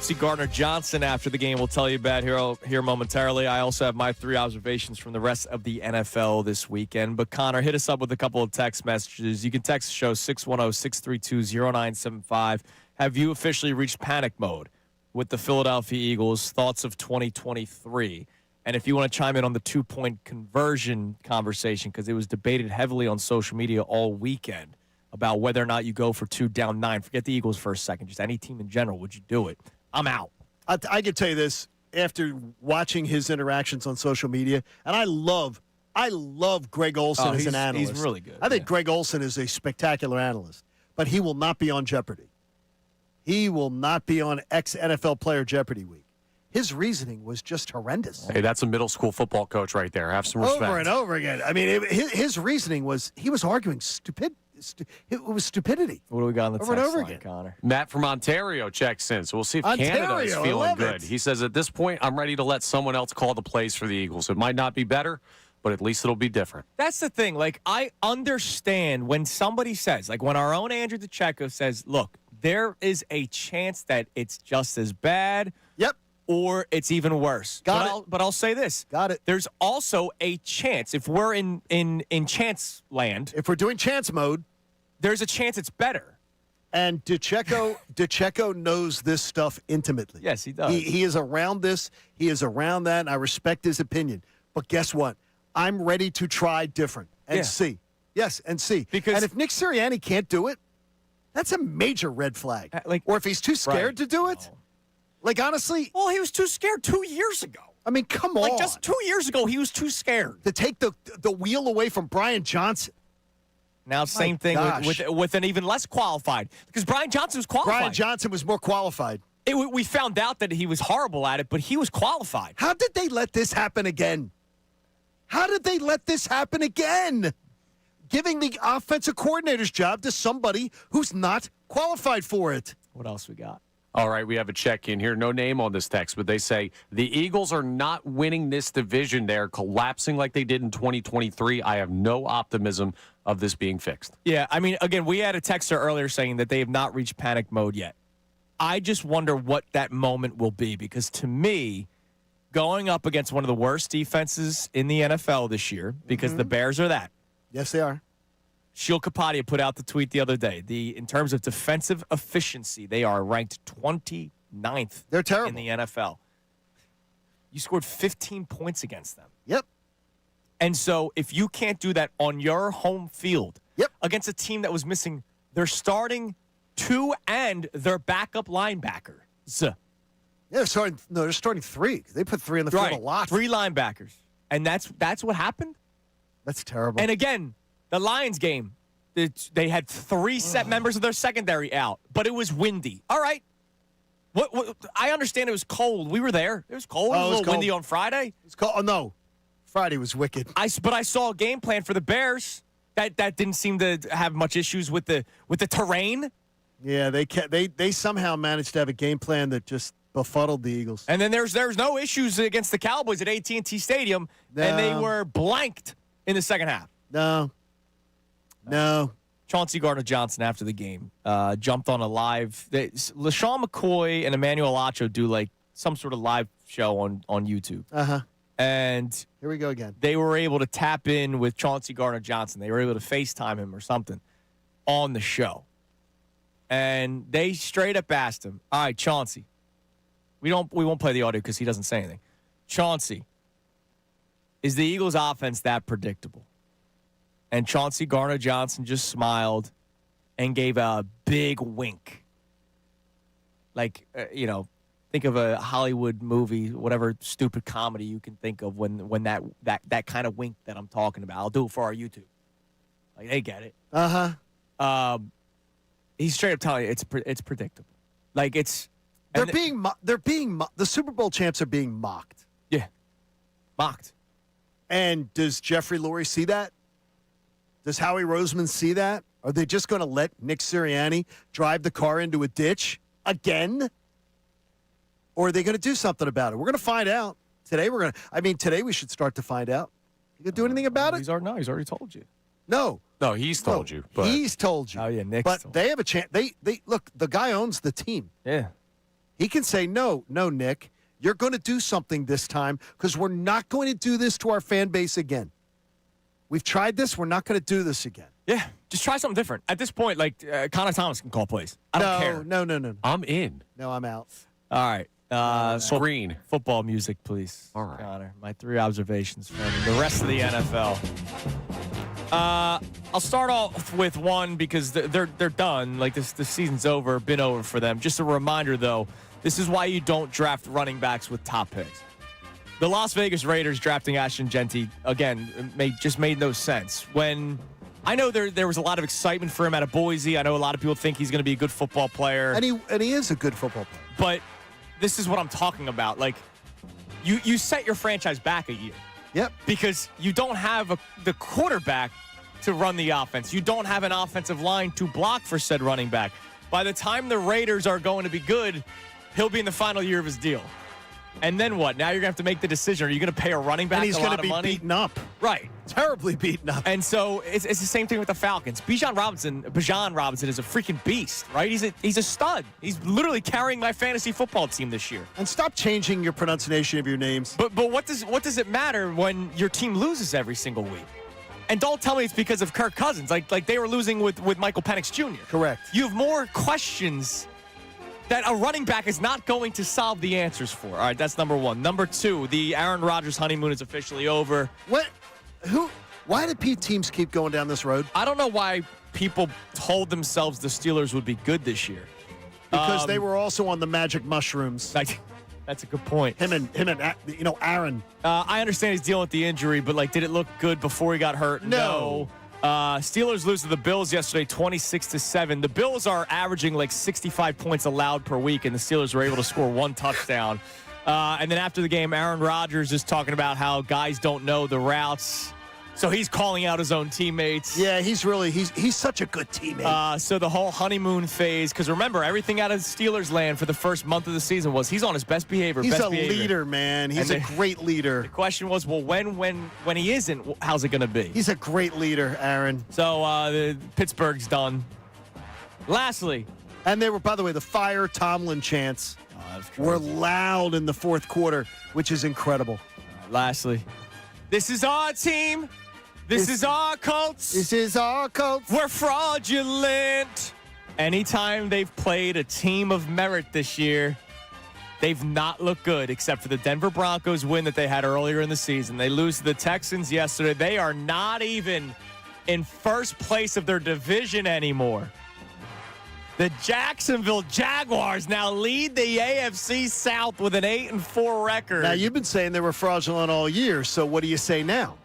Chauncey Gardner-Johnson after the game. We'll tell you about here momentarily. I also have my 3 observations from the rest of the NFL this weekend. But, Connor, hit us up with a couple of text messages. You can text the show 610-632-0975. Have you officially reached panic mode with the Philadelphia Eagles? Thoughts of 2023? And if you want to chime in on the 2-point conversion conversation, because it was debated heavily on social media all weekend about whether or not you go for 2 down 9. Forget the Eagles for a second. Just any team in general, would you do it? I'm out. I can tell you this, after watching his interactions on social media, and I love Greg Olson as an analyst. He's really good. I think Greg Olson is a spectacular analyst, but he will not be on Jeopardy. He will not be on ex-NFL player Jeopardy week. His reasoning was just horrendous. Hey, that's a middle school football coach right there. Have some respect. Over and over again. I mean, his reasoning was he was arguing it was stupidity. What do we got on the over text and over line, again? Connor? Matt from Ontario checks in, so we'll see if Canada is Ontario, feeling good. it. He says, at this point, I'm ready to let someone else call the plays for the Eagles. It might not be better, but at least it'll be different. That's the thing. Like, I understand when somebody says, like when our own Andrew DeCecco says, look, there is a chance that it's just as bad. Yep. Or it's even worse. But I'll say this. Got it. There's also a chance, if we're in chance land. If we're doing chance mode. There's a chance it's better. And DeCecco knows this stuff intimately. Yes, he does. He is around this. He is around that, and I respect his opinion. But guess what? I'm ready to try different and see. Yes, and see. And if Nick Sirianni can't do it, that's a major red flag. Or if he's too scared to do it. Like, honestly. Well, he was too scared 2 years ago. I mean, come on. Like, just 2 years ago, he was too scared. To take the wheel away from Brian Johnson. Now, same thing with an even less qualified. Because Brian Johnson was qualified. Bryan Johnson was more qualified. We found out that he was horrible at it, but he was qualified. How did they let this happen again? Giving the offensive coordinator's job to somebody who's not qualified for it. What else we got? All right, we have a check-in here. No name on this text, but they say the Eagles are not winning this division. They're collapsing like they did in 2023. I have no optimism of this being fixed. Yeah, I mean, again, we had a texter earlier saying that they have not reached panic mode yet. I just wonder what that moment will be because to me, going up against one of the worst defenses in the NFL this year, because the Bears are that. Yes, they are. Sheil Kapadia put out the tweet the other day. In terms of defensive efficiency, they are ranked 29th. They're terrible in the NFL. You scored 15 points against them. Yep. And so if you can't do that on your home field against a team that was missing their starting 2 and their backup linebacker. Yeah, they're starting 3. They put 3 in the field a lot. 3 linebackers. And that's what happened? That's terrible. And again, the Lions game, they had 3 set members of their secondary out, but it was windy. All right. What I understand it was cold. We were there. It was cold. It was a little windy on Friday. It's cold. Oh, no. Friday was wicked. But I saw a game plan for the Bears that didn't seem to have much issues with the terrain. Yeah, they somehow managed to have a game plan that just befuddled the Eagles. And then there's no issues against the Cowboys at AT&T Stadium, and they were blanked in the second half. No. Chauncey Gardner-Johnson after the game jumped on a live. LaShawn McCoy and Emmanuel Acho do like some sort of live show on YouTube. Uh-huh. And here we go again. They were able to tap in with Chauncey Gardner-Johnson. They were able to FaceTime him or something on the show. And they straight up asked him, all right, Chauncey, we won't play the audio because he doesn't say anything. Chauncey, is the Eagles' offense that predictable? And Chauncey Gardner-Johnson just smiled and gave a big wink. Like, think of a Hollywood movie, whatever stupid comedy you can think of when that kind of wink that I'm talking about. I'll do it for our YouTube. Like, they get it. Uh-huh. He's straight up telling you it's predictable. Like, it's... the Super Bowl champs are being mocked. Yeah. Mocked. And does Jeffrey Lurie see that? Does Howie Roseman see that? Are they just going to let Nick Sirianni drive the car into a ditch again? Or are they going to do something about it? We're going to find out. Today we should start to find out. You going to do anything about it? He's already told you. No, he's told you. But he's told you. Oh, yeah, Nick's But told they have a chance. They look, the guy owns the team. Yeah. He can say, no, Nick, you're going to do something this time because we're not going to do this to our fan base again. We've tried this. We're not going to do this again. Yeah, just try something different. At this point, like, Connor Thomas can call plays. I don't care. No. I'm in. No, I'm out. All right. Screen. Football music, please. All right. Connor, my 3 observations from the rest of the NFL. I'll start off with one because they're done. Like, the season's over, been over for them. Just a reminder, though, this is why you don't draft running backs with top picks. The Las Vegas Raiders drafting Ashton Genty, again, just made no sense. When I know there was a lot of excitement for him out of Boise. I know a lot of people think he's going to be a good football player. And he is a good football player. But this is what I'm talking about. Like, you set your franchise back a year. Yep. Because you don't have the quarterback to run the offense. You don't have an offensive line to block for said running back. By the time the Raiders are going to be good, he'll be in the final year of his deal. And then what? Now you're going to have to make the decision. Are you going to pay a running back a lot of money? And he's going to be beaten up. Right. Terribly beaten up. And so it's the same thing with the Falcons. Bijan Robinson is a freaking beast, right? He's a stud. He's literally carrying my fantasy football team this year. And stop changing your pronunciation of your names. But what does it matter when your team loses every single week? And don't tell me it's because of Kirk Cousins. Like they were losing with Michael Penix Jr. Correct. You have more questions that a running back is not going to solve the answers for. All right, that's number one. Number two, the Aaron Rodgers honeymoon is officially over. What? Why did teams keep going down this road? I don't know why people told themselves the Steelers would be good this year. Because they were also on the magic mushrooms. That's a good point. Him and Aaron. I understand he's dealing with the injury, but did it look good before he got hurt? No. Steelers lose to the Bills yesterday, 26-7. The Bills are averaging 65 points allowed per week, and the Steelers were able to score 1 touchdown. And then after the game, Aaron Rodgers is talking about how guys don't know the routes. So he's calling out his own teammates. Yeah, he's such a good teammate. So the whole honeymoon phase, because remember, everything out of Steelers land for the first month of the season was he's on his best behavior. He's a leader, man. He's a great leader. The question was, well, when he isn't, how's it going to be? He's a great leader, Aaron. So Pittsburgh's done. Lastly. And they were, by the way, the fire Tomlin chants were loud in the fourth quarter, which is incredible. Lastly. This is our team. This is our Colts. This is our Colts. We're fraudulent. Anytime they've played a team of merit this year, they've not looked good, except for the Denver Broncos win that they had earlier in the season. They lose to the Texans yesterday. They are not even in first place of their division anymore. The Jacksonville Jaguars now lead the AFC South with an 8-4 record. Now, you've been saying they were fraudulent all year, so what do you say now?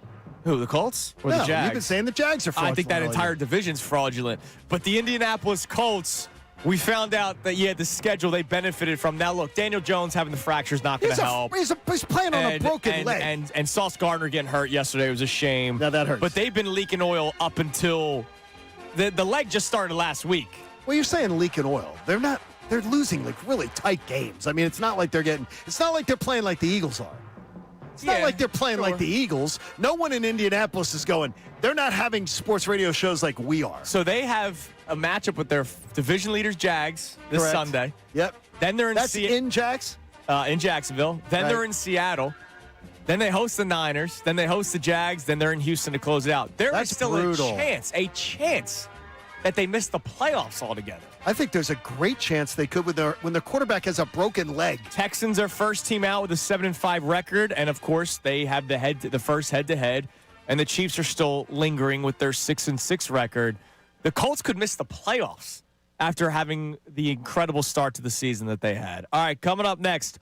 Who, the Colts or no, the Jags? You've been saying the Jags are fraudulent. I think that entire division's fraudulent. But the Indianapolis Colts, we found out that, the schedule they benefited from. Now, look, Daniel Jones having the fracture is not going to help. He's playing on a broken leg. And Sauce Gardner getting hurt yesterday was a shame. Now, that hurts. But they've been leaking oil up until the leg just started last week. Well, you're saying leaking oil. They're not. They're losing really tight games. I mean, it's not like they're playing like the Eagles are. It's not like they're playing like the Eagles. No one in Indianapolis is going, they're not having sports radio shows like we are. So they have a matchup with their division leaders, Jags, this Correct. Sunday. Yep. Then they're in Jags? In Jacksonville. Then they're in Seattle. Then they host the Niners. Then they host the Jags. Then they're in Houston to close it out. There is still a chance that they miss the playoffs altogether. I think there's a great chance they could when their quarterback has a broken leg. Texans are first team out with a 7-5 record, and of course they have the first head-to-head, and the Chiefs are still lingering with their 6-6 record. The Colts could miss the playoffs after having the incredible start to the season that they had. All right, coming up next,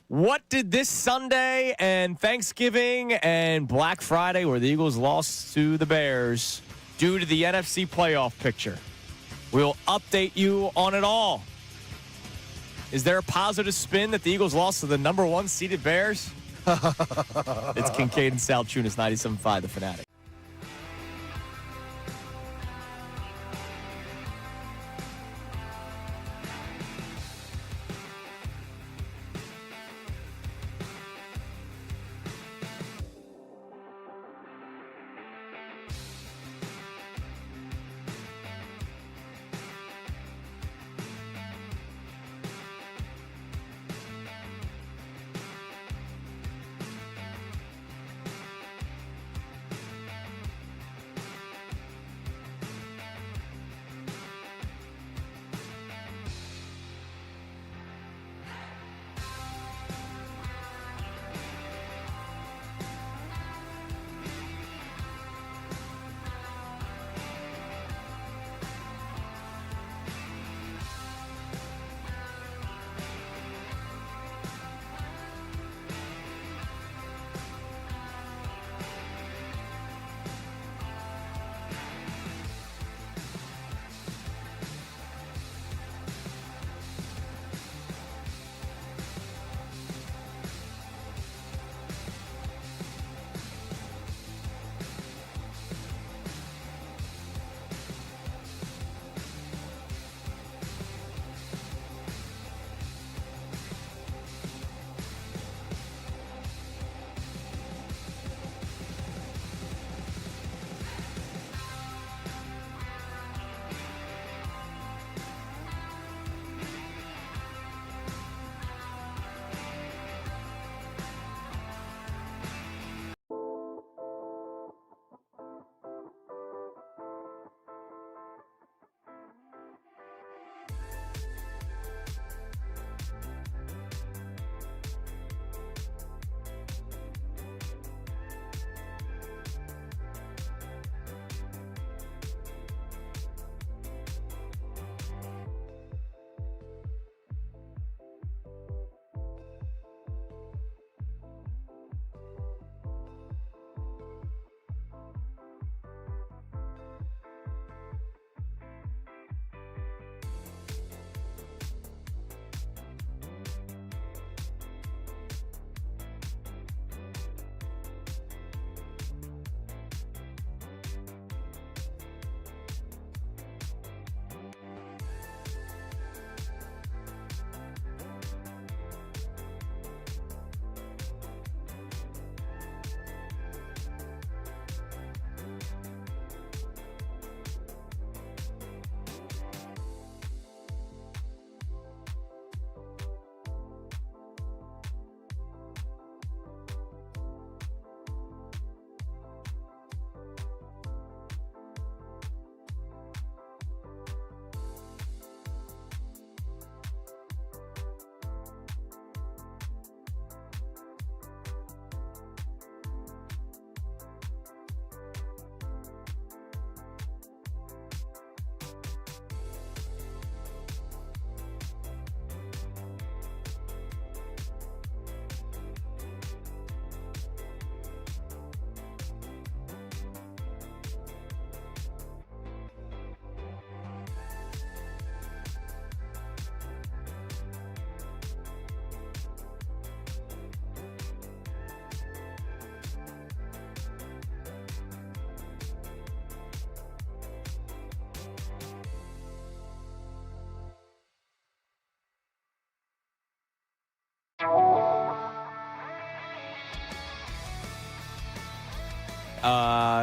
what did this Sunday and Thanksgiving and Black Friday, where the Eagles lost to the Bears, due to the NFC playoff picture? We'll update you on it all. Is there a positive spin that the Eagles lost to the number 1 seeded Bears? It's Kincade and Salciunas, 97.5 The Fanatic.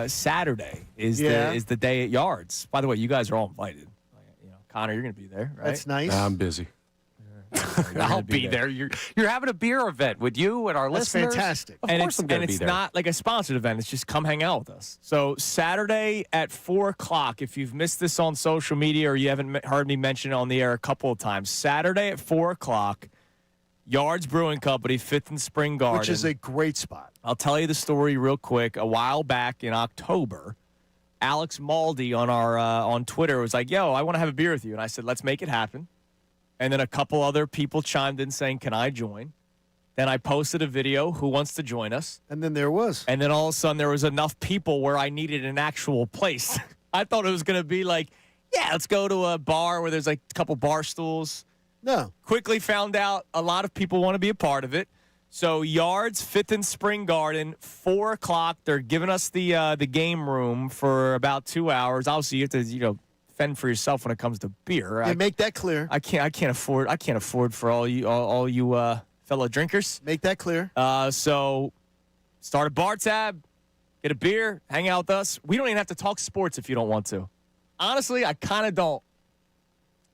Saturday is the day at Yards. By the way, you guys are all invited. Connor, you're going to be there, right? That's nice. I'm busy. I'll be there. You're having a beer event with you and our That's listeners. fantastic. Of course I'm going to be there. It's not like a sponsored event. It's just come hang out with us. So Saturday at 4 o'clock, if you've missed this on social media or you haven't heard me mention it on the air a couple of times, Saturday at 4 o'clock, Yards Brewing Company, 5th and Spring Garden. Which is a great spot. I'll tell you the story real quick. A while back in October, Alex Maldi on Twitter was like, yo, I want to have a beer with you. And I said, let's make it happen. And then a couple other people chimed in saying, can I join? Then I posted a video, who wants to join us? And then there was. And then all of a sudden there was enough people where I needed an actual place. I thought it was going to be like, yeah, let's go to a bar where there's like a couple bar stools. No. Quickly found out a lot of people want to be a part of it. So Yards, 5th and Spring Garden, 4 o'clock. They're giving us the game room for about 2 hours. Obviously, you have to, fend for yourself when it comes to beer. Yeah, make that clear. I can't afford for all you fellow drinkers. Make that clear. So start a bar tab, get a beer, hang out with us. We don't even have to talk sports if you don't want to. Honestly, I kind of don't.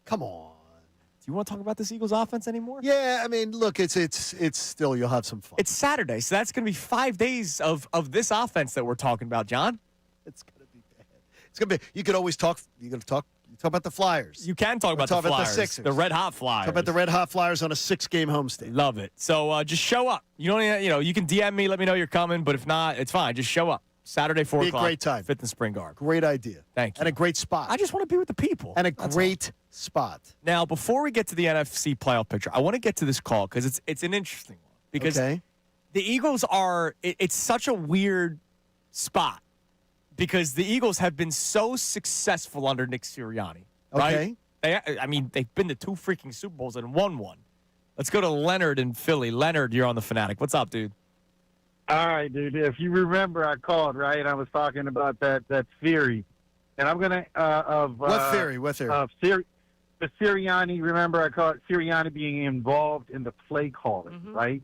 Come on. Do you want to talk about this Eagles offense anymore? Yeah, I mean, look, it's still, you'll have some fun. It's Saturday, so that's going to be 5 days of this offense that we're talking about, John. It's going to be bad. It's going to be. You could always talk. You talk about the Flyers. You can talk about the Flyers. The Sixers. The Red Hot Flyers. Talk about the Red Hot Flyers on a 6-game homestand. Love it. So just show up. You don't. You can DM me. Let me know you're coming. But if not, it's fine. Just show up. Saturday, 4 o'clock. Be a great time. 5th and Spring Garden. Great idea. Thank you. And a great spot. I just want to be with the people. And a great spot. Now, before we get to the NFC playoff picture, I want to get to this call because it's an interesting one. Because the Eagles are it's such a weird spot because the Eagles have been so successful under Nick Sirianni. Right? Okay. They've been to 2 freaking Super Bowls and won one. Let's go to Leonard in Philly. Leonard, you're on the Fanatic. What's up, dude? All right, dude. If you remember, I called, right? I was talking about that theory. And I'm going to what theory? What theory? The Sirianni, remember I called Sirianni being involved in the play calling, right?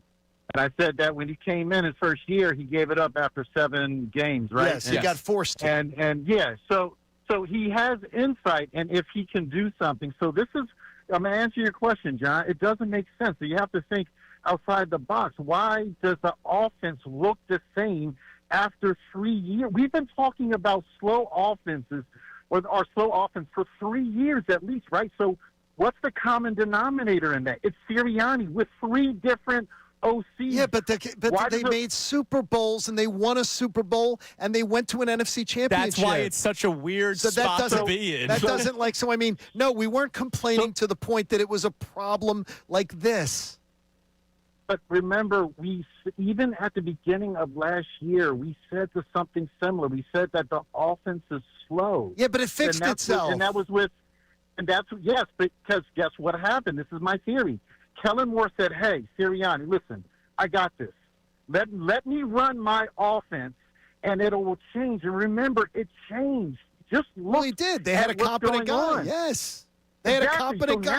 And I said that when he came in his first year, he gave it up after 7 games, right? Yes, he got forced to. And yeah, so he has insight, and if he can do something. So this is, I'm going to answer your question, John. It doesn't make sense. So you have to think outside the box. Why does the offense look the same after 3 years? We've been talking about slow offenses or slow offense for 3 years at least, right? So what's the common denominator in that? It's Sirianni with 3 different OCs. Yeah, but they made Super Bowls and they won a Super Bowl and they went to an NFC championship. That's why it's such a weird spot to be in. That doesn't no, we weren't complaining to the point that it was a problem like this. But remember, even at the beginning of last year, we said something similar. We said that the offense is slow. Yeah, but it fixed itself. Yes, because guess what happened? This is my theory. Kellen Moore said, hey, Sirianni, listen, I got this. Let me run my offense, and it will change. And remember, it changed. Just look. Well, he did. They had a competent guy. Yes. They had a competent guy.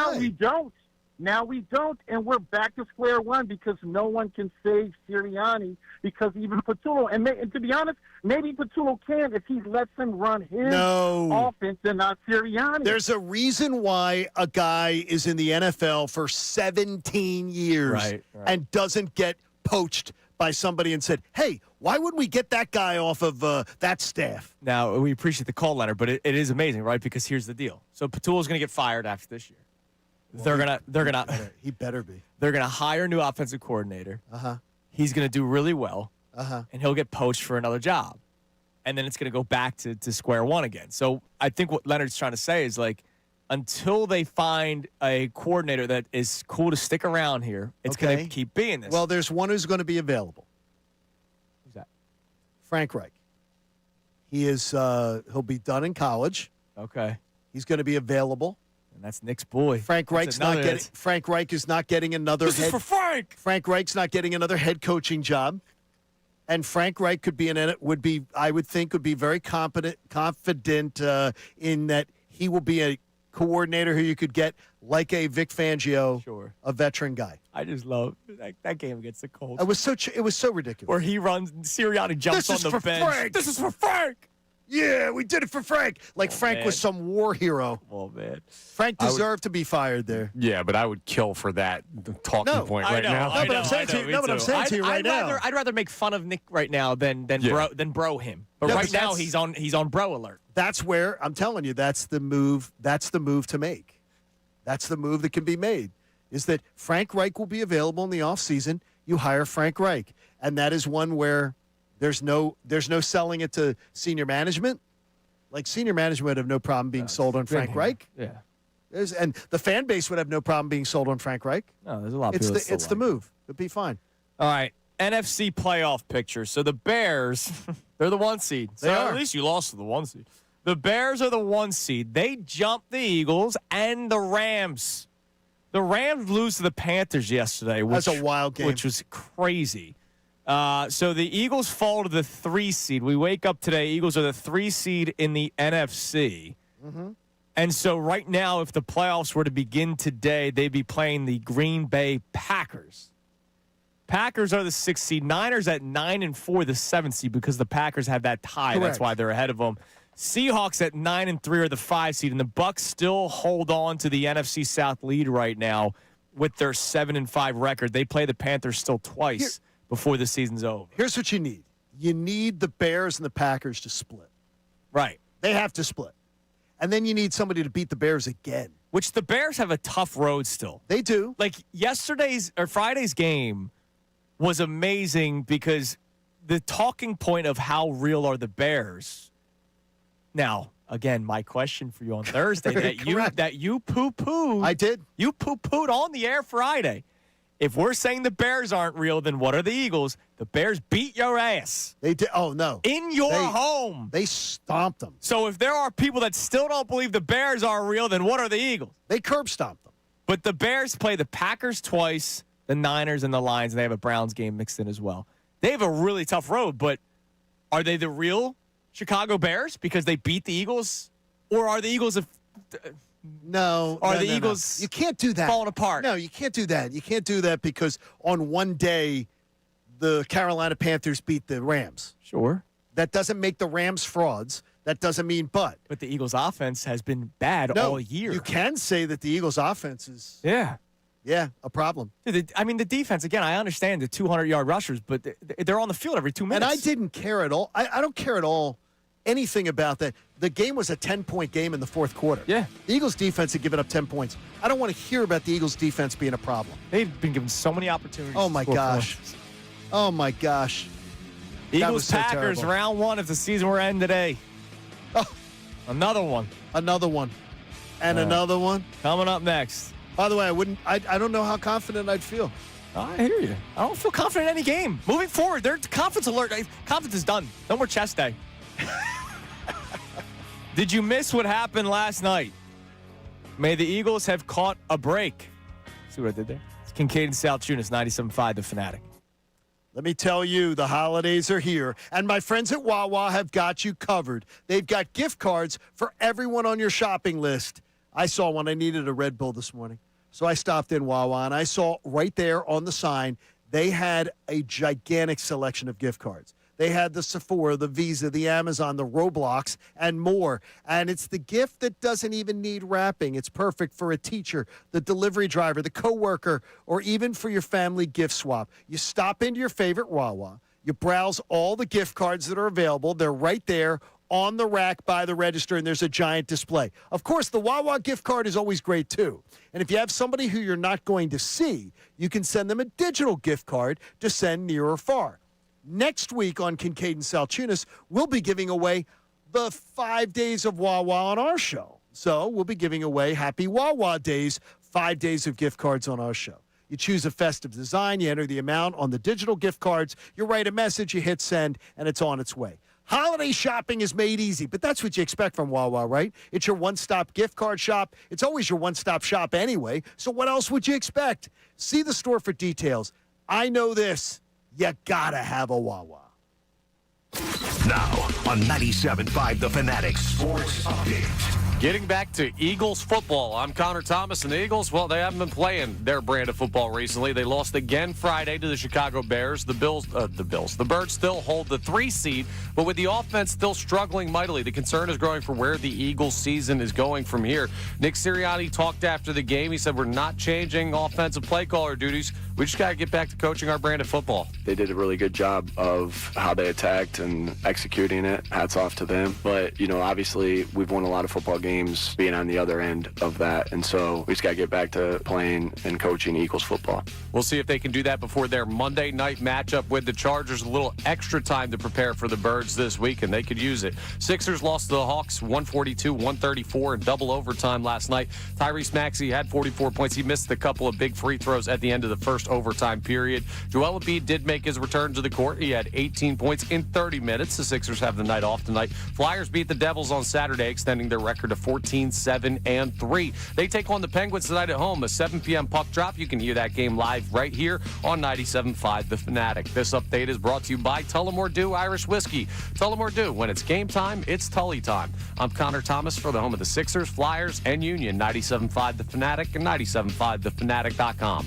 Now we don't, and we're back to square one because no one can save Sirianni because even Patullo, and to be honest, maybe Patullo can if he lets him run his offense and not Sirianni. There's a reason why a guy is in the NFL for 17 years and doesn't get poached by somebody and said, hey, why wouldn't we get that guy off of that staff? Now, we appreciate the call, Leonard, but it is amazing, right? Because here's the deal. So Patullo's going to get fired after this year. Well, he better be. They're gonna hire a new offensive coordinator. He's gonna do really well. And he'll get poached for another job. And then it's gonna go back to square one again. So I think what Leonard's trying to say is until they find a coordinator that is cool to stick around here, it's gonna keep being this. Well, there's one who's gonna be available. Who's that? Frank Reich. He'll be done in college. Okay. He's gonna be available. And that's Nick's boy. Frank Reich is not getting another This is for Frank. Frank Reich's not getting another head coaching job. And Frank Reich would be very confident in that he will be coordinator who you could get, like a Vic Fangio, Sure. a veteran guy. I just love that game against the Colts. It was so ridiculous. Where he runs, Sirianni jumps This is on the for bench. Frank. This is for Frank. Yeah, we did it for Frank. Like Frank was some war hero. Oh, man. Frank deserved to be fired there. Yeah, but I would kill for that talking point right now. No, but I'm saying to you right now. I'd rather make fun of Nick right now than bro him. But No, right but now that's- he's on bro alert. That's where I'm telling you. That's the move. That's the move to make. That's the move that can be made. Is that Frank Reich will be available in the offseason. You hire Frank Reich, and that is one where there's no selling it to senior management. Like senior management would have no problem being sold on Frank Reich. Yeah. And the fan base would have no problem being sold on Frank Reich. No, there's a lot of It's people that still it's the like it. move. It'd be fine. All right. NFC playoff picture. So the Bears, they're the 1 seed. So They are. at least you lost to the 1 seed. The Bears are the 1 seed. They jumped the Eagles and the Rams. The Rams lose to the Panthers yesterday. That's a wild game. Which was crazy. So the Eagles fall to the 3 seed. We wake up today. Eagles are the 3 seed in the NFC. Mm-hmm. And so right now, if the playoffs were to begin today, they'd be playing the Green Bay Packers. Packers are the 6th seed. Niners at 9-4, the 7th seed, because the Packers have that tie. Correct. That's why they're ahead of them. Seahawks at 9-3 are the 5 seed, and the Bucs still hold on to the NFC South lead right now with their 7-5 record. They play the Panthers still twice before the season's over. Here's what you need. You need the Bears and the Packers to split. Right. They have to split. And then you need somebody to beat the Bears again. Which the Bears have a tough road still. They do. Like Friday's game was amazing because the talking point of how real are the Bears. Now, again, my question for you on Thursday that you poo-pooed. I did. You poo-pooed on the air Friday. If we're saying the Bears aren't real, then what are the Eagles? The Bears beat your ass. They did. Oh, no. In your home. They stomped them. So if there are people that still don't believe the Bears are real, then what are the Eagles? They curb stomped them. But the Bears play the Packers twice, the Niners and the Lions, and they have a Browns game mixed in as well. They have a really tough road, but are they the real Chicago Bears because they beat the Eagles? Or are the Eagles No. Are no, the no, Eagles No. You can't do that. falling apart? No, you can't do that. You can't do that because on one day, the Carolina Panthers beat the Rams. Sure. That doesn't make the Rams frauds. That doesn't mean but. But the Eagles' offense has been bad No, all year. You can say that the Eagles' offense is, Yeah. a problem. Dude, the defense, again, I understand the 200-yard rushers, but they're on the field every 2 minutes. And I didn't care at all. I don't care at all anything about that. The game was a 10-point game in the fourth quarter. Yeah. The Eagles' defense had given up 10 points. I don't want to hear about the Eagles' defense being a problem. They've been given so many opportunities. Oh, to my score gosh. points. Oh, my gosh. That was so Eagles-Packers, terrible. round 1 if the season were to end today. Oh, Another one. another one. And another one. Coming up next. By the way, I don't know how confident I'd feel. I hear you. I don't feel confident in any game. Moving forward, they're confidence alert. Confidence is done. No more chest day. Did you miss what happened last night? May the Eagles have caught a break. See what I did there? It's Kincade Salciunas, 97.5, The Fanatic. Let me tell you, the holidays are here, and my friends at Wawa have got you covered. They've got gift cards for everyone on your shopping list. I saw one. I needed a Red Bull this morning. So I stopped in Wawa, and I saw right there on the sign, they had a gigantic selection of gift cards. They had the Sephora, the Visa, the Amazon, the Roblox, and more. And it's the gift that doesn't even need wrapping. It's perfect for a teacher, the delivery driver, the coworker, or even for your family gift swap. You stop into your favorite Wawa. You browse all the gift cards that are available. They're right there on the rack by the register, and there's a giant display. Of course, the Wawa gift card is always great, too. And if you have somebody who you're not going to see, you can send them a digital gift card to send near or far. Next week on Kincade and Salciunas, we'll be giving away the 5 days of Wawa on our show. So we'll be giving away Happy Wawa Days, 5 days of gift cards on our show. You choose a festive design, you enter the amount on the digital gift cards, you write a message, you hit send, and it's on its way. Holiday shopping is made easy, but that's what you expect from Wawa, right? It's your one-stop gift card shop. It's always your one-stop shop anyway, so what else would you expect? See the store for details. I know this. You gotta have a Wawa. Now, on 97.5 The Fanatic Sports Update. Getting back to Eagles football, I'm Connor Thomas, and the Eagles, well, they haven't been playing their brand of football recently. They lost again Friday to the Chicago Bears. The Birds still hold the 3 seed, but with the offense still struggling mightily, the concern is growing for where the Eagles season is going from here. Nick Sirianni talked after the game. He said, we're not changing offensive play caller duties. We just got to get back to coaching our brand of football. They did a really good job of how they attacked and executing it. Hats off to them. But, obviously we've won a lot of football games being on the other end of that. And so we just got to get back to playing and coaching Eagles football. We'll see if they can do that before their Monday night matchup with the Chargers. A little extra time to prepare for the Birds this week, and they could use it. Sixers lost to the Hawks 142-134 in double overtime last night. Tyrese Maxey had 44 points. He missed a couple of big free throws at the end of the first overtime period. Joel Embiid did make his return to the court. He had 18 points in 30 minutes. The Sixers have the night off tonight. Flyers beat the Devils on Saturday, extending their record to 14-7-3. They take on the Penguins tonight at home. A 7 p.m. puck drop. You can hear that game live right here on 97.5 The Fanatic. This update is brought to you by Tullamore Dew Irish Whiskey. Tullamore Dew, when it's game time, it's Tully time. I'm Connor Thomas for the home of the Sixers, Flyers, and Union. 97.5 The Fanatic and 97.5thefanatic.com.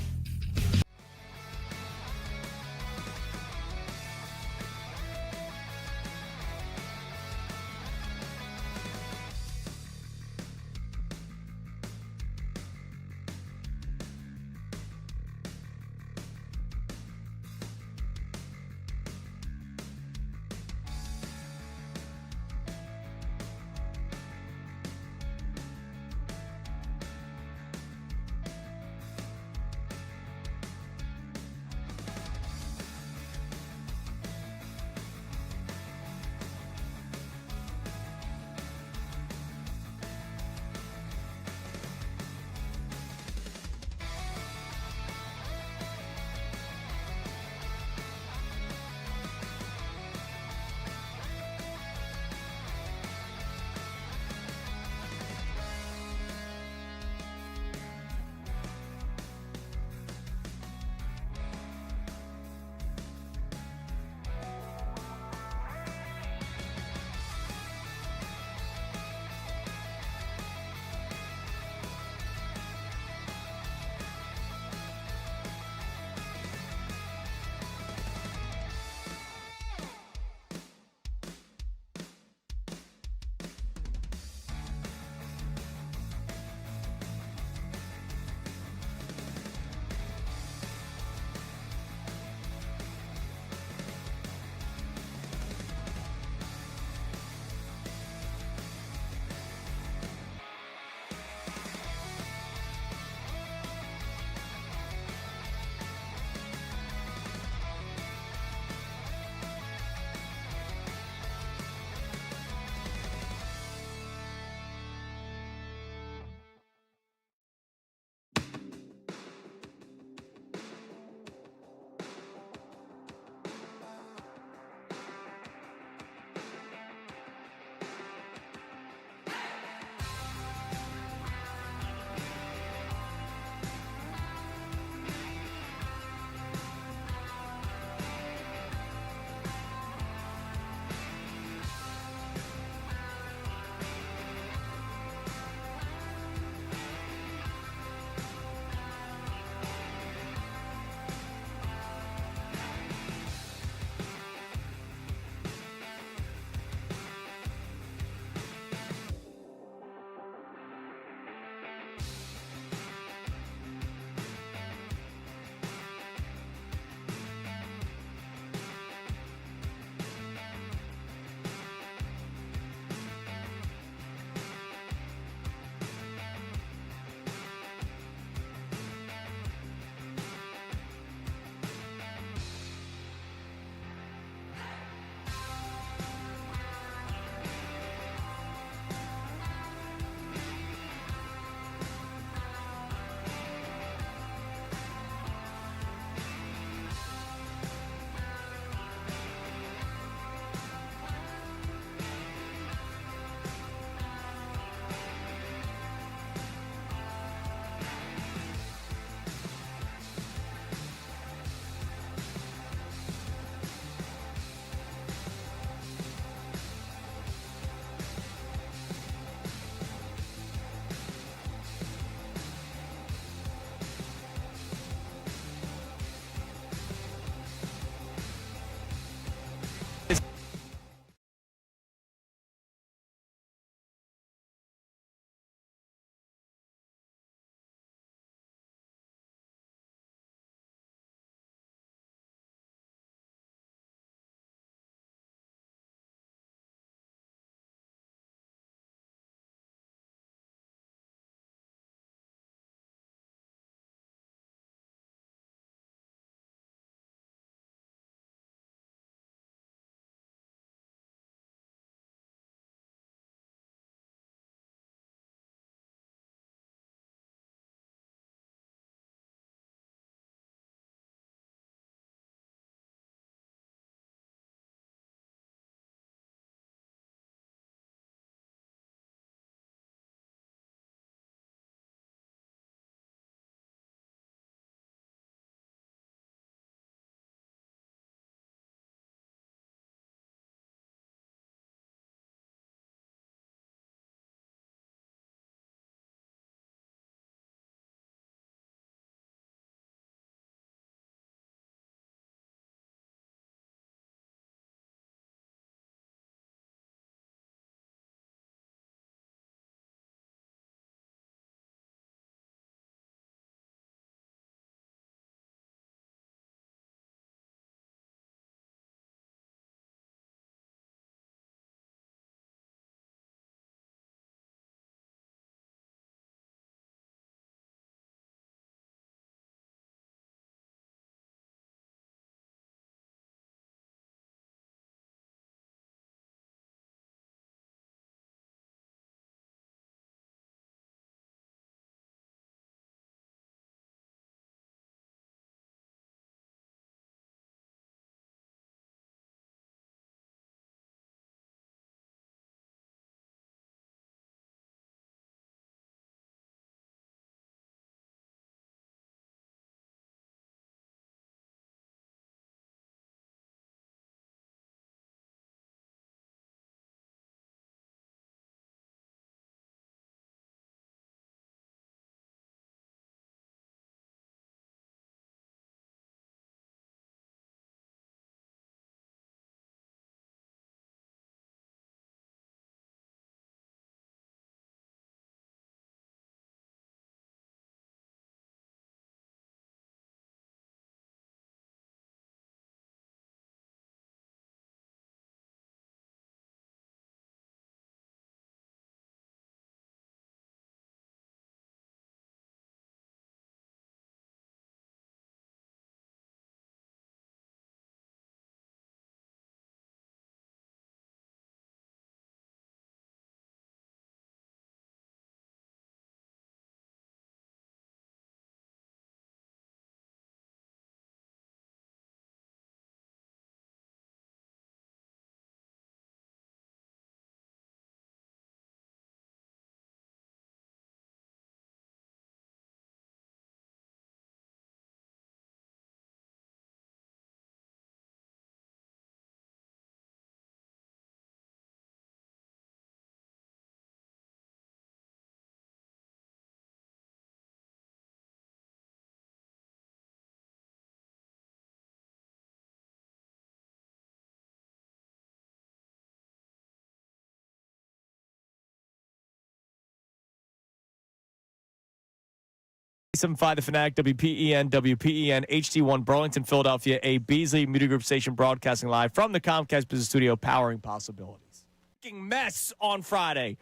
7.5 The Fanatic, WPEN, HD1 Burlington, Philadelphia, a Beasley Media Group station broadcasting live from the Comcast Business Studio, powering possibilities. Mess on Friday.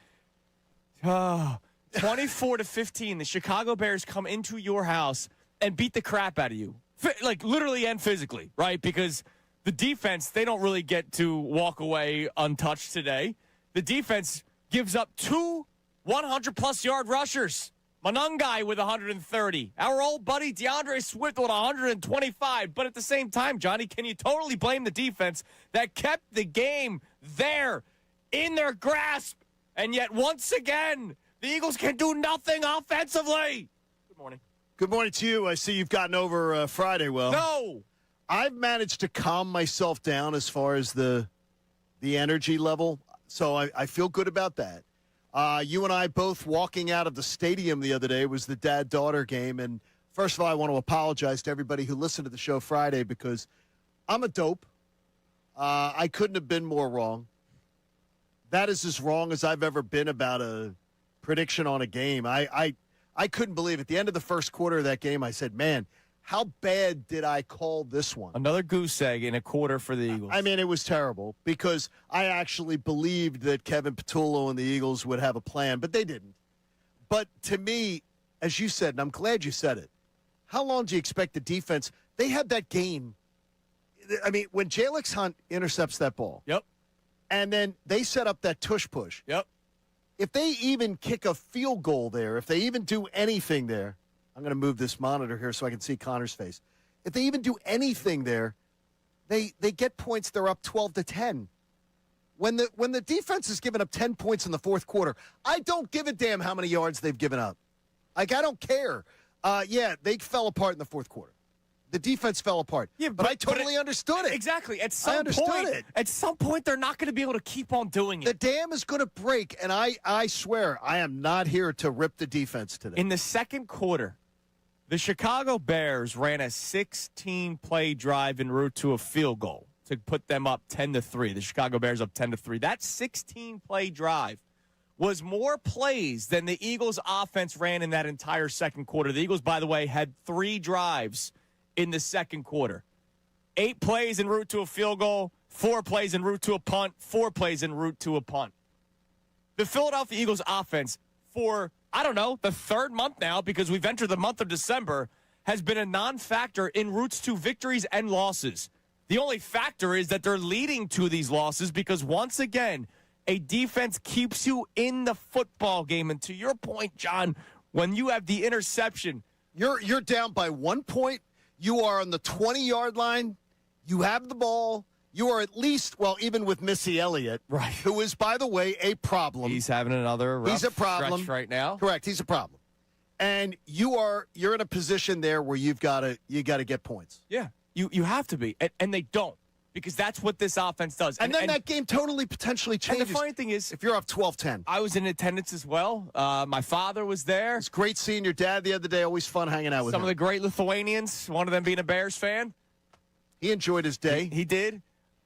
24-15, the Chicago Bears come into your house and beat the crap out of you. Like, literally and physically, right? Because the defense, they don't really get to walk away untouched today. The defense gives up 2 100-plus yard rushers. Manungai with 130. Our old buddy DeAndre Swift with 125. But at the same time, Johnny, can you totally blame the defense that kept the game there in their grasp? And yet, once again, the Eagles can do nothing offensively. Good morning. Good morning to you. I see you've gotten over Friday well. No. I've managed to calm myself down as far as the energy level, so I feel good about that. You and I both walking out of the stadium the other day was the dad-daughter game. And first of all, I want to apologize to everybody who listened to the show Friday because I'm a dope. I couldn't have been more wrong. That is as wrong as I've ever been about a prediction on a game. I couldn't believe it. At the end of the first quarter of that game, I said, man, how bad did I call this one? Another goose egg in a quarter for the Eagles. I mean, it was terrible because I actually believed that Kevin Patullo and the Eagles would have a plan, but they didn't. But to me, as you said, and I'm glad you said it, how long do you expect the defense? They had that game. I mean, when Jalix Hunt intercepts that ball. Yep. And then they set up that tush push. Yep. If they even kick a field goal there, if they even do anything there, I'm going to move this monitor here so I can see Connor's face. If they even do anything there, they get points. They're up 12-10. When the defense is giving up 10 points in the fourth quarter, I don't give a damn how many yards they've given up. Like, I don't care. Yeah, they fell apart in the fourth quarter. The defense fell apart. Yeah, but I totally understood it. Exactly. At some point, they're not going to be able to keep on doing it. The dam is going to break, and I swear I am not here to rip the defense today. In the second quarter, the Chicago Bears ran a 16-play drive en route to a field goal to put them up 10-3. The Chicago Bears up 10-3. That 16-play drive was more plays than the Eagles' offense ran in that entire second quarter. The Eagles, by the way, had 3 drives in the second quarter. 8 plays en route to a field goal, 4 plays en route to a punt, 4 plays en route to a punt. The Philadelphia Eagles offense for, I don't know, the third month now, because we've entered the month of December, has been a non-factor in routes to victories and losses. The only factor is that they're leading to these losses because, once again, a defense keeps you in the football game. And to your point, John, when you have the interception, you're down by 1 point. You are on the 20-yard line. You have the ball. You are at least, well, even with Missy Elliott, right, who is, by the way, a problem. He's having another rough he's a problem stretch right now. Correct. He's a problem. And you're in a position there where you got to get points. Yeah, you have to be, and they don't, because that's what this offense does. And then that game totally potentially changes. And the funny thing is, if you're up 12-10. I was in attendance as well. My father was there. It's great seeing your dad the other day. Always fun hanging out with him. Some of the great Lithuanians, one of them being a Bears fan. He enjoyed his day. He did.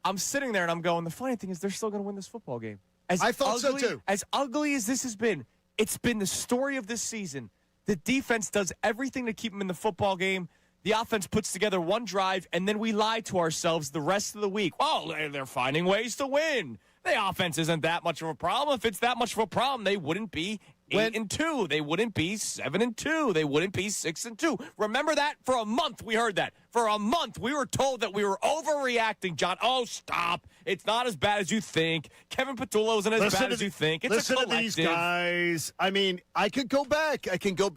I'm sitting there and I'm going, the funny thing is they're still going to win this football game. I thought so too. As ugly as this has been, it's been the story of this season. The defense does everything to keep them in the football game. The offense puts together one drive, and then we lie to ourselves the rest of the week. Oh, they're finding ways to win. The offense isn't that much of a problem. If it's that much of a problem, they wouldn't be 8-2. They wouldn't be 7-2. They wouldn't be 6-2. Remember that? For a month, we heard that. For a month, we were told that we were overreacting, John. Oh, stop. It's not as bad as you think. Kevin Patullo isn't as bad as you think. It's listen a collective. To these guys. I mean, I could go back.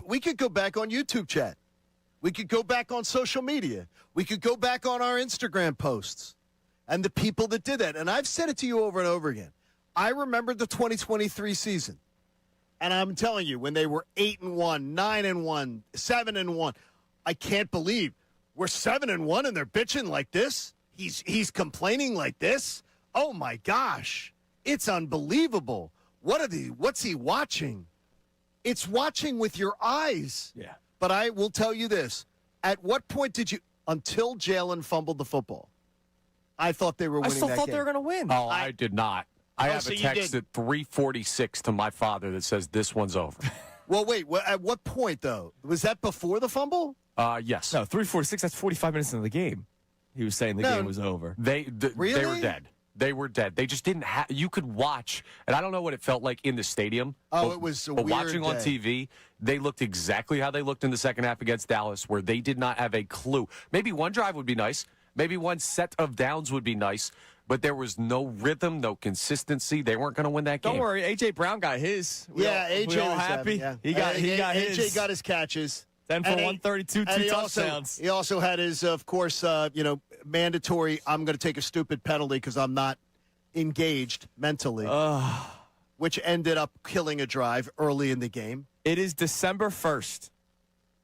We could go back on YouTube chat. We could go back on social media. We could go back on our Instagram posts and the people that did that. And I've said it to you over and over again. I remember the 2023 season. And I'm telling you, when they were 8-1, 9-1, 7-1, I can't believe we're 7-1 and they're bitching like this. He's complaining like this. Oh my gosh. It's unbelievable. What's he watching? It's watching with your eyes. Yeah. But I will tell you this. At what point did you, until Jalen fumbled the football, I thought they were winning that game. I still thought they were going to win. Oh, I did not. I have a text at 3:46 to my father that says this one's over. Well, wait. At what point, though? Was that before the fumble? Yes. No, 3:46. That's 45 minutes into the game. He was saying the game was over. They were dead. They were dead. They just didn't have. You could watch, and I don't know what it felt like in the stadium. Oh, it was a but weird watching on day. TV, they looked exactly how they looked in the second half against Dallas, where they did not have a clue. Maybe one drive would be nice. Maybe one set of downs would be nice. But there was no rhythm, no consistency. They weren't going to win that game. Don't worry, AJ Brown got his. AJ we all was happy. Yeah. He got AJ his. got his catches. 10 for 132, and two touchdowns. He also had his, of course, mandatory. I'm going to take a stupid penalty because I'm not engaged mentally, which ended up killing a drive early in the game. It is December 1st.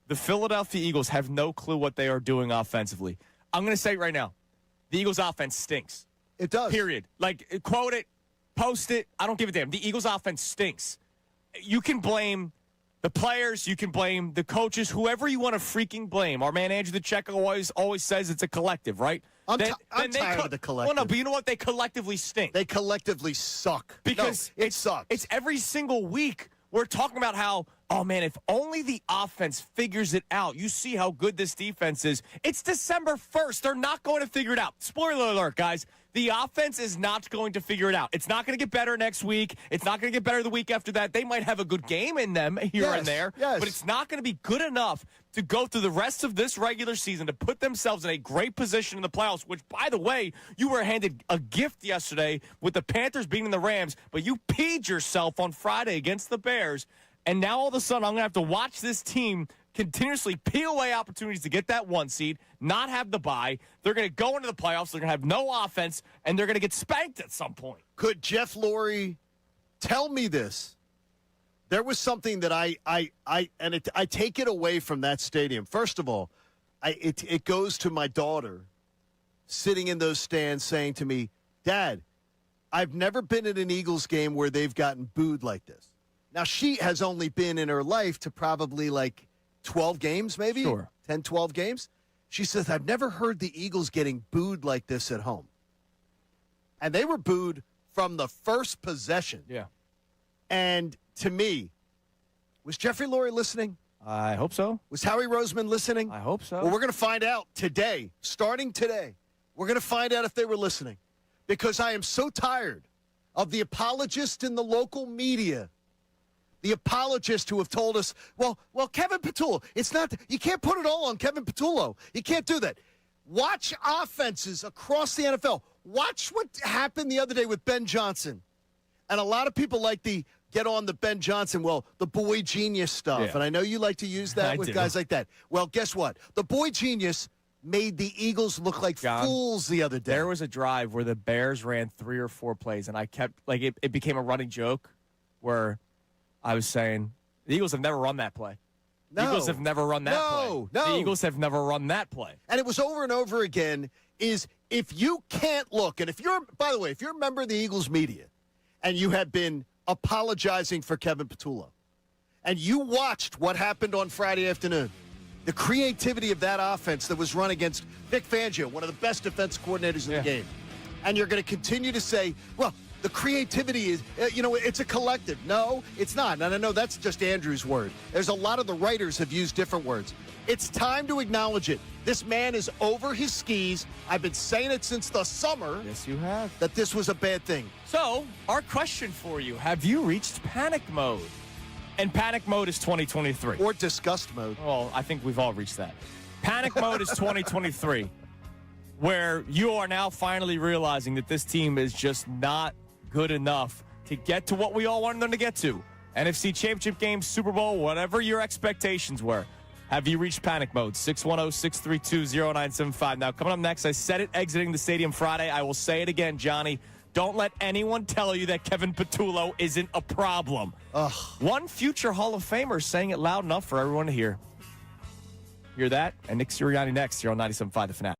The Philadelphia Eagles have no clue what they are doing offensively. I'm going to say it right now. The Eagles' offense stinks. It does. Period. Like, quote it, post it. I don't give a damn. The Eagles' offense stinks. You can blame the players. You can blame the coaches. Whoever you want to freaking blame. Our man Andrew DeCecco always says it's a collective, right? I'm tired of the collective. Well, no, but you know what? They collectively stink. They collectively suck. Because it sucks. It's every single week we're talking about how, oh, man, if only the offense figures it out. You see how good this defense is. It's December 1st. They're not going to figure it out. Spoiler alert, guys. The offense is not going to figure it out. It's not going to get better next week. It's not going to get better the week after that. They might have a good game in them here and there, but it's not going to be good enough to go through the rest of this regular season to put themselves in a great position in the playoffs, which, by the way, you were handed a gift yesterday with the Panthers beating the Rams, but you peed yourself on Friday against the Bears, and now all of a sudden I'm going to have to watch this team continuously peel away opportunities to get that 1 seed, not have the bye. They're going to go into the playoffs. They're going to have no offense, and they're going to get spanked at some point. Could Jeff Lurie tell me this? There was something that I take it away from that stadium. First of all, it goes to my daughter sitting in those stands saying to me, Dad, I've never been at an Eagles game where they've gotten booed like this. Now, she has only been in her life to probably like 12 games, maybe? Sure. 10, 12 games. She says, I've never heard the Eagles getting booed like this at home. And they were booed from the first possession. Yeah. And to me, was Jeffrey Lurie listening? I hope so. Was Howie Roseman listening? I hope so. Well, we're going to find out today, starting today. We're going to find out if they were listening. Because I am so tired of the apologists in the local media. The apologists who have told us, well, Kevin Patullo, it's not, you can't put it all on Kevin Patullo. You can't do that. Watch offenses across the NFL. Watch what happened the other day with Ben Johnson. And a lot of people like the get on the Ben Johnson, the boy genius stuff. Yeah. And I know you like to use that with guys like that. Well, guess what? The boy genius made the Eagles look like fools the other day. There was a drive where the Bears ran 3 or 4 plays, and I kept, it became a running joke where I was saying, the Eagles have never run that play. No. The Eagles have never run that play. No. The Eagles have never run that play. And it was over and over again, is if you can't look, and if you're, by the way, if you're a member of the Eagles media and you have been apologizing for Kevin Patullo and you watched what happened on Friday afternoon, the creativity of that offense that was run against Vic Fangio, one of the best defense coordinators in the game, and you're going to continue to say, well, the creativity is, it's a collective. No, it's not. And I know that's just Andrew's word. There's a lot of the writers have used different words. It's time to acknowledge it. This man is over his skis. I've been saying it since the summer. Yes, you have. That this was a bad thing. So, our question for you, have you reached panic mode? And panic mode is 2023. Or disgust mode. Well, I think we've all reached that. Panic mode is 2023, where you are now finally realizing that this team is just not good enough to get to what we all wanted them to get to. NFC Championship game, Super Bowl, whatever your expectations were. Have you reached panic mode? 610-632-0975. Now, coming up next, I said it exiting the stadium Friday. I will say it again, Johnny. Don't let anyone tell you that Kevin Patullo isn't a problem. Ugh. One future Hall of Famer saying it loud enough for everyone to hear. Hear that? And Nick Sirianni next here on 97.5 The Fanatic.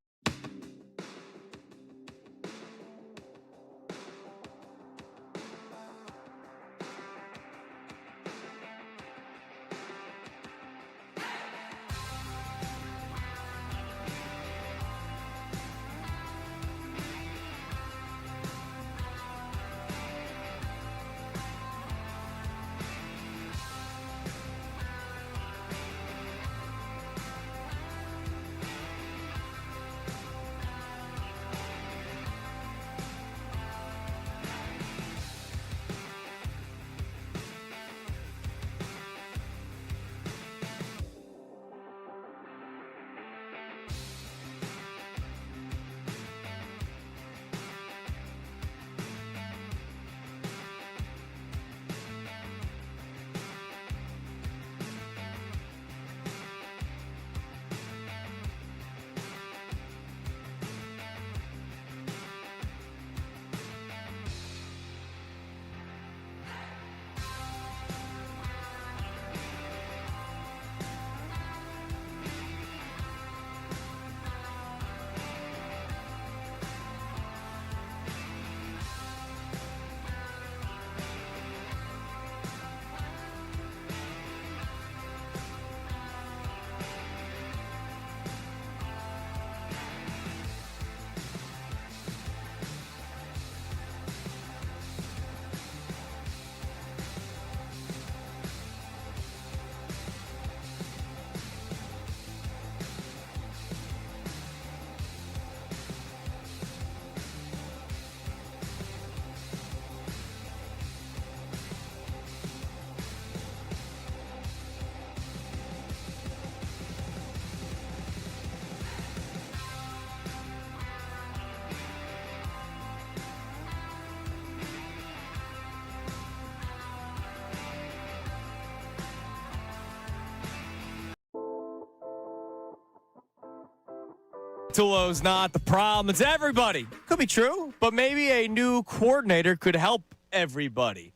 Patullo's not the problem. It's everybody. Could be true, but maybe a new coordinator could help everybody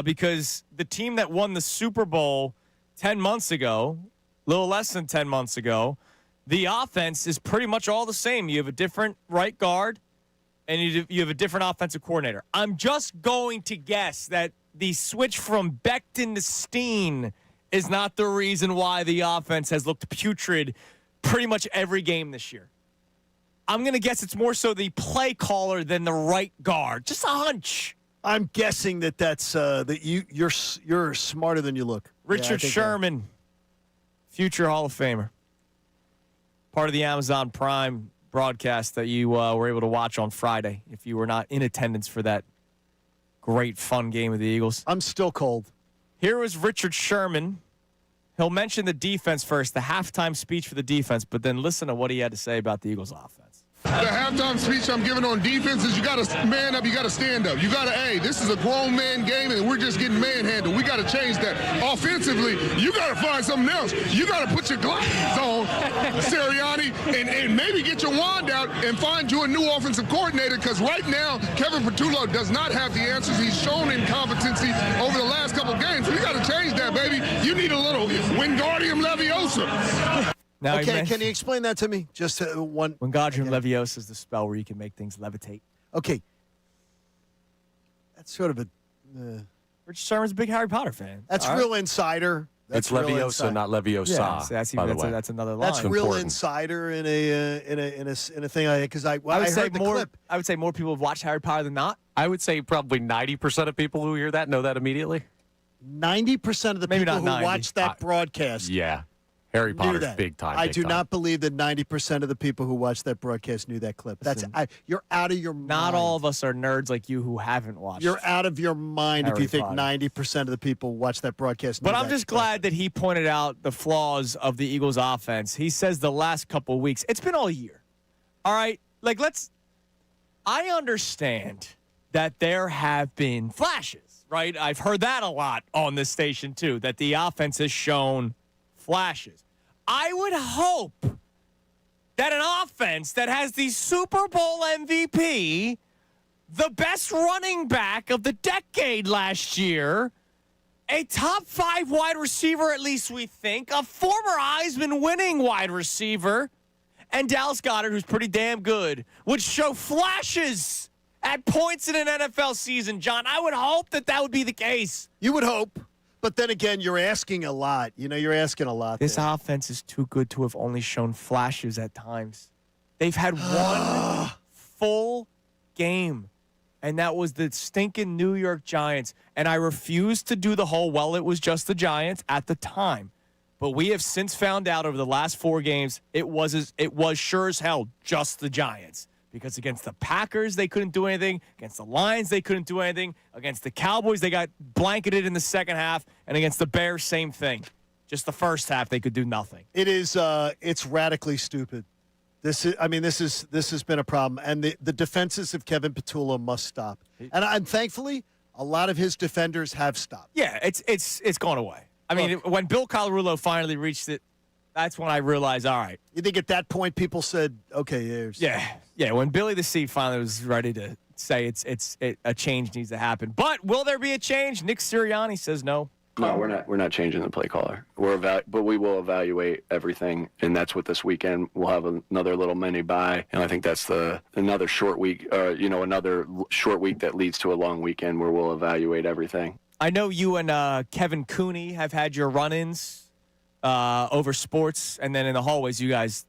because the team that won the Super Bowl 10 months ago, a little less than 10 months ago, the offense is pretty much all the same. You have a different right guard, and you have a different offensive coordinator. I'm just going to guess that the switch from Becton to Steen is not the reason why the offense has looked putrid pretty much every game this year. I'm going to guess it's more so the play caller than the right guard. Just a hunch. I'm guessing that's that you're smarter than you look. Richard Sherman, future Hall of Famer. Part of the Amazon Prime broadcast that you were able to watch on Friday if you were not in attendance for that great, fun game of the Eagles. I'm still cold. Here was Richard Sherman. He'll mention the defense first, the halftime speech for the defense, but then listen to what he had to say about the Eagles offense. The halftime speech I'm giving on defense is you got to man up, you got to stand up. You got to, hey, this is a grown man game, and we're just getting manhandled. We got to change that. Offensively, you got to find something else. You got to put your glasses on, Sirianni, and maybe get your wand out and find you a new offensive coordinator, because right now, Kevin Patullo does not have the answers. He's shown incompetency over the last couple of games. We got to change that, baby. You need a little Wingardium Leviosa. Now, okay, can you explain that to me? Just one. Wingardium Leviosa is the spell where you can make things levitate. Okay. That's sort of a... Richard Sherman's a big Harry Potter fan. That's real insider. It's Leviosa, not Leviosa. Yeah, so that's another line. That's real insider in a thing. Because I heard the clip. I would say more people have watched Harry Potter than not. I would say probably 90% of people who hear that know that immediately. 90% of the Maybe people not who 90. watch that broadcast. Yeah. Harry Potter's big time. I do not believe that 90% of the people who watched that broadcast knew that clip. You're out of your mind. Not all of us are nerds like you who haven't watched. You're out of your mind Harry if you think Potter. 90% of the people watch that broadcast. But I'm just glad that he pointed out the flaws of the Eagles offense. He says the last couple of weeks, it's been all year. All right? I understand that there have been flashes, right? I've heard that a lot on this station too, that the offense has shown flashes. I would hope that an offense that has the Super Bowl MVP, the best running back of the decade last year, a top 5 wide receiver, at least we think, a former Heisman winning wide receiver, and Dallas Goedert, who's pretty damn good, would show flashes at points in an NFL season, John. I would hope that would be the case. You would hope. But then again, you're asking a lot. You're asking a lot. This offense is too good to have only shown flashes at times. They've had one full game, and that was the stinking New York Giants. And I refuse to do the whole, well, it was just the Giants at the time. But we have since found out over the last 4 games, it was sure as hell just the Giants. Because against the Packers, they couldn't do anything. Against the Lions, they couldn't do anything. Against the Cowboys, they got blanketed in the second half. And against the Bears, same thing. Just the first half, they could do nothing. It's radically stupid. This has been a problem. And the defenses of Kevin Patullo must stop. And thankfully, a lot of his defenders have stopped. Yeah, it's gone away. I mean, when Bill Colarulo finally reached it, that's when I realized, all right. You think at that point people said, okay, yeah. When Billy the C finally was ready to say a change needs to happen. But will there be a change? Nick Sirianni says no. No, we're not changing the play caller. But we will evaluate everything, and that's what this weekend we'll have another little mini bye, and I think that's another short week, another short week that leads to a long weekend where we'll evaluate everything. I know you and Kevin Cooney have had your run-ins over sports, and then in the hallways, you guys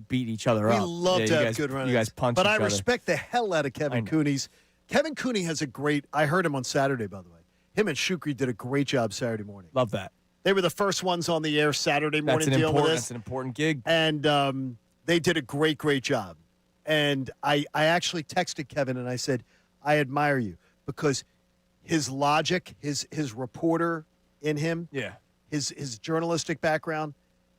beat each other up. We love to have good run-ins. You guys punch each other. But I respect the hell out of Kevin Cooney's. Kevin Cooney has I heard him on Saturday, by the way. Him and Shukri did a great job Saturday morning. Love that. They were the first ones on the air Saturday morning dealing with this. That's an important gig. And they did a great, great job. And I actually texted Kevin and I said, I admire you because his logic, his reporter in him, his journalistic background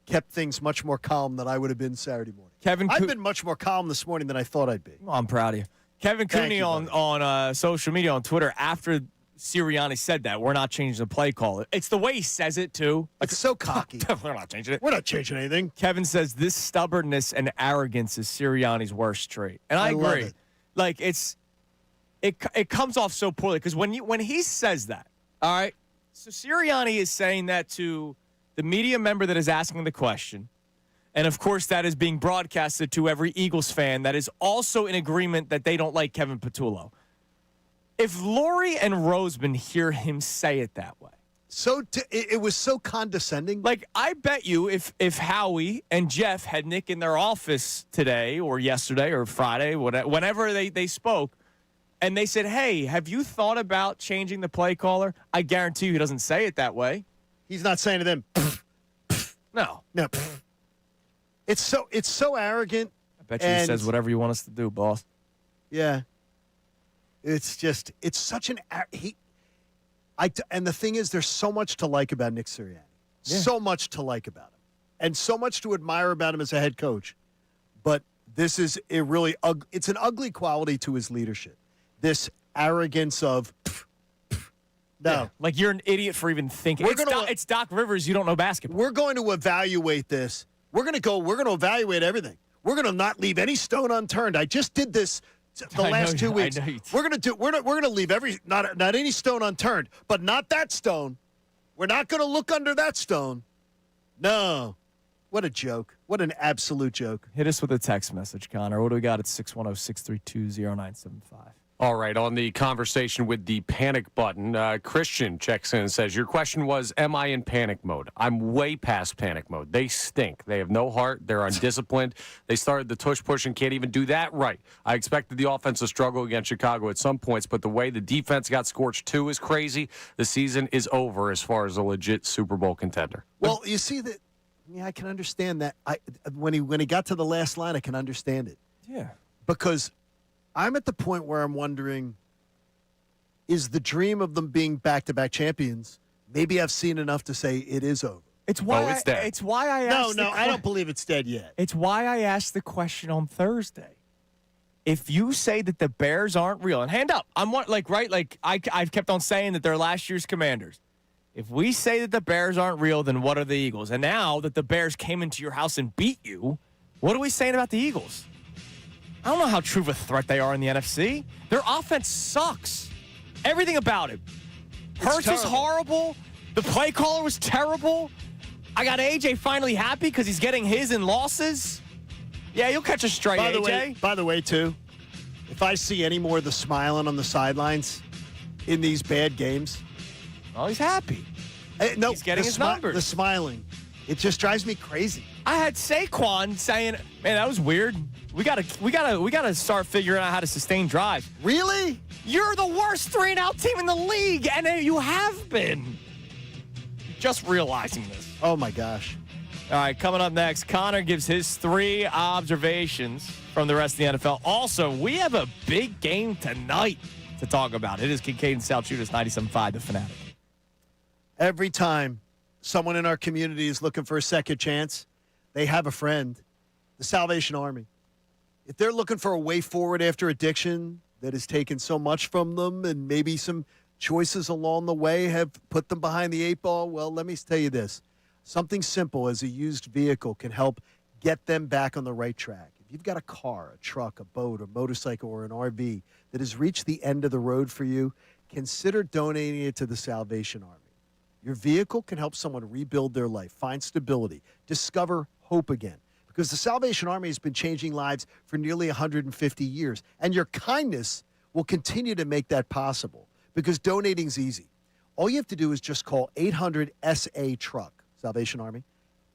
kept things much more calm than I would have been Saturday morning. I've been much more calm this morning than I thought I'd be. Well, I'm proud of you. Kevin Cooney on social media, on Twitter, after Sirianni said that. We're not changing the play call. It's the way he says it, too. It's so cocky. We're not changing it. We're not changing anything. Kevin says this stubbornness and arrogance is Sirianni's worst trait. And I love agree. it. Like, it comes off so poorly because when he says that, all right, so Sirianni is saying that to the media member that is asking the question, and, of course, that is being broadcasted to every Eagles fan that is also in agreement that they don't like Kevin Patullo. If Laurie and Roseman hear him say it that way. It was so condescending. Like, I bet you if Howie and Jeff had Nick in their office today or yesterday or Friday, whenever they spoke, and they said, hey, have you thought about changing the play caller? I guarantee you he doesn't say it that way. He's not saying to them, No. no. It's so arrogant. I bet you he says whatever you want us to do, boss. Yeah. It's such an and the thing is, there's so much to like about Nick Sirianni. Yeah. So much to like about him. And so much to admire about him as a head coach. But this is it's an ugly quality to his leadership. This arrogance of no. Yeah, like you're an idiot for even thinking. It's Doc Rivers, you don't know basketball. We're going to evaluate this. We're going to evaluate everything. We're going to not leave any stone unturned. I just did this the last 2 weeks. We're going to leave not any stone unturned, but not that stone. We're not going to look under that stone. No. What a joke. What an absolute joke. Hit us with a text message, Connor. What do we got at 610-632-0975? All right, on the conversation with the panic button, Christian checks in and says, your question was, am I in panic mode? I'm way past panic mode. They stink. They have no heart. They're undisciplined. They started the tush push and can't even do that right. I expected the offense to struggle against Chicago at some points, but the way the defense got scorched too is crazy. The season is over as far as a legit Super Bowl contender. Well, you see that. Yeah, I can understand that. When he got to the last line, I can understand it. Yeah. Because I'm at the point where I'm wondering, is the dream of them being back-to-back champions, maybe I've seen enough to say it is over. It's why it's dead. It's why I asked. No, I don't believe it's dead yet. It's why I asked the question on Thursday. If you say that the Bears aren't real, and hand up, I've kept on saying that they're last year's Commanders. If we say that the Bears aren't real, then what are the Eagles? And now that the Bears came into your house and beat you, what are we saying about the Eagles? I don't know how true of a threat they are in the NFC. Their offense sucks. Everything about it. Hurts is horrible. The play caller was terrible. I got AJ finally happy because he's getting his in losses. Yeah, you'll catch a straight, AJ. By the way, too, if I see any more of the smiling on the sidelines in these bad games. Oh, he's happy. No, he's getting his numbers. The smiling. It just drives me crazy. I had Saquon saying, man, that was weird. We gotta start figuring out how to sustain drives. Really? You're the worst 3-and-out team in the league, and you have been. Just realizing this. Oh, my gosh. All right, coming up next, Connor gives his 3 observations from the rest of the NFL. Also, we have a big game tonight to talk about. It is Kincade Salciunas, 97.5, The Fanatic. Every time someone in our community is looking for a second chance, they have a friend, the Salvation Army. If they're looking for a way forward after addiction that has taken so much from them and maybe some choices along the way have put them behind the 8 ball, well, let me tell you this. Something simple as a used vehicle can help get them back on the right track. If you've got a car, a truck, a boat, a motorcycle, or an RV that has reached the end of the road for you, consider donating it to the Salvation Army. Your vehicle can help someone rebuild their life, find stability, discover hope again. Because the Salvation Army has been changing lives for nearly 150 years. And your kindness will continue to make that possible. Because donating's easy. All you have to do is just call 800-SA-TRUCK, Salvation Army,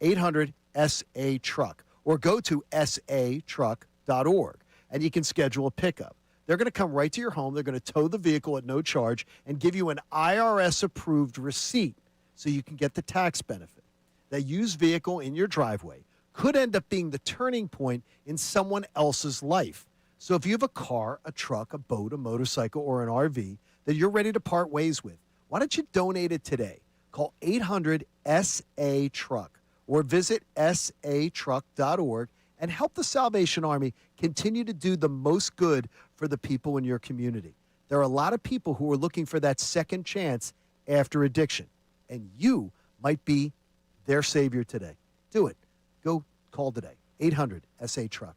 800-SA-TRUCK, or go to satruck.org, and you can schedule a pickup. They're going to come right to your home. They're going to tow the vehicle at no charge and give you an IRS-approved receipt so you can get the tax benefit. That used vehicle in your driveway could end up being the turning point in someone else's life. So if you have a car, a truck, a boat, a motorcycle, or an RV that you're ready to part ways with, why don't you donate it today? Call 800-SA-TRUCK or visit satruck.org and help the Salvation Army continue to do the most good for the people in your community. There are a lot of people who are looking for that second chance after addiction, and you might be their savior today. Do it. Go call today. 800-SA-TRUCK.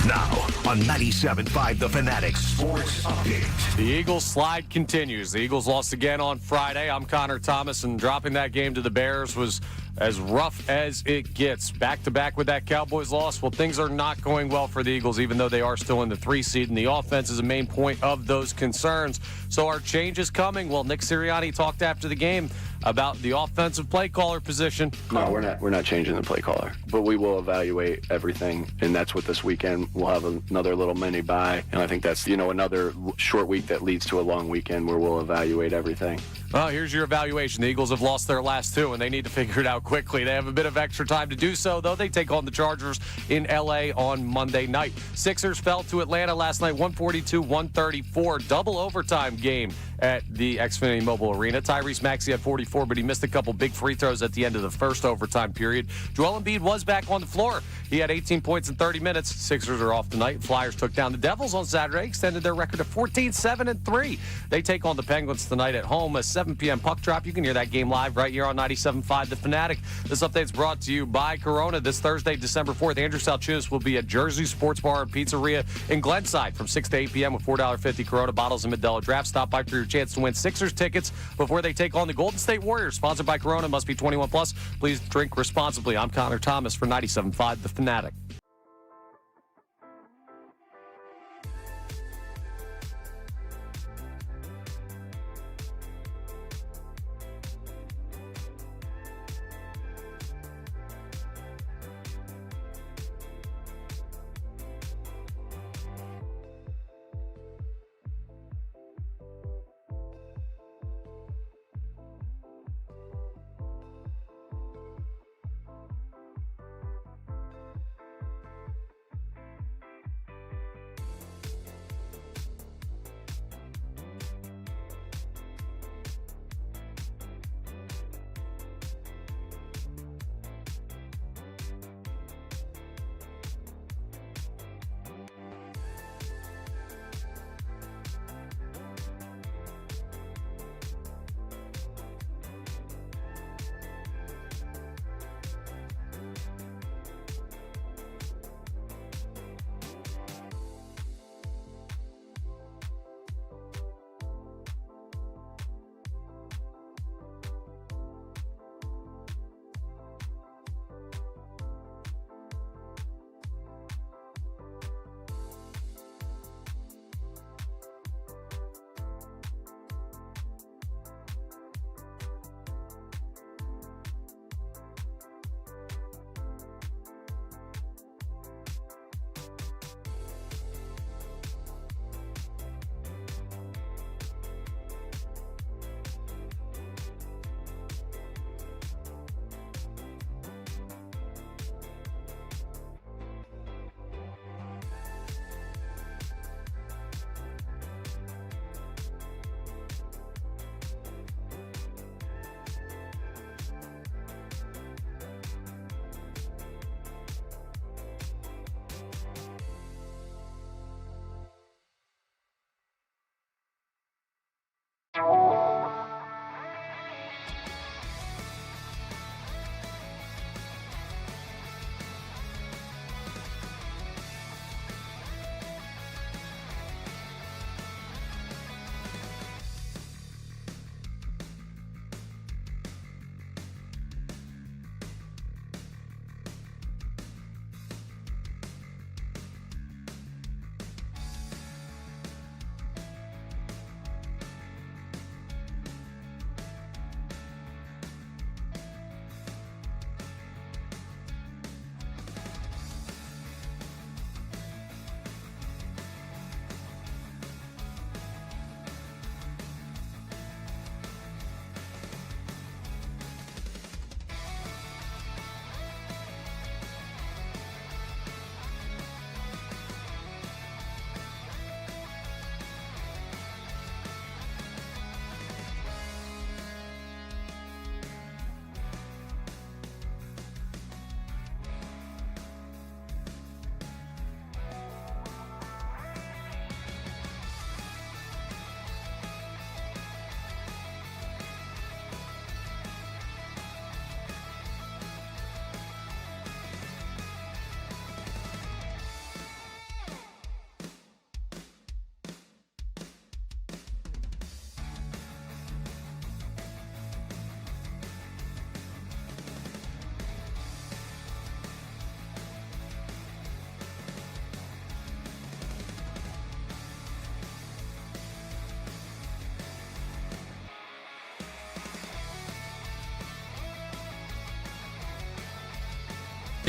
Now on 97.5 The Fanatic Sports Update. The Eagles' slide continues. The Eagles lost again on Friday. I'm Connor Thomas, and dropping that game to the Bears was as rough as it gets. Back-to-back with that Cowboys loss. Well, things are not going well for the Eagles, even though they are still in the 3 seed, and the offense is a main point of those concerns. So are changes coming? Well, Nick Sirianni talked after the game about the offensive play caller position. No, we're not changing the play caller, but we will evaluate everything, and that's what this weekend we'll have another little mini bye, and I think that's another short week that leads to a long weekend where we'll evaluate everything. Well, here's your evaluation. The Eagles have lost their last 2, and they need to figure it out quickly. They have a bit of extra time to do so, though. They take on the Chargers in L.A. on Monday night. Sixers fell to Atlanta last night, 142-134. Double overtime game at the Xfinity Mobile Arena. Tyrese Maxey had 44, but he missed a couple big free throws at the end of the first overtime period. Joel Embiid was back on the floor. He had 18 points in 30 minutes. Sixers are off tonight. Flyers took down the Devils on Saturday, extended their record to 14-7-3. They take on the Penguins tonight at home, a 7 p.m. puck drop. You can hear that game live right here on 97.5 The Fanatic. This update is brought to you by Corona. This Thursday, December 4th, Andrew Salciunas will be at Jersey Sports Bar and Pizzeria in Glenside from 6 to 8 p.m. with $4.50 Corona bottles and Modelo Draft. Stop by for your chance to win Sixers tickets before they take on the Golden State Warriors. Sponsored by Corona. Must be 21 plus. Please drink responsibly. I'm Connor Thomas for 97.5 The Fanatic.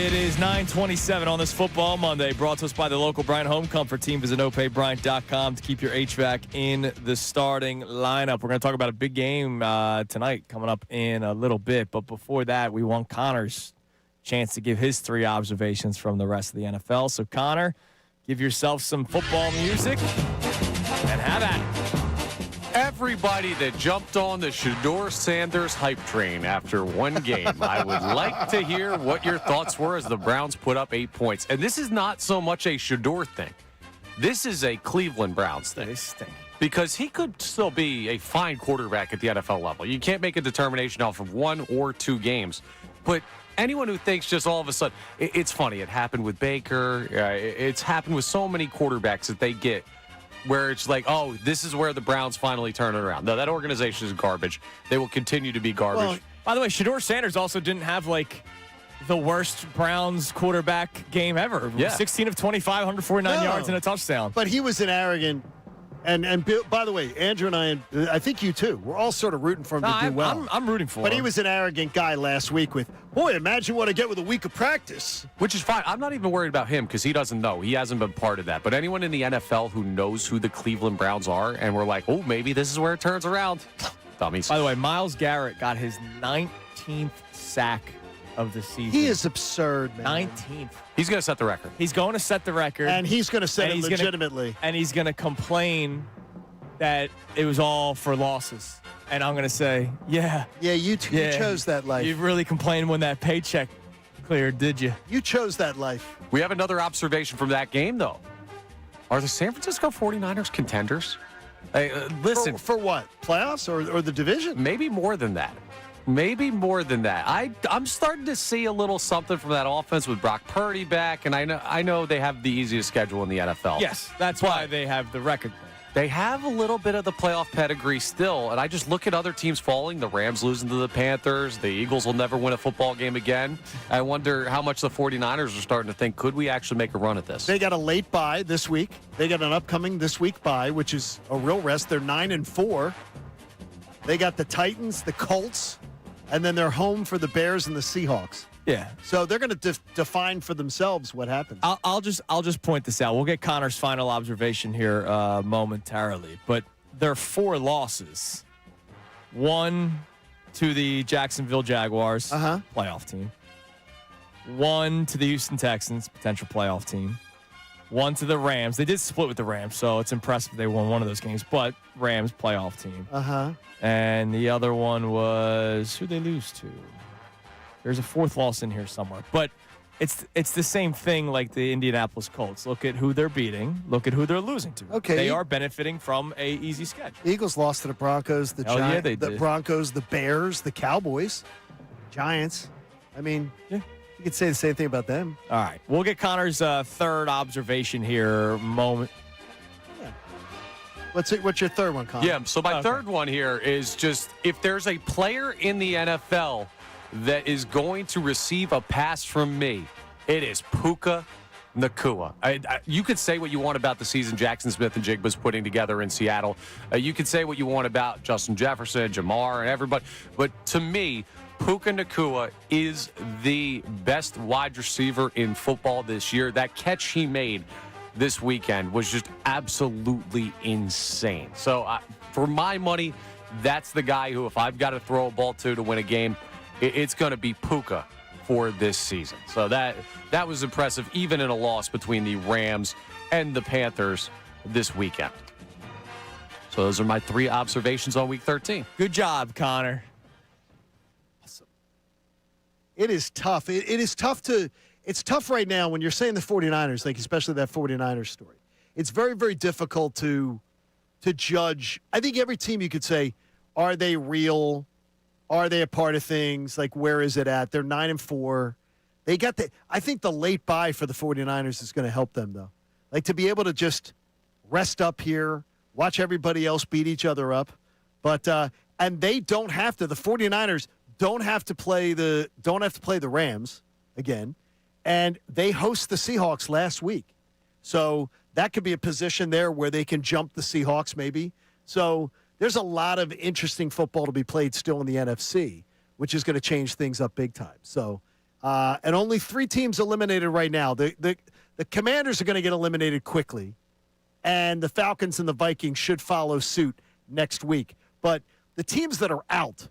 It is 9:27 on this football Monday, brought to us by the local Bryant Home Comfort team. Visit nopaybryant.com to keep your HVAC in the starting lineup. We're going to talk about a big game tonight coming up in a little bit. But before that, we want Connor's chance to give his 3 observations from the rest of the NFL. So, Connor, give yourself some football music and have at it. Everybody that jumped on the Shedeur Sanders hype train after one game, I would like to hear what your thoughts were as the Browns put up 8 points. And this is not so much a Shedeur thing. This is a Cleveland Browns thing. They stink. Because he could still be a fine quarterback at the NFL level. You can't make a determination off of 1 or 2 games. But anyone who thinks just all of a sudden, it's funny. It happened with Baker. It's happened with so many quarterbacks that they get where it's like, oh, this is where the Browns finally turn it around. No, that organization is garbage. They will continue to be garbage. Well, by the way, Shedeur Sanders also didn't have, the worst Browns quarterback game ever. Yeah. 16 of 25, 149 yards and a touchdown. But he was an arrogant. And Bill, by the way, Andrew and I think you too, we're all sort of rooting for him to do well. I'm rooting for him. But he was an arrogant guy last week with, boy, imagine what I get with a week of practice. Which is fine. I'm not even worried about him because he doesn't know. He hasn't been part of that. But anyone in the NFL who knows who the Cleveland Browns are and we're like, oh, maybe this is where it turns around. Dummies. By the way, Myles Garrett got his 19th sack of the season. He is absurd, man. 19th. He's going to set the record. He's going to set the record. And he's going to set it legitimately. And he's going to complain that it was all for losses. And I'm going to say, yeah. Yeah, you chose that life. You really complained when that paycheck cleared, did you? You chose that life. We have another observation from that game, though. Are the San Francisco 49ers contenders? Hey, listen. For what? Playoffs or the division? Maybe more than that. Maybe more than that. I'm starting to see a little something from that offense with Brock Purdy back, and I know they have the easiest schedule in the NFL. Yes, that's why they have the record. They have a little bit of the playoff pedigree still, and I just look at other teams falling. The Rams losing to the Panthers. The Eagles will never win a football game again. I wonder how much the 49ers are starting to think, could we actually make a run at this? They got a late bye this week. They got an upcoming this week bye, which is a real rest. They're 9-4. They got the Titans, the Colts, and then they're home for the Bears and the Seahawks. Yeah. So they're going to define for themselves what happens. I'll just point this out. We'll get Connor's final observation here momentarily. But there are 4 losses. 1 to the Jacksonville Jaguars, playoff team. 1 to the Houston Texans, potential playoff team. 1 to the Rams. They did split with the Rams, so it's impressive they won one of those games. But Rams, playoff team. And the other one was, who they lose to? There's a 4th loss in here somewhere. But it's the same thing like the Indianapolis Colts. Look at who they're beating. Look at who they're losing to. Okay. They are benefiting from a easy schedule. Eagles lost to the Broncos, the Giants, yeah, they the did. Broncos, the Bears, the Cowboys, Giants. I mean, you could say the same thing about them. All right. We'll get Connor's 3rd observation here moment. What's your 3rd one, Connor? Yeah, so my 3rd one here is just if there's a player in the NFL that is going to receive a pass from me, it is Puka Nacua. You could say what you want about the season Jackson Smith and Jigba's putting together in Seattle. You could say what you want about Justin Jefferson, Jamar, and everybody. But to me, Puka Nacua is the best wide receiver in football this year. That catch he made this weekend was just absolutely insane. So for my money, that's the guy who, if I've got to throw a ball to win a game, it's going to be Puka for this season. So that was impressive, even in a loss between the Rams and the Panthers this weekend. So those are my 3 observations on Week 13. Good job, Connor. Awesome. It is tough. It's tough right now when you're saying the 49ers, like especially that 49ers story. It's very, very difficult to judge. I think every team you could say, are they real? Are they a part of things? Like, where is it at? They're 9-4. They got I think the late bye for the 49ers is going to help them, though. Like, to be able to just rest up here, watch everybody else beat each other up. But, and they don't have to. The 49ers don't have to play the Rams again. And they host the Seahawks last week. So that could be a position there where they can jump the Seahawks maybe. So there's a lot of interesting football to be played still in the NFC, which is going to change things up big time. So And only 3 teams eliminated right now. The Commanders are going to get eliminated quickly, and the Falcons and the Vikings should follow suit next week. But the teams that are out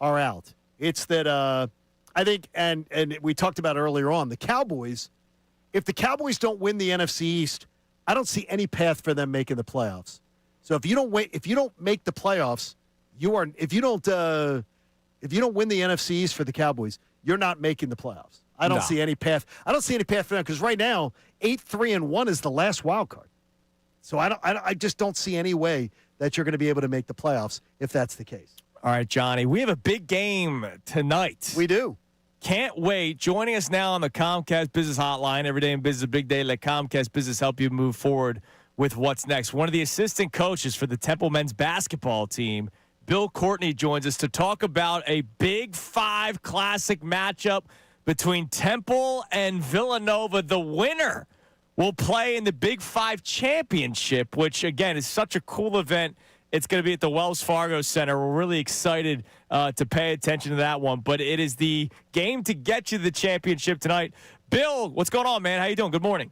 are out. It's that I think, and we talked about earlier on, the Cowboys, if the Cowboys don't win the NFC East, I don't see any path for them making the playoffs. So if you don't make the playoffs, if you don't win the NFC East for the Cowboys, you're not making the playoffs. I don't see any path. I don't see any path for them because right now 8-3-1 is the last wild card. So I just don't see any way that you're going to be able to make the playoffs if that's the case. All right, Johnny, we have a big game tonight. We do. Can't wait. Joining us now on the Comcast Business Hotline. Every day in business is a big day. Let Comcast Business help you move forward with what's next. One of the assistant coaches for the Temple men's basketball team, Bill Courtney, joins us to talk about a Big 5 classic matchup between Temple and Villanova. The winner will play in the Big 5 championship, which, again, is such a cool event. It's going to be at the Wells Fargo Center. We're really excited to pay attention to that one. But it is the game to get you the championship tonight. Bill, what's going on, man? How you doing? Good morning.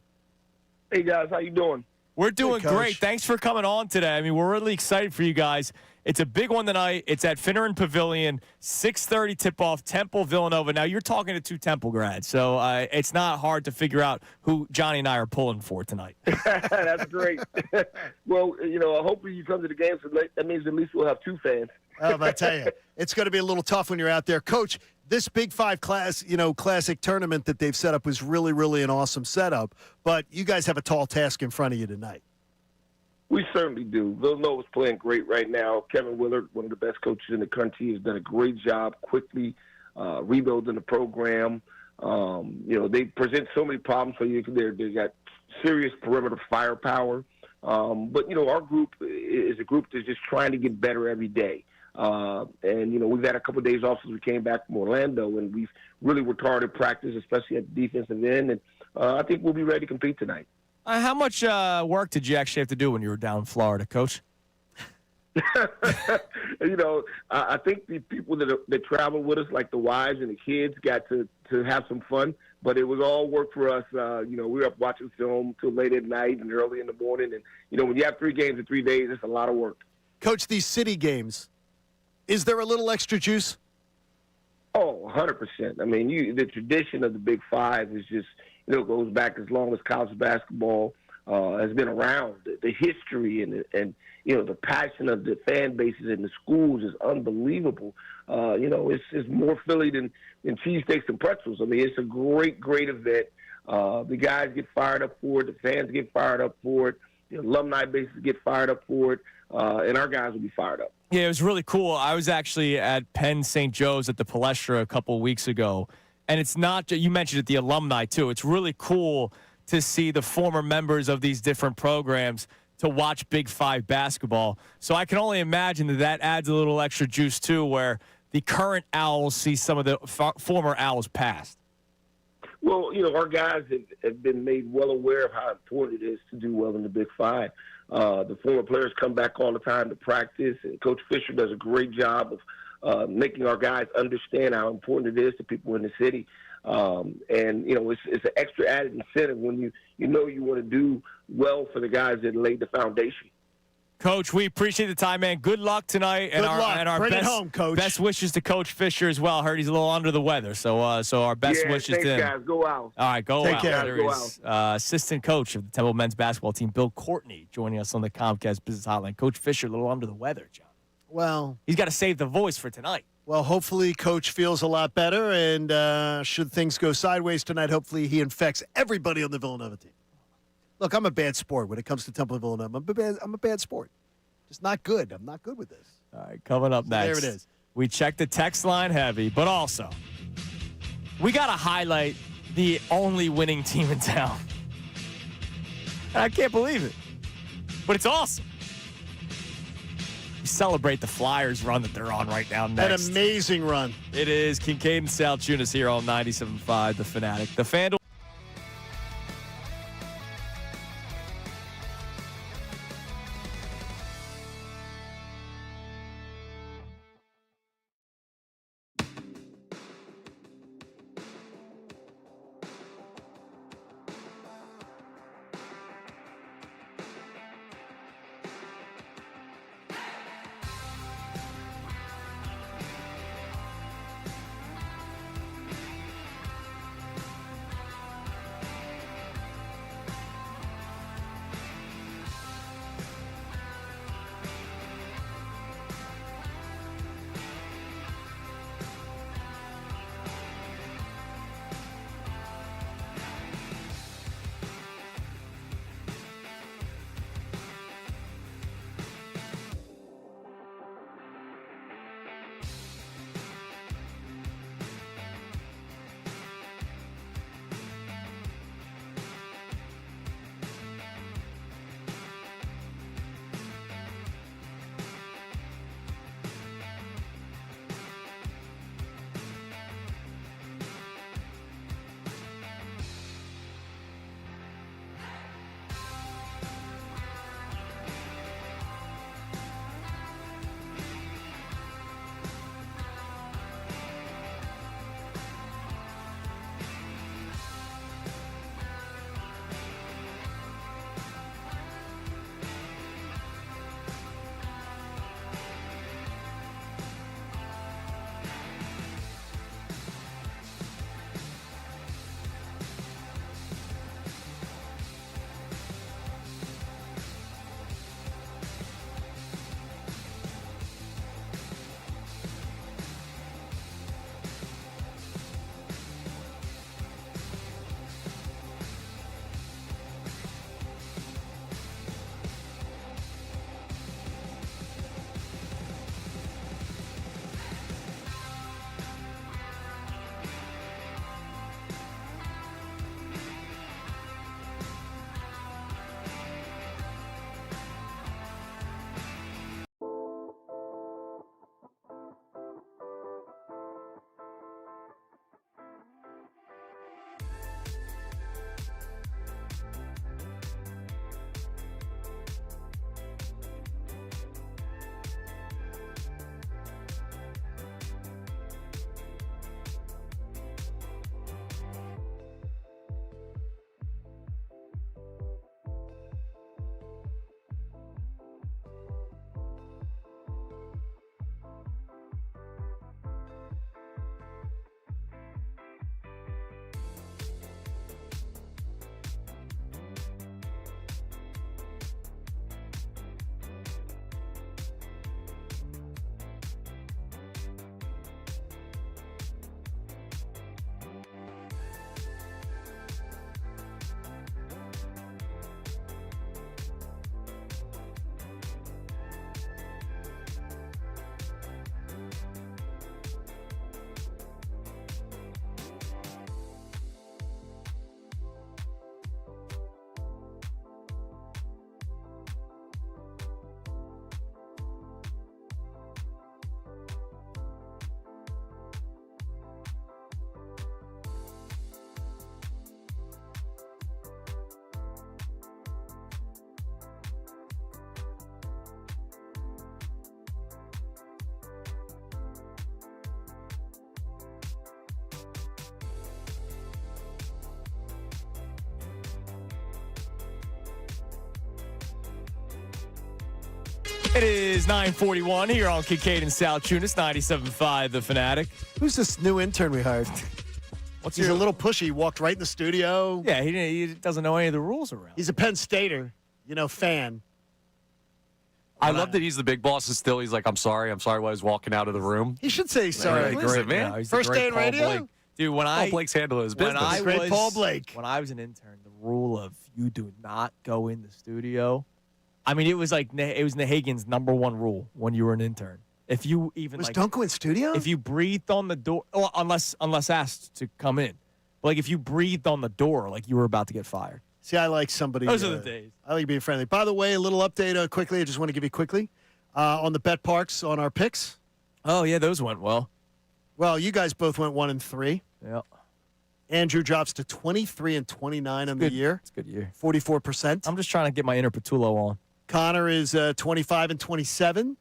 Hey, guys. How you doing? We're doing Hey, great. Thanks for coming on today. I mean, we're really excited for you guys. It's a big one tonight. It's at Finneran Pavilion, 6:30 tip-off, Temple, Villanova. Now, you're talking to 2 Temple grads, so it's not hard to figure out who Johnny and I are pulling for tonight. That's great. Well, hopefully you come to the game, so that means at least we'll have 2 fans. I tell you, it's going to be a little tough when you're out there. Coach, this Big 5 classic tournament that they've set up was really, really an awesome setup, but you guys have a tall task in front of you tonight. We certainly do. Villanova's playing great right now. Kevin Willard, one of the best coaches in the country, has done a great job quickly rebuilding the program. They present so many problems for you. They got serious perimeter firepower. But our group is a group that's just trying to get better every day. We've had a couple of days off since we came back from Orlando, and we've really worked hard at practice, especially at the defensive end. And I think we'll be ready to compete tonight. How much work did you actually have to do when you were down in Florida, Coach? I think the people that travel with us, like the wives and the kids, got to have some fun. But it was all work for us. We were up watching film till late at night and early in the morning. And, when you have 3 games in 3 days, it's a lot of work. Coach, these city games, is there a little extra juice? Oh, 100%. I mean, the tradition of the Big 5 is just, goes back as long as college basketball has been around. The history and the passion of the fan bases and the schools is unbelievable. It's more Philly than cheesesteaks and pretzels. I mean, it's a great, great event. The guys get fired up for it. The fans get fired up for it. The alumni bases get fired up for it. And our guys will be fired up. Yeah, it was really cool. I was actually at Penn St. Joe's at the Palestra a couple of weeks ago. And it's not, you mentioned it, the alumni, too. It's really cool to see the former members of these different programs to watch Big 5 basketball. So I can only imagine that adds a little extra juice, too, where the current Owls see some of the former Owls past. Well, our guys have been made well aware of how important it is to do well in the Big 5. The former players come back all the time to practice, and Coach Fisher does a great job of making our guys understand how important it is to people in the city. It's an extra added incentive when you want to do well for the guys that laid the foundation. Coach, we appreciate the time, man. Good luck tonight, and our Bring best, it home, Coach. Best wishes to Coach Fisher as well. I heard he's a little under the weather, so our best wishes thanks, to him. Guys. Go out. All right, go Take out. care. There Go is assistant coach of the Temple men's basketball team, Bill Courtney, joining us on the Comcast Business Hotline. Coach Fisher, a little under the weather, John. Well, he's got to save the voice for tonight. Well, hopefully Coach feels a lot better, and should things go sideways tonight, hopefully he infects everybody on the Villanova team. Look, I'm a bad sport when it comes to Temple Villanova. I'm a bad sport. Just not good. I'm not good with this. All right, coming up next. There it is. We check the text line heavy, but also we got to highlight the only winning team in town. I can't believe it, but it's awesome. We celebrate the Flyers run that they're on right now next. An amazing run. It is Kincade and Salciunas here on 97.5, The Fanatic. The FanDuel. It is 9:41 here on Kincade and Salciunas, 97.5 The Fanatic. Who's this new intern we hired? He's a little pushy. He walked right in the studio. Yeah, he doesn't know any of the rules around. He's a Penn Stater, fan. I love that he's the big boss and still he's like, I'm sorry while he's walking out of the room. He should say sorry. Listen, man. He's First the great day in Paul radio? Blake. Dude, when Blake's handling his business. Great Paul Blake. When I was an intern, the rule of you do not go in the studio. I mean, it was Nahagan's number one rule when you were an intern. If you even don't go in studio? If you breathed on the door, unless asked to come in, but if you breathed on the door, you were about to get fired. See, I like somebody. Those are the days. I like being friendly. By the way, a little update quickly. I just want to give you quickly on the bet parks on our picks. Oh yeah, those went well. Well, you guys both went 1-3. Yeah. Andrew drops to 23-29 on the year. It's a good year. 44%. I'm just trying to get my inner Patullo on. Connor is 25-27.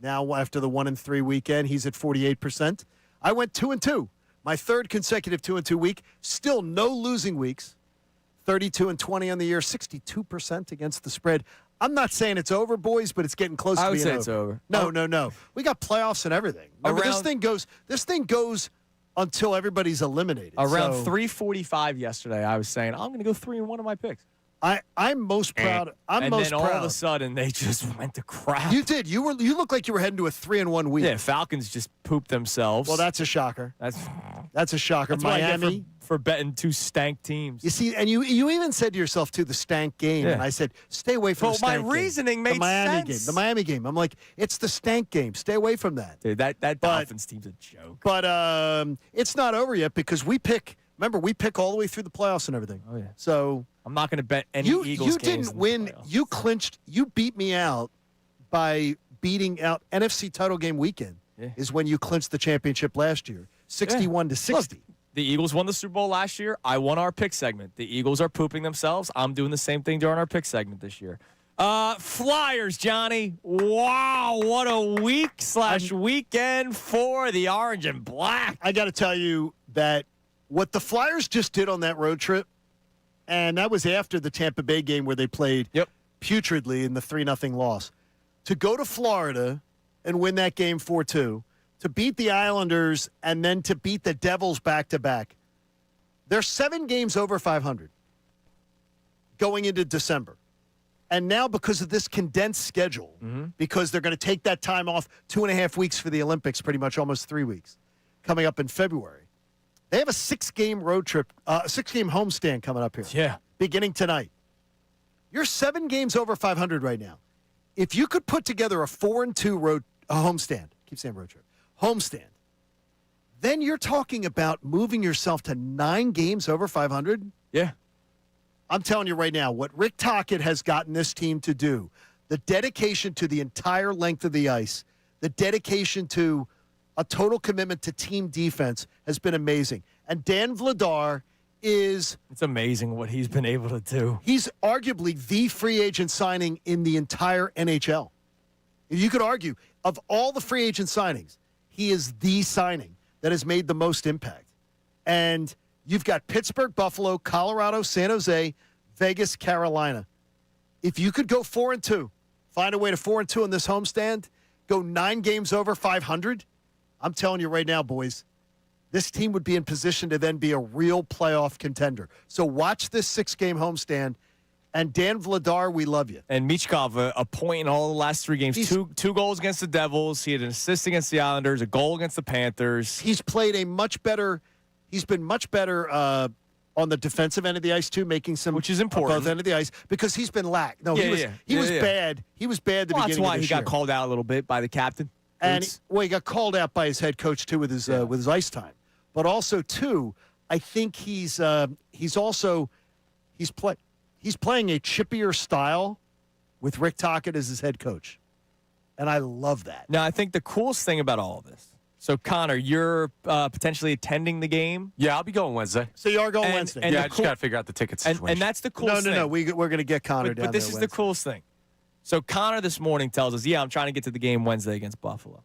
Now, after the 1-3 weekend, he's at 48%. I went 2-2. My third consecutive 2-2 week. Still no losing weeks. 32-20 on the year, 62% against the spread. I'm not saying it's over, boys, but it's getting close to being over. I would say it's over. No. We got playoffs and everything. Remember, this thing goes until everybody's eliminated. Around 3:45 yesterday, I was saying I'm going to go 3-1 on my picks. I'm most proud. And then all of a sudden, they just went to crap. You did. You looked like you were heading to a 3-1 week. Yeah, Falcons just pooped themselves. Well, that's a shocker. That's a shocker. That's Miami. what I get for betting two stank teams. You see, and you even said to yourself, too, the stank game. Yeah. And I said, stay away from the stank game. Well, my reasoning made sense. The Miami game. I'm like, it's the stank game. Stay away from that. Dude, that Dolphins team's a joke. But it's not over yet because we pick all the way through the playoffs and everything. Oh, yeah. So I'm not going to bet any Eagles You games didn't win. You clinched. You beat me out by beating out NFC title game weekend is when you clinched the championship last year, 61-60. Look, the Eagles won the Super Bowl last year. I won our pick segment. The Eagles are pooping themselves. I'm doing the same thing during our pick segment this year. Flyers, Johnny. Wow, what a weekend for the orange and black. I got to tell you that what the Flyers just did on that road trip, and that was after the Tampa Bay game where they played putridly in the 3-0 loss. To go to Florida and win that game 4-2, to beat the Islanders, and then to beat the Devils back-to-back. They're 7 games over 500 going into December. And now because of this condensed schedule, because they're going to take that time off 2.5 weeks for the Olympics, pretty much almost 3 weeks, coming up in February. They have a 6-game road trip, 6-game homestand coming up here. Yeah. Beginning tonight. You're 7 games over 500 right now. If you could put together a 4-2 homestand, keep saying road trip, homestand, then you're talking about moving yourself to 9 games over 500. Yeah. I'm telling you right now, what Rick Tocchet has gotten this team to do, the dedication to the entire length of the ice, the dedication to a total commitment to team defense has been amazing. And Dan Vladar it's amazing what he's been able to do. He's arguably the free agent signing in the entire NHL. You could argue, of all the free agent signings, he is the signing that has made the most impact. And you've got Pittsburgh, Buffalo, Colorado, San Jose, Vegas, Carolina. If you could go 4-2, find a way to 4-2 in this homestand, go 9 games over 500, I'm telling you right now, boys, this team would be in position to then be a real playoff contender. So watch this 6-game homestand. And Dan Vladar, we love you. And Michkov, a point in all the last 3 games. Two goals against the Devils. He had an assist against the Islanders, a goal against the Panthers. He's played he's been much better on the defensive end of the ice, too, making some. Which is important. Both end of the ice, because he's been lack. No, he was bad. He was bad at the beginning of this year. That's why he got called out a little bit by the captain. And he got called out by his head coach, too, with his ice time. But also, too, I think he's playing a chippier style with Rick Tocchet as his head coach. And I love that. Now, I think the coolest thing about all of this, so Connor, you're potentially attending the game. Yeah, I'll be going Wednesday. So you are going Wednesday. And I just got to figure out the ticket situation. And that's the coolest thing. No. We're going to get Connor down there. But this is the coolest thing. So Connor this morning tells us, I'm trying to get to the game Wednesday against Buffalo.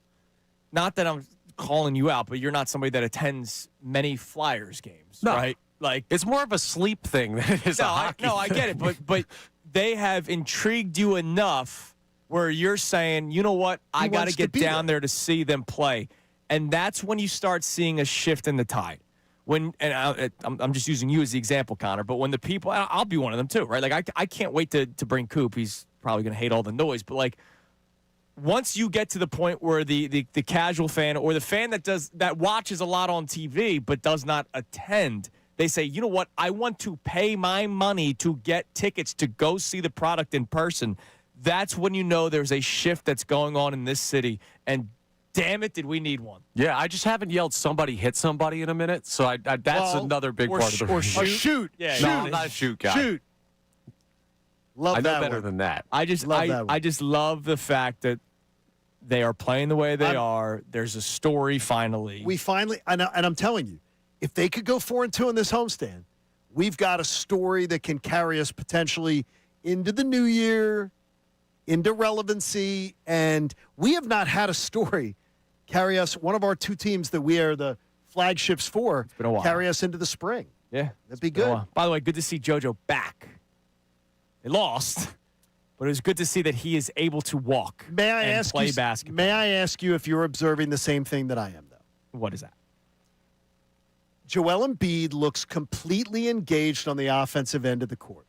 Not that I'm calling you out, but you're not somebody that attends many Flyers games, right? Like, it's more of a sleep thing than it is a hockey I get it, but they have intrigued you enough where you're saying, you know what, I got wants to to get be down there. there to see them play. And that's when you start seeing a shift in the tide. I'm just using you as the example, Connor, but when the people, I'll be one of them too, right? Like, I can't wait to bring Coop. He's probably going to hate all the noise, but like, once you get to the point where the casual fan or the fan that watches a lot on TV but does not attend, they say, you know what, I want to pay my money to get tickets to go see the product in person. That's when you know there's a shift that's going on in this city, and damn it, did we need one. Yeah, I just haven't yelled somebody hit somebody in a minute, so that's another big part of the reason. Or shoot. Yeah, No, I'm not a shoot guy. Shoot. Love I know that better one. than that. I just love the fact that they are playing the way they are. There's a story finally. We finally, and I'm telling you, if they could go 4-2 in this homestand, we've got a story that can carry us potentially into the new year, into relevancy, and we have not had a story carry us. One of our two teams that we are the flagships for been a while. carry us into the spring. Yeah, That'd be good. By the way, good to see JoJo back. They lost, but it was good to see that he is able to walk May I and ask play you? basketball. May I ask you if you're observing the same thing that I am, though? What is that? Joel Embiid looks completely engaged on the offensive end of the court,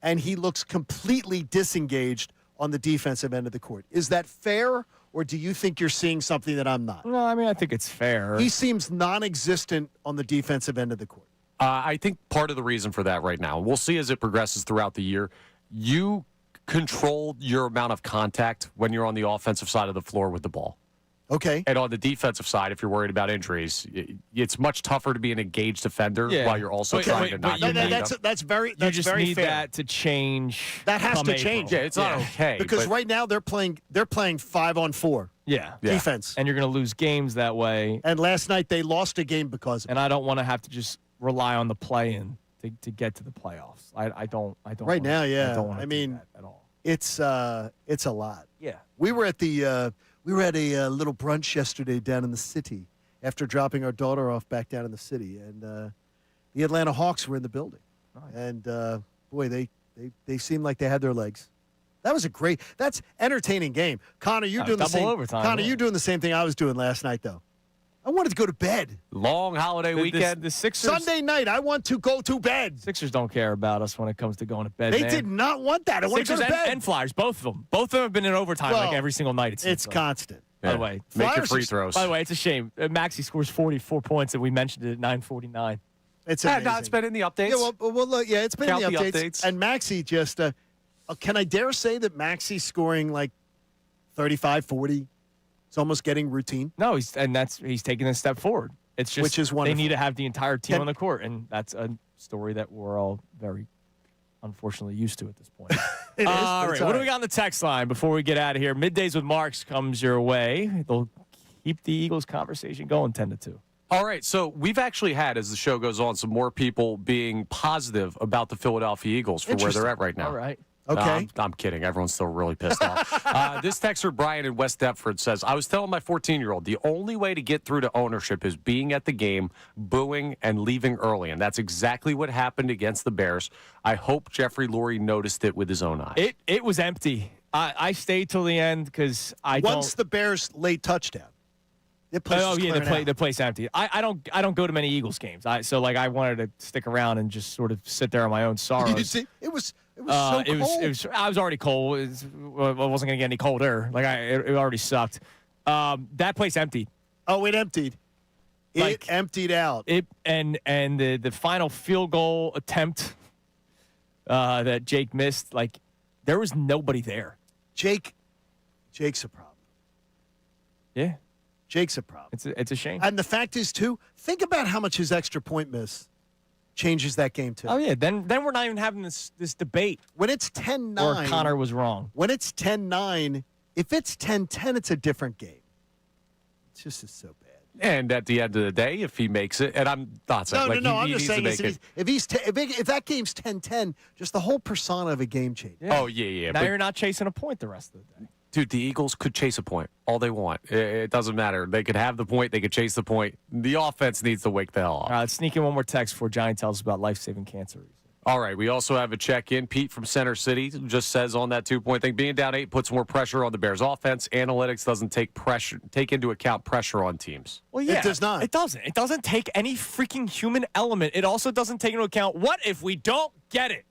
and he looks completely disengaged on the defensive end of the court. Is that fair, or do you think you're seeing something that I'm not? No, I mean, I think it's fair. He seems non-existent on the defensive end of the court. I think part of the reason for that right now, we'll see as it progresses throughout the year, you control your amount of contact when you're on the offensive side of the floor with the ball. Okay. And on the defensive side, if you're worried about injuries, it's much tougher to be an engaged defender while you're also trying to not get beat up. That's very you just very need fair. that to change. That has come to April. change. Yeah, it's not okay. Because but right now they're playing 5-on-4 Yeah. defense. And you're going to lose games that way. And last night they lost a game because of it. And I don't want to have to just rely on the play-in to get to the playoffs. I don't. Right wanna, now, yeah. I don't want to I mean, that at all. It's a lot. Yeah. We were at a little brunch yesterday down in the city after dropping our daughter off back down in the city, and the Atlanta Hawks were in the building. Nice. And boy, they seemed like they had their legs. That's entertaining game. Connor, you're doing the double same. overtime, Connor, yeah. you're doing the same thing I was doing last night, though. I wanted to go to bed. long holiday weekend. The Sixers. Sunday night, I want to go to bed. Sixers don't care about us when it comes to going to bed. They man. did not want that. I want to go Sixers to bed. and Flyers, both of them. Both of them have been in overtime Well, like every single night. It seems It's like. constant. By the way, Make your Flyers free are- throws. By the way, it's a shame. Maxey scores 44 points, and we mentioned it at 9:49. It's Yeah, amazing. no, it's been in the updates. Yeah, well, look, yeah, it's been Count in the the updates. updates. And Maxey just, can I dare say that Maxey's scoring like 35, 40? It's almost getting routine. No, he's taking a step forward. It's just Which is they wonderful. need to have the entire team Can- on the court, and that's a story that we're all very unfortunately used to at this point. It is, but All it's right, what do all we got on the text line before we get out of here? Middays with Marks comes your way. They'll keep the Eagles conversation going 10-2. All right, so we've actually had, as the show goes on, some more people being positive about the Philadelphia Eagles for where they're at right now. All right. Okay. I'm kidding. Everyone's still really pissed off. This texter, Brian in West Deptford, says, I was telling my 14-year-old the only way to get through to ownership is being at the game, booing, and leaving early. And that's exactly what happened against the Bears. I hope Jeffrey Lurie noticed it with his own eyes. It was empty. I stayed till the end because Once the Bears late touchdown, the place was clearing out. the place empty. I don't go to many Eagles games. I wanted to stick around and just sort of sit there on my own sorrows. You see, it was so cold. I was already cold. I wasn't going to get any colder. It already sucked. That place emptied. Oh, it emptied. Like, It emptied out. And the final field goal attempt that Jake missed, there was nobody there. Jake's a problem. Yeah, Jake's a problem. it's a shame. And the fact is, too, think about how much his extra point miss changes that game, too. Oh yeah, then we're not even having this debate. When it's 10-9. Or Connor was wrong. When it's 10-9, if it's 10-10, it's a different game. It's just so bad. And at the end of the day, if he makes it, and I'm not saying No, he I'm just needs to saying make it. if that game's 10-10, just the whole persona of a game changes. Oh, yeah. Now But, you're not chasing a point the rest of the day. dude, the Eagles could chase a point all they want. It doesn't matter. They could have the point. They could chase the point. The offense needs to wake the hell up. Let's sneak in one more text before Johnny tells us about life-saving cancer. All right, we also have a check-in. Pete from Center City just says on that 2-point thing, being down 8 puts more pressure on the Bears' offense. Analytics doesn't take into account pressure on teams. Well, yeah. It does not. It doesn't. It doesn't take any freaking human element. It also doesn't take into account, what if we don't get it?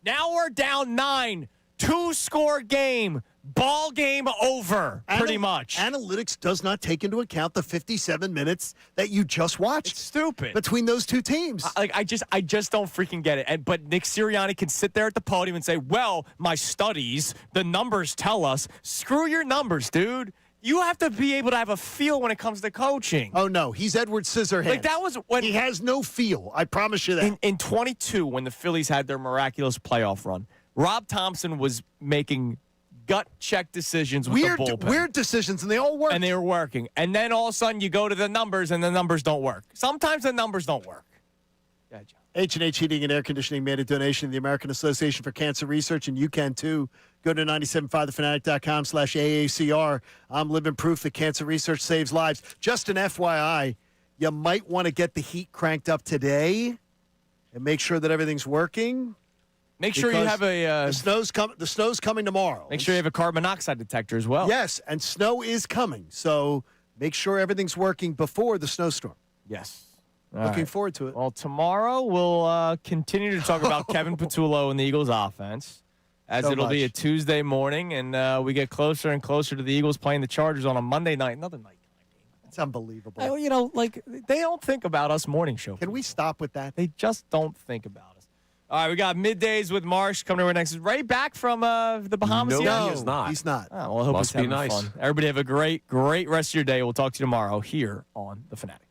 Now we're down 9, 2-score game, ball game over, pretty much. Analytics does not take into account the 57 minutes that you just watched. It's stupid. Between those two teams. I just don't freaking get it. But Nick Sirianni can sit there at the podium and say, well, my studies, the numbers tell us. Screw your numbers, dude. You have to be able to have a feel when it comes to coaching. Oh, no. He's Edward Scissorhands. Like, that was when he has no feel. I promise you that. In 22, when the Phillies had their miraculous playoff run, Rob Thompson was making gut check decisions with the bullpen. Weird decisions, and they all work. And they were working. And then all of a sudden you go to the numbers, and the numbers don't work. Sometimes the numbers don't work. Yeah, John. H&H Heating and Air Conditioning made a donation to the American Association for Cancer Research, and you can too. Go to 975thefanatic.com/AACR. I'm living proof that cancer research saves lives. Just an FYI, you might want to get the heat cranked up today and make sure that everything's working. Make sure you have a... the snow's coming tomorrow. Make sure you have a carbon monoxide detector as well. Yes, and snow is coming. So make sure everything's working before the snowstorm. Yes. Looking forward to it. Well, tomorrow we'll continue to talk about Kevin Patullo and the Eagles' offense, as So it'll be a much. Tuesday morning, and we get closer and closer to the Eagles playing the Chargers on a Monday night. Another night. It's unbelievable. They don't think about us morning show. Can we stop with that? They just don't think about us. All right, we got Middays with Marsh coming over next. Is Ray back from the Bahamas No, yet? he is not. He's not. Oh, well, I hope Must he's be having nice. fun. Everybody have a great rest of your day. We'll talk to you tomorrow here on The Fanatic.